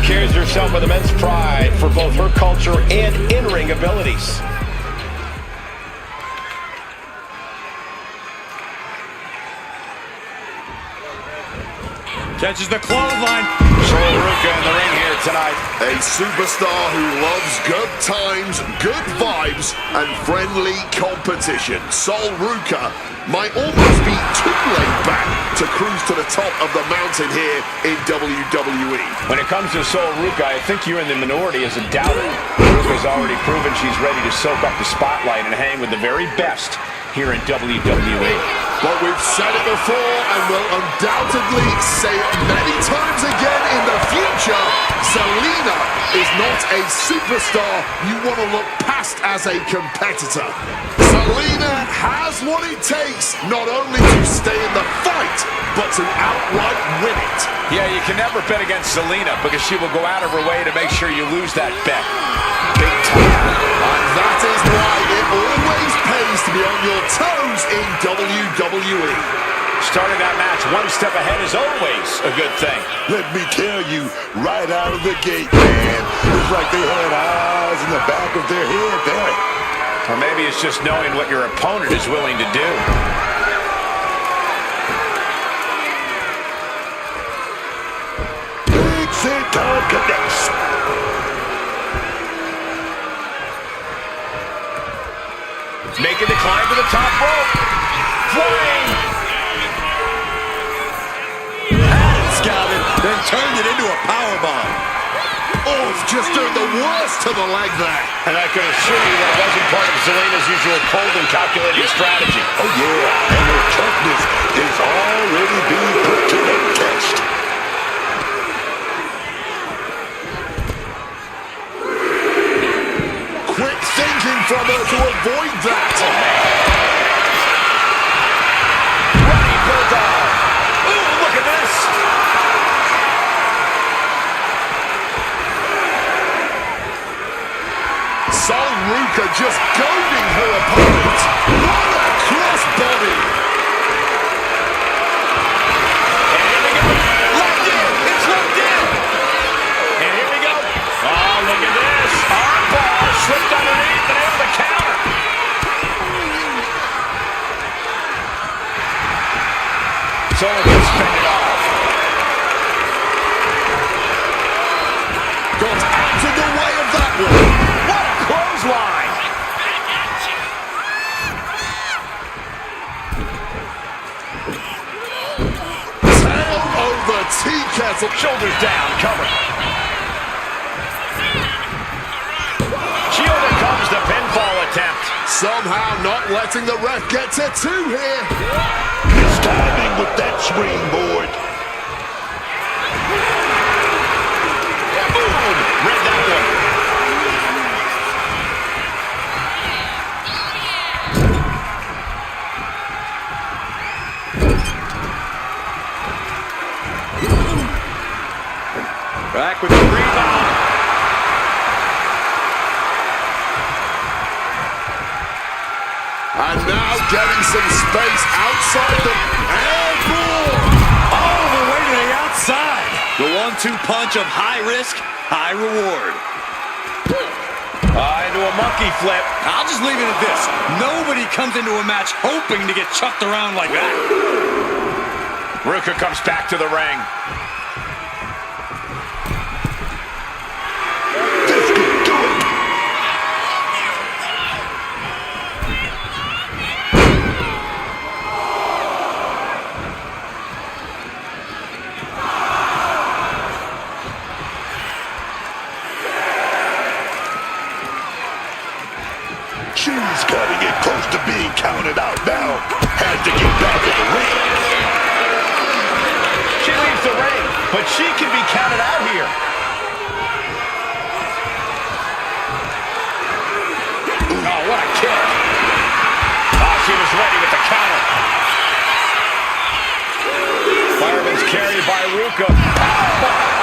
Carries herself with immense pride for both her culture and in-ring abilities. Catches the clothesline. Sol Ruca in the ring here tonight. A superstar who loves good times, good vibes, and friendly competition. Sol Ruca might almost be too laid back to cruise to the top of the mountain here in WWE. When it comes to Sol Ruca, I think you're in the minority as a doubter. Ruca's already proven she's ready to soak up the spotlight and hang with the very best here in WWE. But we've said it before and will undoubtedly say it many times again in the future. Zelina is not a superstar you want to look past as a competitor. Zelina has what it takes not only to stay in the fight, but to outright win it. Yeah, you can never bet against Zelina because she will go out of her way to make sure you lose that bet. Big time. And that is why it always pays to be on your toes in WWE. Starting that match one step ahead is always a good thing. Let me tell you, right out of the gate, man, it's like they had eyes in the back of their head there. Or maybe it's just knowing what your opponent is willing to do. Big Senton connects. Making the climb to the top rope. Flying. Scouted, then turned it into a powerbomb. Oh, it's just doing the worst to the leg there. And I can assure you that wasn't part of Zelina's usual cold and calculated strategy. Oh yeah, and her toughness is already being put to the test. Quick thinking from her to avoid that. Running bulldog. Ooh, look at this. Sol Ruca just goading her opponent. What a crossbody. And here we go. Locked in. It's locked in. And here we go. Oh, look at this. Armbar slipped underneath and able to counter. Sol Ruca fended off. Got out of the way of that one. What a clothesline. Tail over tea kettle. Shoulders down, cover. She overcomes the pinfall attempt. Somehow not letting the ref get to two here. His timing with that springboard. Boom! Read that getting some space outside the airborne. All the way to the outside. The 1-2 punch of high risk, high reward. Into a monkey flip. I'll just leave it at this. Nobody comes into a match hoping to get chucked around like that. Ruka comes back to the ring. This could do it. She's got to get close to being counted out now. Has to get back in the ring. She leaves the ring, but she can be counted out here. Oh, what a kick. Oh, she was ready with the counter. Fireman's carry by Ruka. Powerbomb.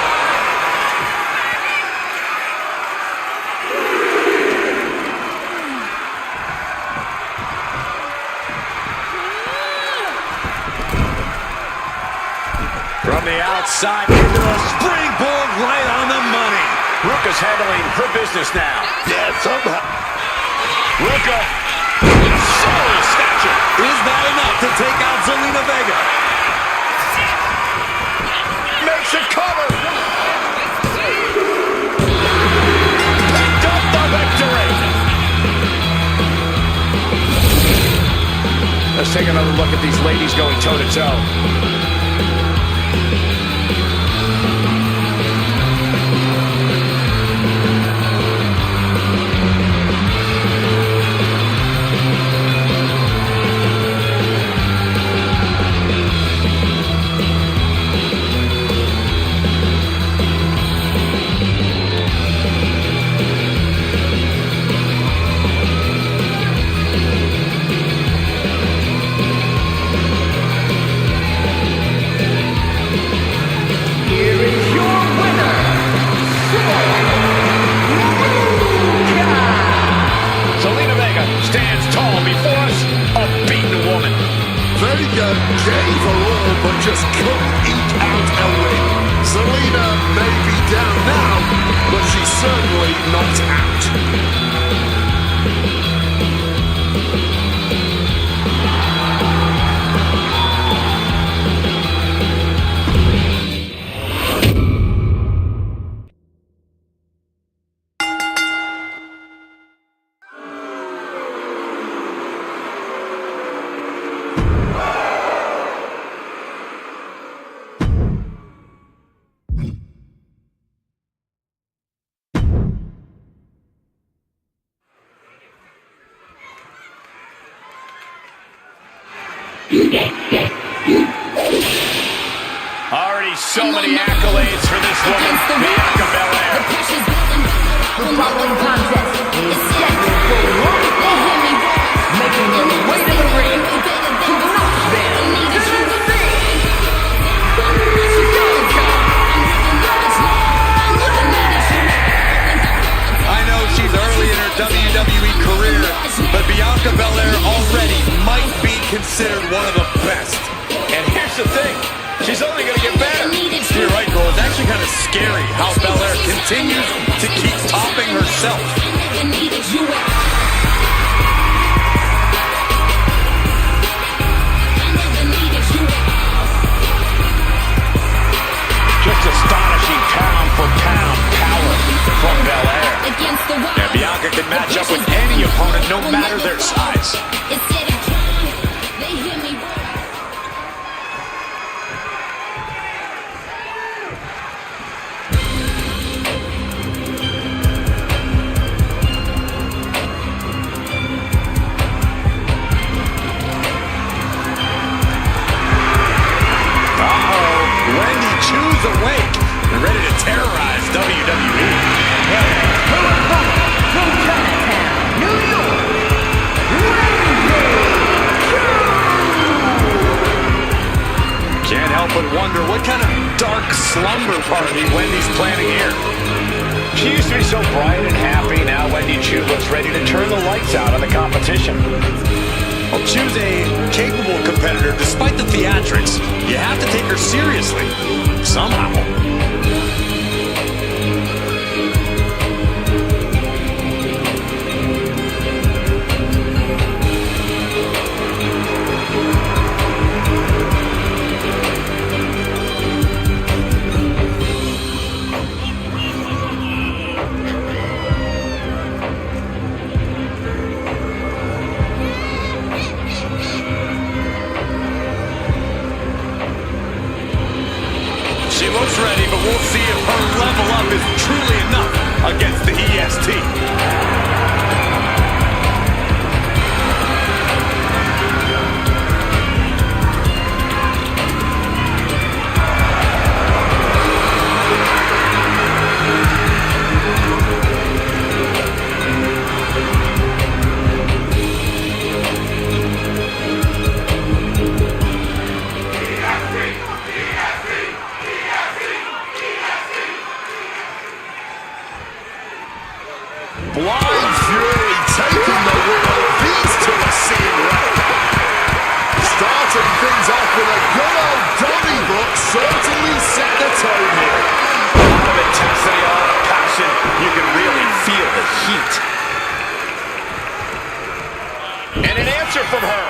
From the outside into a springboard right on the money. Ruka's handling her business now. Yeah, somehow. Ruka, serious snatcher. Is that enough to take out Zelina Vega? Makes a cover. Picked up the victory. Let's take another look at these ladies going toe-to-toe. Stands tall before us, a beaten woman. Vega gave her all, but just couldn't eke out a win. Zelina may be down now, but she's certainly not out. Already so many accolades for this woman, Bianca Belair. The following contest is scheduled for one fall, making her way to the ring from Knoxville, Tennessee. I know she's early in her WWE career, but Bianca Belair already might be considered one of the best. And here's the thing, she's only going to get better. You're right, Cole. It's actually kind of scary how Belair continues to keep topping herself. Just astonishing pound for pound power from Belair. And Bianca can match up with any opponent, no matter their size. Awake and ready to terrorize WWE. From Chinatown, New York, can't help but wonder what kind of dark slumber party Wendy's planning here. She used to be so bright and happy. Now Wendy Chu looks ready to turn the lights out on the competition. Well, choose a capable competitor despite the theatrics. You have to take her seriously, somehow. She looks ready, but we'll see if her level up is truly enough against the EST. Blind Fury taking the wheel. These two are seeing red. Starting things off with a good old Donnybrook certainly set the tone here. A lot of intensity, a lot of passion. You can really feel the heat. And an answer from her.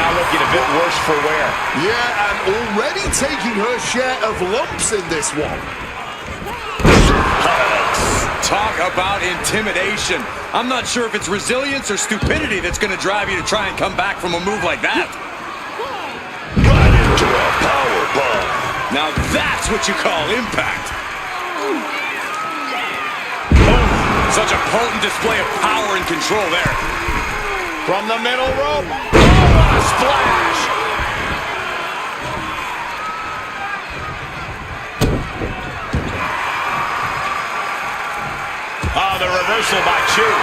Now looking a bit worse for wear. Yeah, and already taking her share of lumps in this one. Talk about intimidation. I'm not sure if it's resilience or stupidity that's going to drive you to try and come back from a move like that. Right into a power bomb. Now that's what you call impact. Such a potent display of power and control there. From the middle rope. Oh, what a splash! Oh, the reversal by Chu. Oh,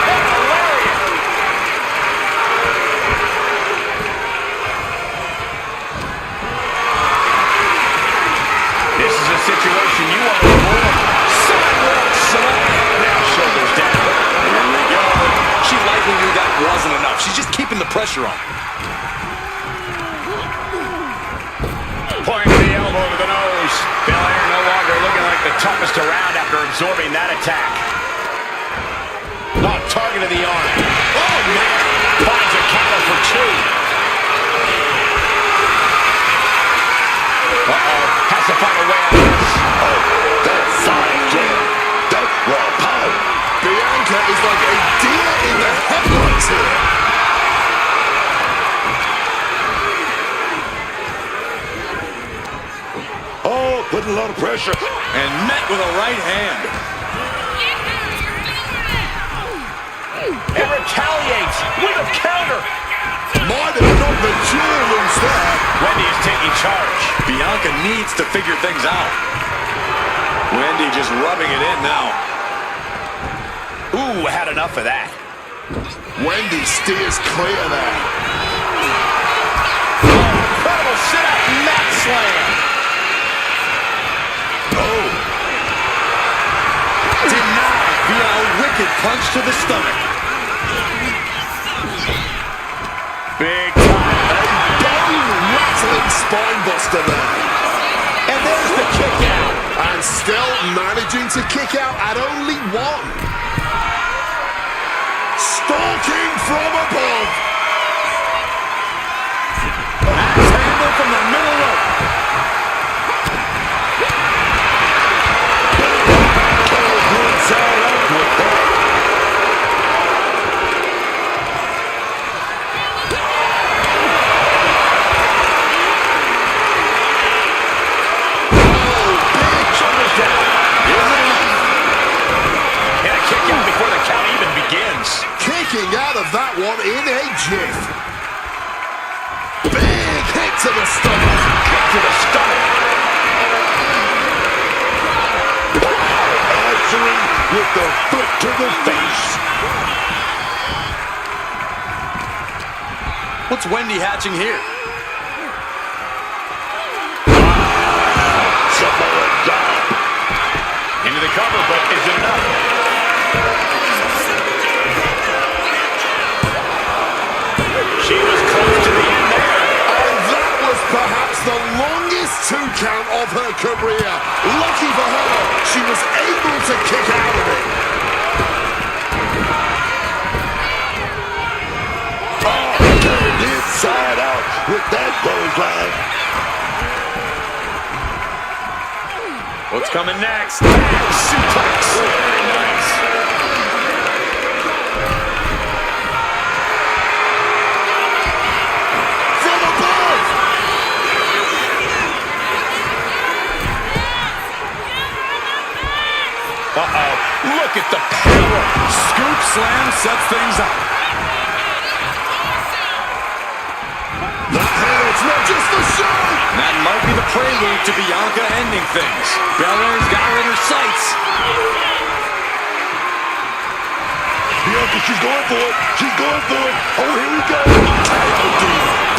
what a lariat! This is a situation you want to avoid. Sidewalk slam. Now shoulders down. Here we go. She likely knew that wasn't enough. She's just keeping the pressure on. Point to the elbow to the nose. Belair no longer looking like the toughest around after absorbing that attack. Not target of the arm. Oh, man. Finds a counter for Chu. Uh-oh. Has to find a way out of this. Oh, that's fine, Jim. That's raw power. Bianca is like a deer in the headlights here. Oh, putting a lot of pressure. And met with a right hand. And retaliates with a counter. Might have knocked the jaw loose there. Wendy is taking charge. Bianca needs to figure things out. Wendy just rubbing it in now. Ooh, had enough of that. Wendy steers clear there. Incredible sit-up mat slam. Oh. Denied via a wicked punch to the stomach. Big time. Bone-rattling spine buster there. And there's the kick out. And still managing to kick out at only one. Stalking from above. Axe handle from the middle rope. It's all up with that. Shoulders down. Isn't enough. And a kick out before the count even begins. Kicking out of that one in a jiff. Big hit to the stomach. Kick to the stomach. Answering with the foot to the face. What's Wendy hatching here? Samoa drop. Into the cover, but is it enough? of her career. Lucky for her, she was able to kick out of it. Oh, turned inside out with that clothesline. What's coming next? Suplex. Very nice. From above. Uh-oh. Look at the power. Scoop slam sets things up. It's not just the show. That might be the prelude to Bianca ending things. Belair's got her in her sights. Bianca, she's going for it. She's going for it. Oh, here we go. KOD.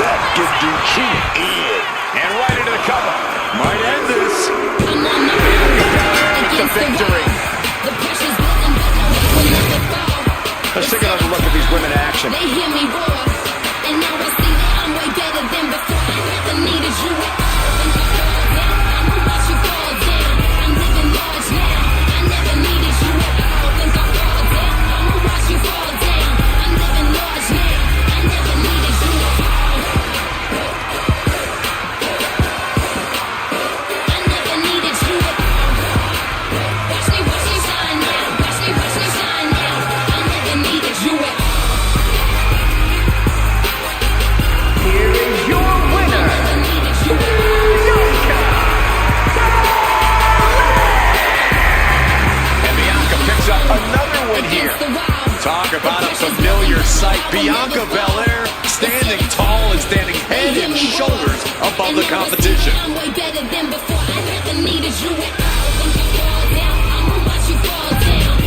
That can do you in. And right into the cover. Might end this. I'm on my Bianca Belair with the victory. The pressure's building, but no one will let it fall. Let's take another look at these women in action. They hear me roar, and now I see that I'm way better than before. I never needed you at all. When you fall down, I'ma watch you fall down. I'm living large now. I never needed you at all. When I fall down, I'ma watch you fall down. I'm living large now. I never needed you at all. I never needed you at all. Watch me shine now. Watch me shine now. I never needed you at all. Here is your winner, And Bianca picks up another win here. Talk about a familiar sight. Bianca Belair standing tall and standing head and shoulders above the competition. I'm way better than before. I never needed you at all. When you fall down, I'ma watch you fall down.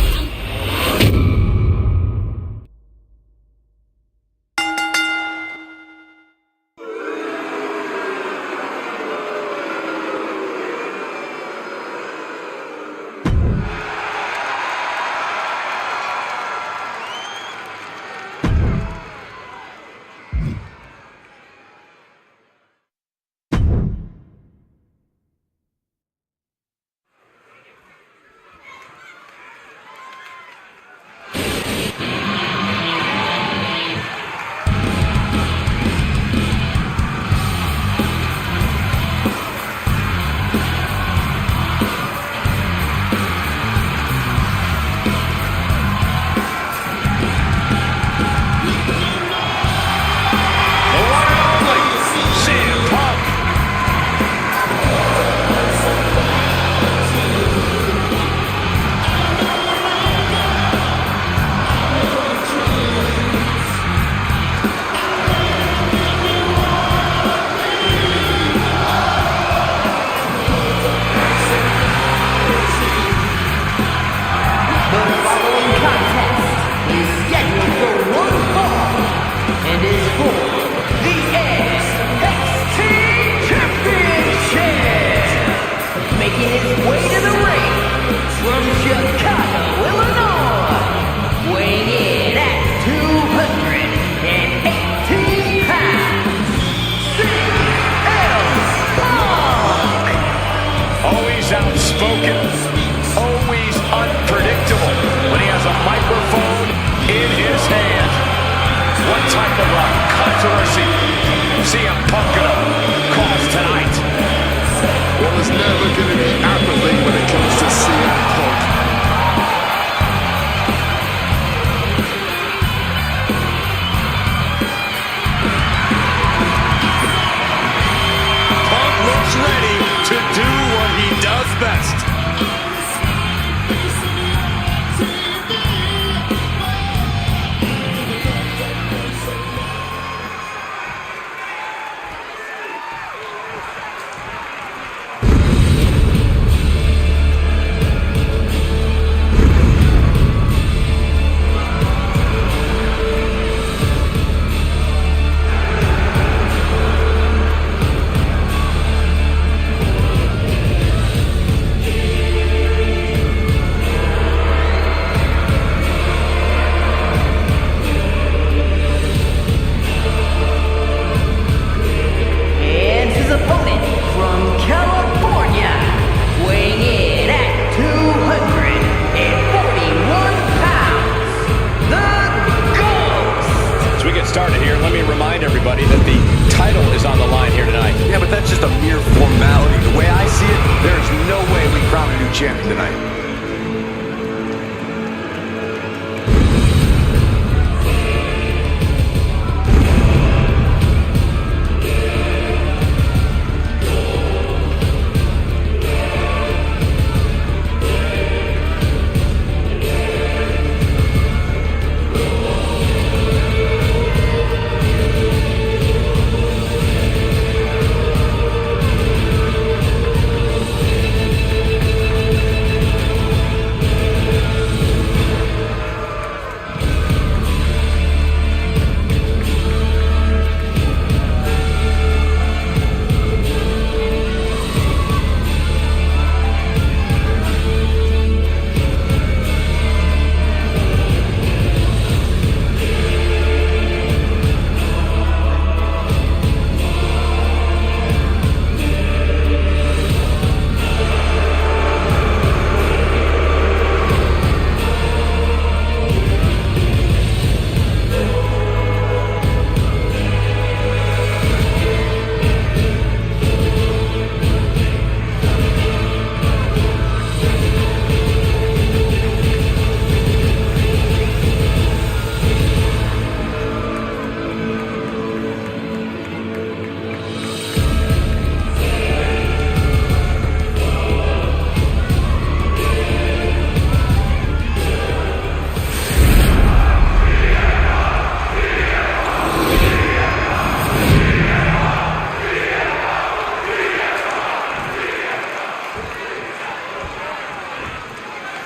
champion tonight.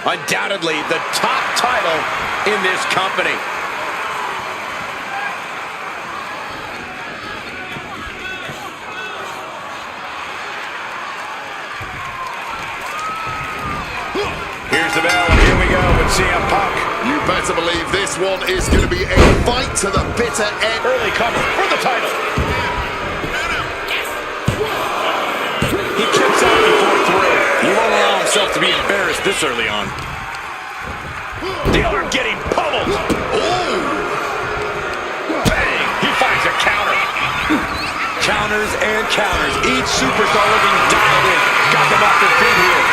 Undoubtedly the top title in this company. Here's the bell, and here we go with CM Punk. You better believe this one is going to be a fight to the bitter end. Early cover for the title. He kicks out before three. He won't allow himself to be embarrassed this early on. The arm getting pummeled. Ooh. Bang! He finds a counter. Counters and counters. Each superstar looking dialed in. Got them off their feet here.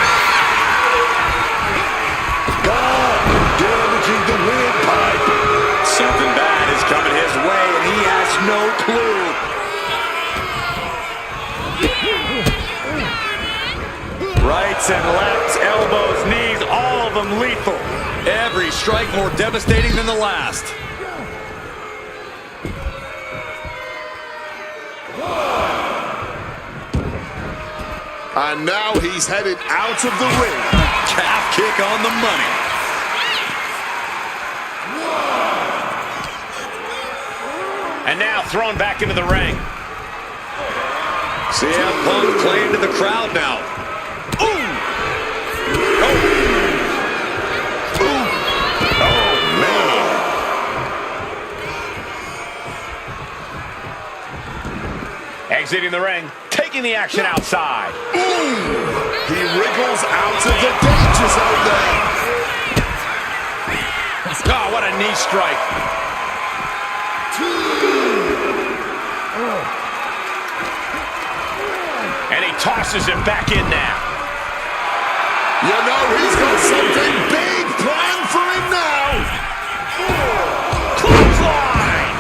Damaging the windpipe. Something bad is coming his way, and he has no clue. Rights and lefts, elbows, knees, all of them lethal. Every strike more devastating than the last. And now he's headed out of the ring. Calf kick on the money. And now thrown back into the ring. CM Punk playing to the crowd now. Ooh! Exiting the ring, taking the action outside. He wriggles out of the danger zone there. Oh, what a knee strike. And he tosses him back in now. You know he's got something big planned for him now. Clothesline!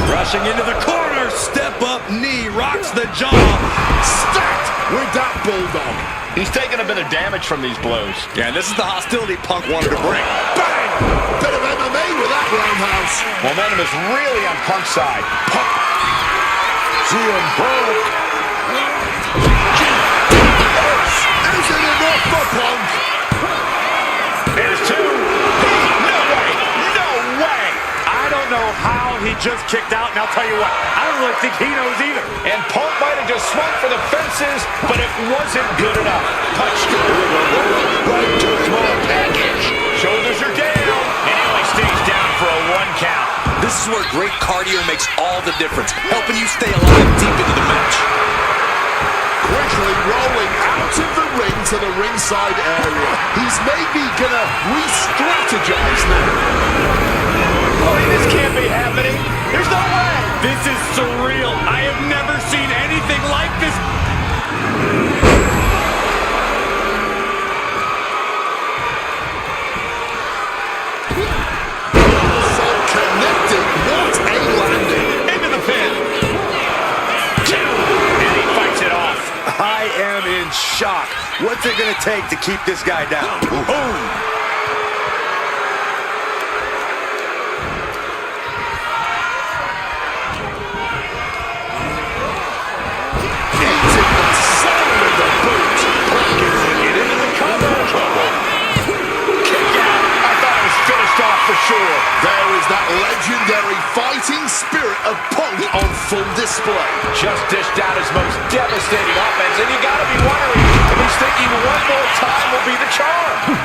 Rushing into the corner. Step up knee. Rocks the jaw. Stacked with that bulldog. He's taking a bit of damage from these blows. Yeah, and this is the hostility Punk wanted to bring. Bang! Bit of MMA with that roundhouse. Momentum is really on Punk's side. CM Punk. Is it enough for Punk? There's two. No way! No way! I don't know how he just kicked out, and I'll tell you what, I don't really think he knows either. And Punk might have just swung for the fences, but it wasn't good enough. Touched Right to small package. Shoulders are down, and he only stays down for a 1 count. This is where great cardio makes all the difference, helping you stay alive deep into the match. Quickly rolling out of the ring to the ringside area. He's maybe gonna restrain energized now. Boy, this can't be happening. There's no way. This is surreal. I have never seen anything like this. So connected. What a landing. Into the pin. And he fights it off. I am in shock. What's it going to take to keep this guy down? Boom. For sure. There is that legendary fighting spirit of Punk on full display. Just dished out his most devastating offense, and you gotta be wondering if he's thinking one more time will be the charm.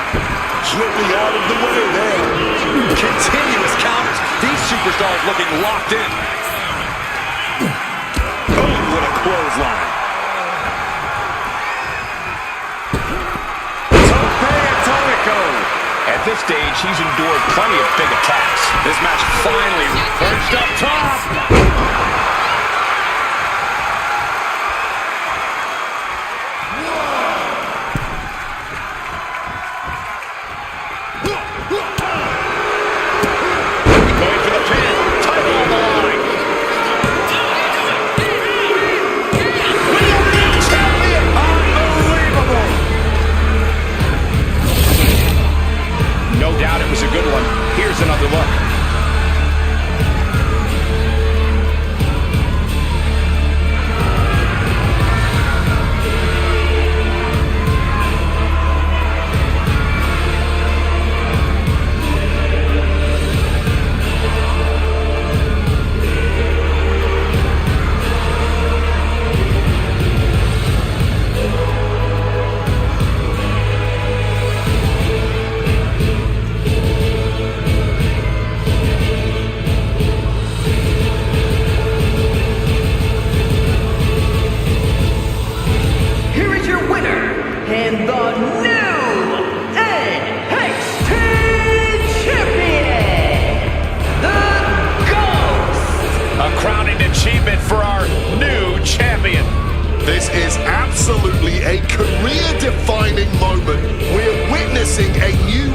Slipping out of the way there. Continuous counters. These superstars looking locked in. Oh, what a clothesline. At this stage, he's endured plenty of big attacks. This match finally perched up top. Going for the pin. Title on the line. Champion. Unbelievable. No doubt it was a good one. Here's another look. And the new NXT Champion, the Ghost. A crowning achievement for our new champion. This is absolutely a career-defining moment. We're witnessing a new